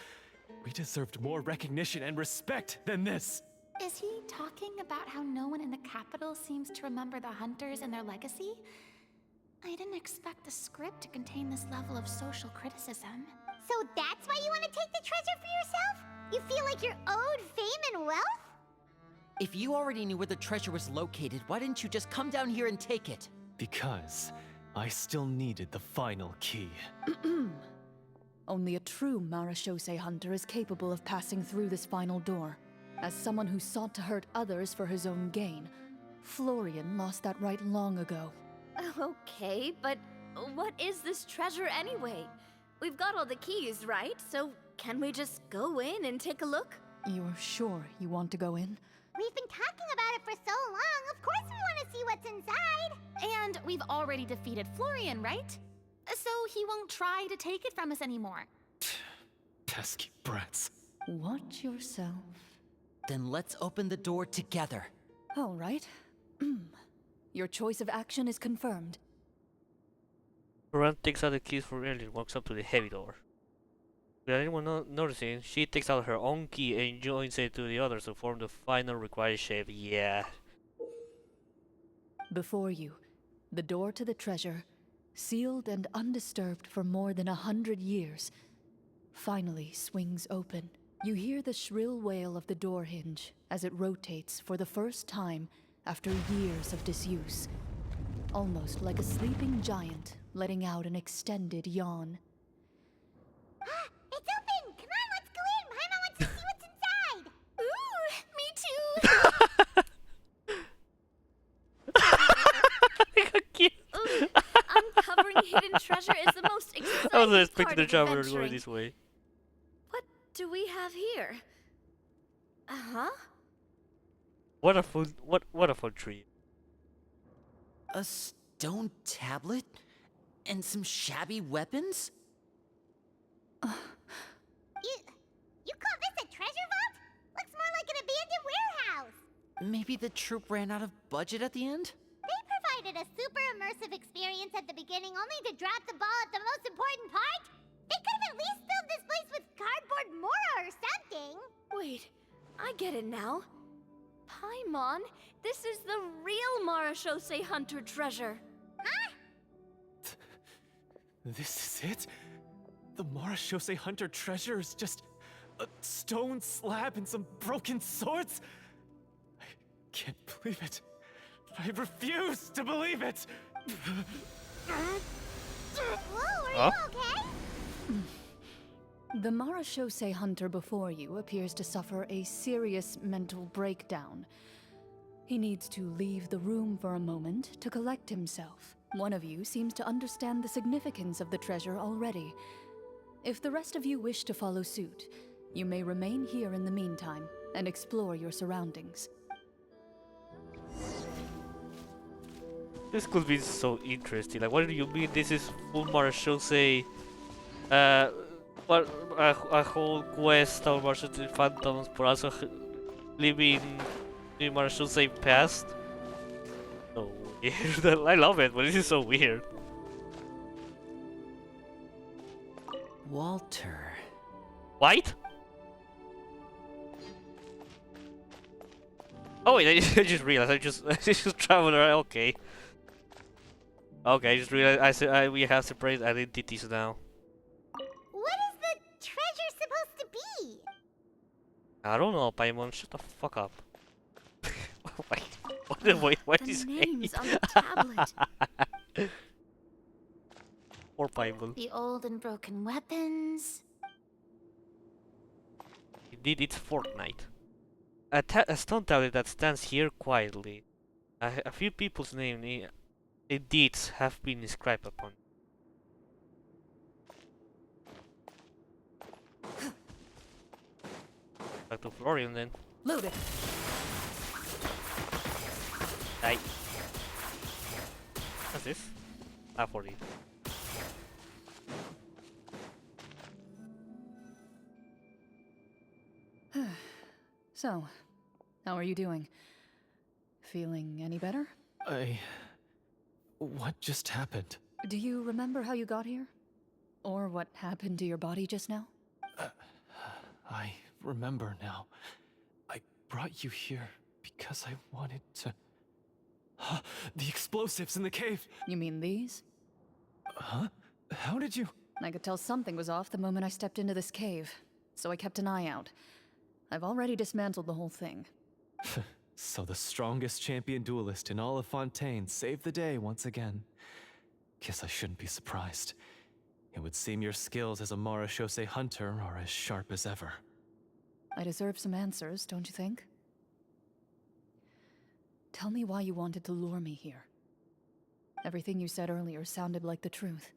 We deserved more recognition and respect than this. Is he talking about how no one in the capital seems to remember the hunters and their legacy? I didn't expect the script to contain this level of social criticism. So that's why you want to take the treasure for yourself? You feel like you're owed fame and wealth? If you already knew where the treasure was located, why didn't you just come down here and take it? Because I still needed the final key. Only a true Marachose hunter is capable of passing through this final door. As someone who sought to hurt others for his own gain, Florian lost that right long ago. Okay, but what is this treasure anyway? We've got all the keys, right? So can we just go in and take a look? You're sure you want to go in? We've been talking about it for so long. Of course we want to see what's inside. And we've already defeated Florian, right? So he won't try to take it from us anymore. Pesky brats. Watch yourself. Then let's open the door together. All right. Your choice of action is confirmed. Clorinde takes out the keys for Ellie and walks up to the heavy door. Without anyone noticing, she takes out her own key and joins it to the others to form the final required shape. Yeah. Before you, the door to the treasure, sealed and undisturbed for more than 100 years, finally swings open. You hear the shrill wail of the door hinge as it rotates for the first time after years of disuse. Almost like a sleeping giant letting out an extended yawn. It's open! Come on, let's go in! Paimon wants to see what's inside! Ooh, me too! Cute. Ooh, uncovering hidden treasure is the most exciting I wasn't part expecting the of traveler to go adventuring. this way. What do we have here? Uh-huh. What a fun tree. A stone tablet? And some shabby weapons? You call this a treasure vault? Looks more like an abandoned warehouse. Maybe the troop ran out of budget at the end? They provided a super immersive experience at the beginning only to drop the ball at the most important part. They could have at least filled this place with cardboard Mora or something. Wait, I get it now. Paimon, this is the real Marachose hunter treasure. Huh? This is it? The Marachose hunter treasure is just a stone slab and some broken swords? I can't believe it. I refuse to believe it! Whoa, are Huh? you okay? The Marachose hunter before you appears to suffer a serious mental breakdown. He needs to leave the room for a moment to collect himself. One of you seems to understand the significance of the treasure already. If the rest of you wish to follow suit, you may remain here in the meantime and explore your surroundings. This could be so interesting. Like, what do you mean this is full Marachose? What a whole quest of Marachose phantoms, but also living in Marachose past? I love it, but this is so weird. Walter. White? Oh wait, I just realized I just traveled around. Okay. Okay, I just realized we have separate identities now. What is the treasure supposed to be? I don't know, Paimon. Shut the fuck up. What The is names on the tablet. Poor Paimon. The old and broken weapons. Indeed, it's Fortnite. A stone tablet that stands here quietly. A few people's names and deeds have been inscribed upon. Back to Florian then. Loaded. Die. What's this? Ah, 40. So, how are you doing? Feeling any better? What just happened? Do you remember how you got here? Or what happened to your body just now? I remember now. I brought you here because I wanted to... The explosives in the cave! You mean these? Huh? How did you... I could tell something was off the moment I stepped into this cave, so I kept an eye out. I've already dismantled the whole thing. So the strongest champion duelist in all of Fontaine saved the day once again. Guess I shouldn't be surprised. It would seem your skills as a Marachose hunter are as sharp as ever. I deserve some answers, don't you think? Tell me why you wanted to lure me here. Everything you said earlier sounded like the truth.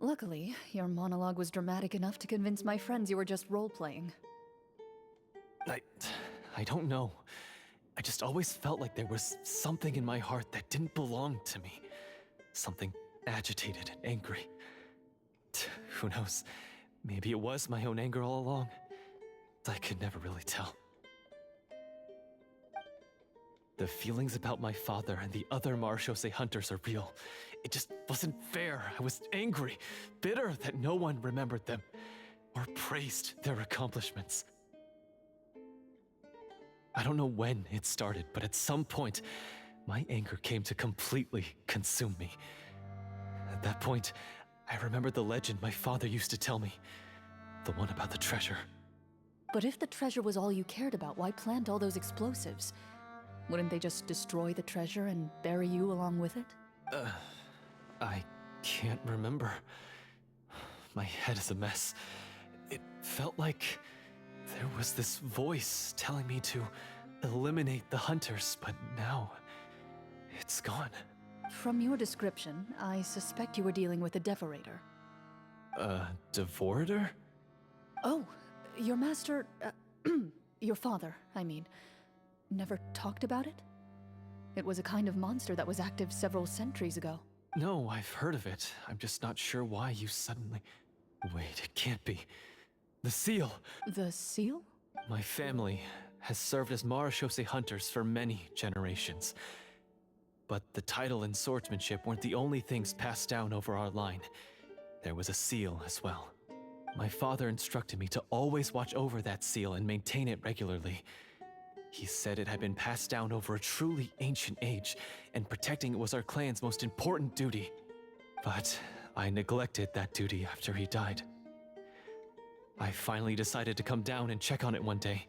Luckily, your monologue was dramatic enough to convince my friends you were just role-playing. I don't know. I just always felt like there was something in my heart that didn't belong to me. Something agitated and angry. Who knows? Maybe it was my own anger all along. I could never really tell. The feelings about my father and the other Marachose hunters are real. It just wasn't fair. I was angry, bitter that no one remembered them or praised their accomplishments. I don't know when it started, but at some point, my anger came to completely consume me. At that point, I remembered the legend my father used to tell me. The one about the treasure. But if the treasure was all you cared about, why plant all those explosives? Wouldn't they just destroy the treasure and bury you along with it? I can't remember. My head is a mess. It felt like there was this voice telling me to eliminate the hunters, but now it's gone. From your description, I suspect you were dealing with a Devorator. Devorator? Oh, your master... your father, I mean, never talked about it? It was a kind of monster that was active several centuries ago. No, I've heard of it. I'm just not sure why you suddenly... Wait, it can't be. The seal! The seal? My family has served as Marachose hunters for many generations. But the title and swordsmanship weren't the only things passed down over our line. There was a seal as well. My father instructed me to always watch over that seal and maintain it regularly. He said it had been passed down over a truly ancient age, and protecting it was our clan's most important duty. But I neglected that duty after he died. I finally decided to come down and check on it one day,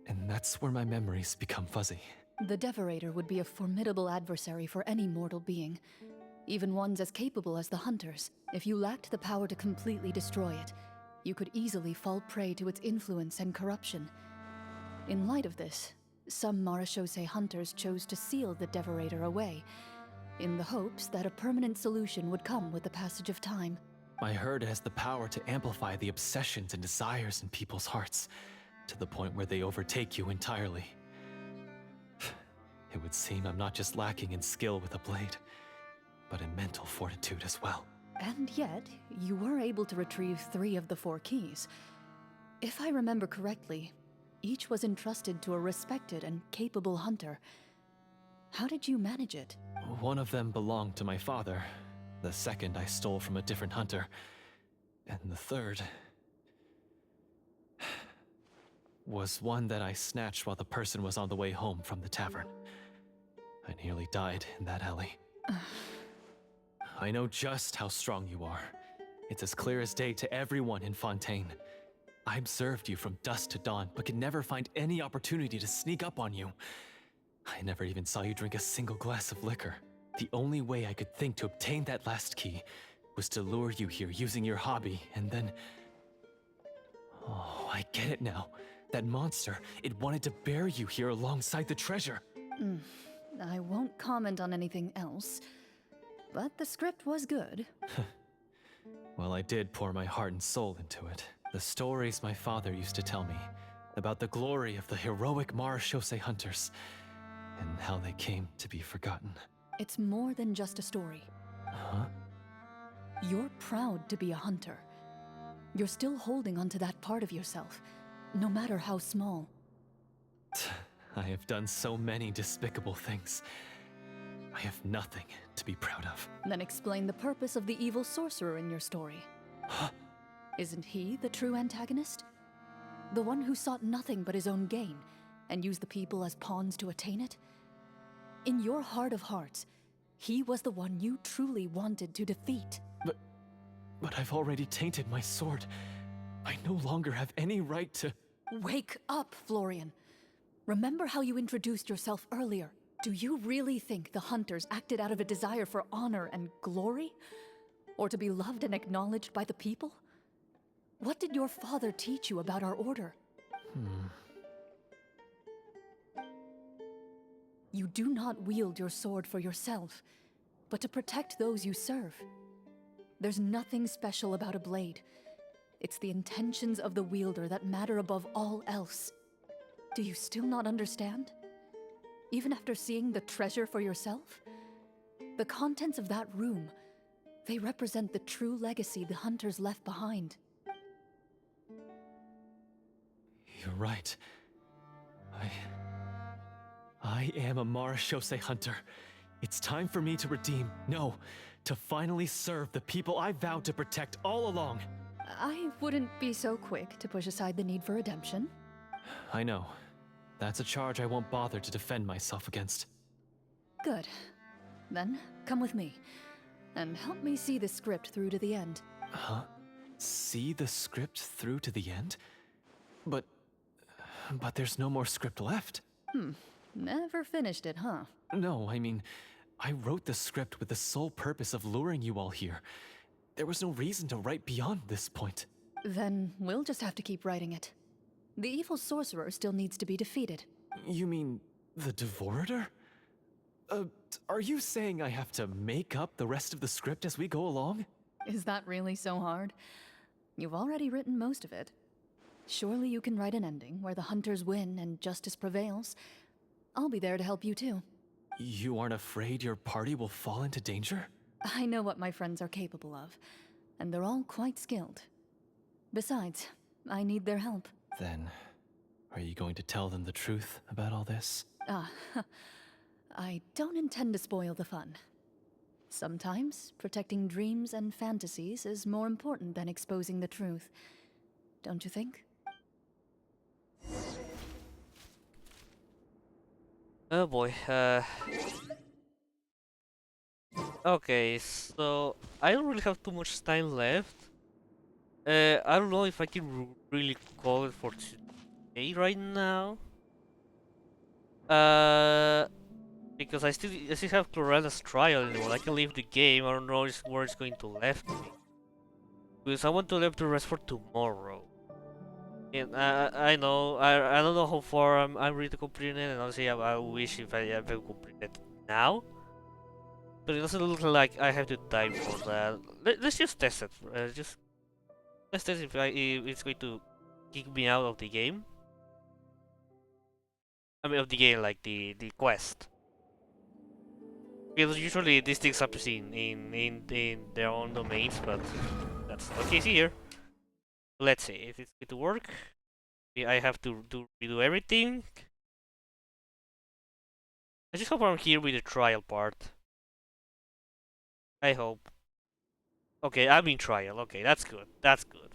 and that's where my memories become fuzzy. The Devorator would be a formidable adversary for any mortal being, even ones as capable as the Hunters. If you lacked the power to completely destroy it, you could easily fall prey to its influence and corruption. In light of this, some Marachose hunters chose to seal the Devorator away, in the hopes that a permanent solution would come with the passage of time. I heard it has the power to amplify the obsessions and desires in people's hearts, to the point where they overtake you entirely. It would seem I'm not just lacking in skill with a blade, but in mental fortitude as well. And yet, you were able to retrieve 3 of the 4 keys. If I remember correctly, each was entrusted to a respected and capable hunter. How did you manage it? One of them belonged to my father. The second I stole from a different hunter. And the third was one that I snatched while the person was on the way home from the tavern. I nearly died in that alley. I know just how strong you are. It's as clear as day to everyone in Fontaine. I observed you from dusk to dawn, but could never find any opportunity to sneak up on you. I never even saw you drink a single glass of liquor. The only way I could think to obtain that last key was to lure you here using your hobby, and then... Oh, I get it now. That monster, it wanted to bury you here alongside the treasure. I won't comment on anything else, but the script was good. Well, I did pour my heart and soul into it. The stories my father used to tell me about the glory of the heroic Marechaussee hunters and how they came to be forgotten. It's more than just a story. Huh? You're proud to be a hunter. You're still holding onto that part of yourself, no matter how small. I have done so many despicable things. I have nothing to be proud of. Then explain the purpose of the evil sorcerer in your story. Huh? Isn't he the true antagonist? The one who sought nothing but his own gain, and used the people as pawns to attain it? In your heart of hearts, he was the one you truly wanted to defeat. But I've already tainted my sword. I no longer have any right to... Wake up, Florian. Remember how you introduced yourself earlier. Do you really think the hunters acted out of a desire for honor and glory? Or to be loved and acknowledged by the people? What did your father teach you about our order? You do not wield your sword for yourself, but to protect those you serve. There's nothing special about a blade. It's the intentions of the wielder that matter above all else. Do you still not understand? Even after seeing the treasure for yourself? The contents of that room, they represent the true legacy the hunters left behind. You're right. I am a Marechaussee hunter. It's time for me to redeem, no, to finally serve the people I vowed to protect all along. I wouldn't be so quick to push aside the need for redemption. I know. That's a charge I won't bother to defend myself against. Good. Then, come with me, and help me see the script through to the end. Huh? See the script through to the end? But there's no more script left. Never finished it, huh? No, I mean, I wrote the script with the sole purpose of luring you all here. There was no reason to write beyond this point. Then we'll just have to keep writing it. The evil sorcerer still needs to be defeated. You mean the Devorator? Are you saying I have to make up the rest of the script as we go along? Is that really so hard? You've already written most of it. Surely you can write an ending where the hunters win and justice prevails. I'll be there to help you too. You aren't afraid your party will fall into danger? I know what my friends are capable of, and they're all quite skilled. Besides, I need their help. Then, are you going to tell them the truth about all this? I don't intend to spoil the fun. Sometimes, protecting dreams and fantasies is more important than exposing the truth. Don't you think? Oh boy, okay, so I don't really have too much time left. I don't know if I can really call it for today right now. Because I still have Clorinde's trial anymore. I can leave the game. I don't know where it's going to left me. Because I want to leave the rest for tomorrow. And I know I don't know how far I'm ready to complete it, and honestly I wish if I ever complete it now. But it doesn't look like I have the time for that. Let's just test it. Let's test if it's going to kick me out of the game. I mean of the game, like the quest. Because usually these things happen in their own domains, but that's not the case here. Let's see if it's going to work. I have to redo everything. I just hope I'm here with the trial part. I hope. Okay, I'm in trial. Okay, that's good. That's good.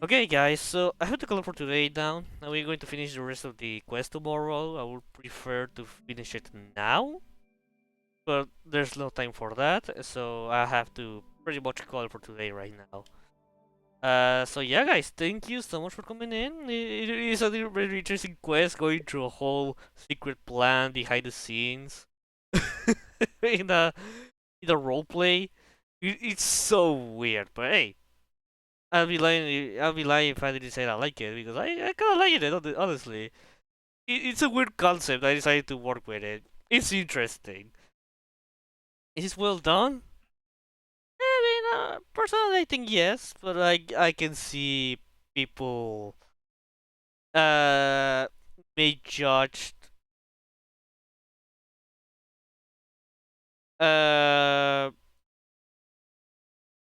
Okay, guys, so I have to call for today down. Now we're going to finish the rest of the quest tomorrow. I would prefer to finish it now, but there's no time for that, so I have to pretty much call for today right now. So yeah, guys, thank you so much for coming in. It is a very interesting quest, going through a whole secret plan behind the scenes in a role play. It's so weird, but hey, I'll be lying if I didn't say I like it because I kind of like it honestly. It's a weird concept. I decided to work with it. It's interesting. Is it well done? I mean, personally, I think yes, but I can see people uh may judge uh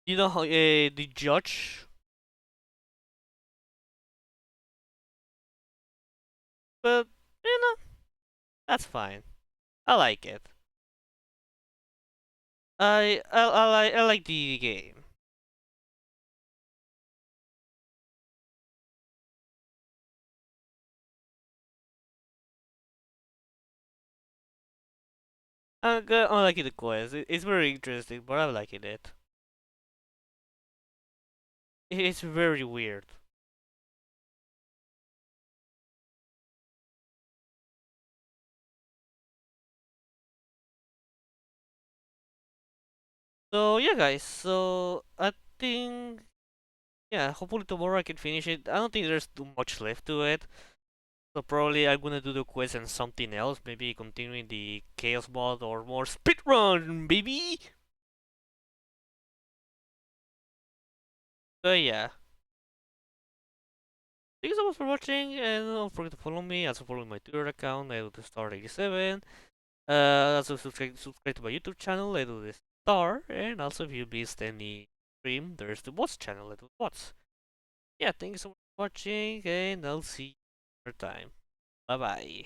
you know how the judge, but you know that's fine. I like it. I like the game. I like the quest. It's very interesting, but I'm liking it. It's very weird. So yeah, guys. So I think yeah, hopefully tomorrow I can finish it. I don't think there's too much left to it. So probably I'm gonna do the quest and something else. Maybe continuing the chaos mod or more speedrun, baby. But yeah. Thank you so much for watching, and don't forget to follow me. Also follow my Twitter account. I do the Star87. Also subscribe to my YouTube channel. I do the Star, and also if you missed any stream, there's the Bots channel. I do Bots. Yeah, thank you so much for watching, and I'll see you next time. Bye bye.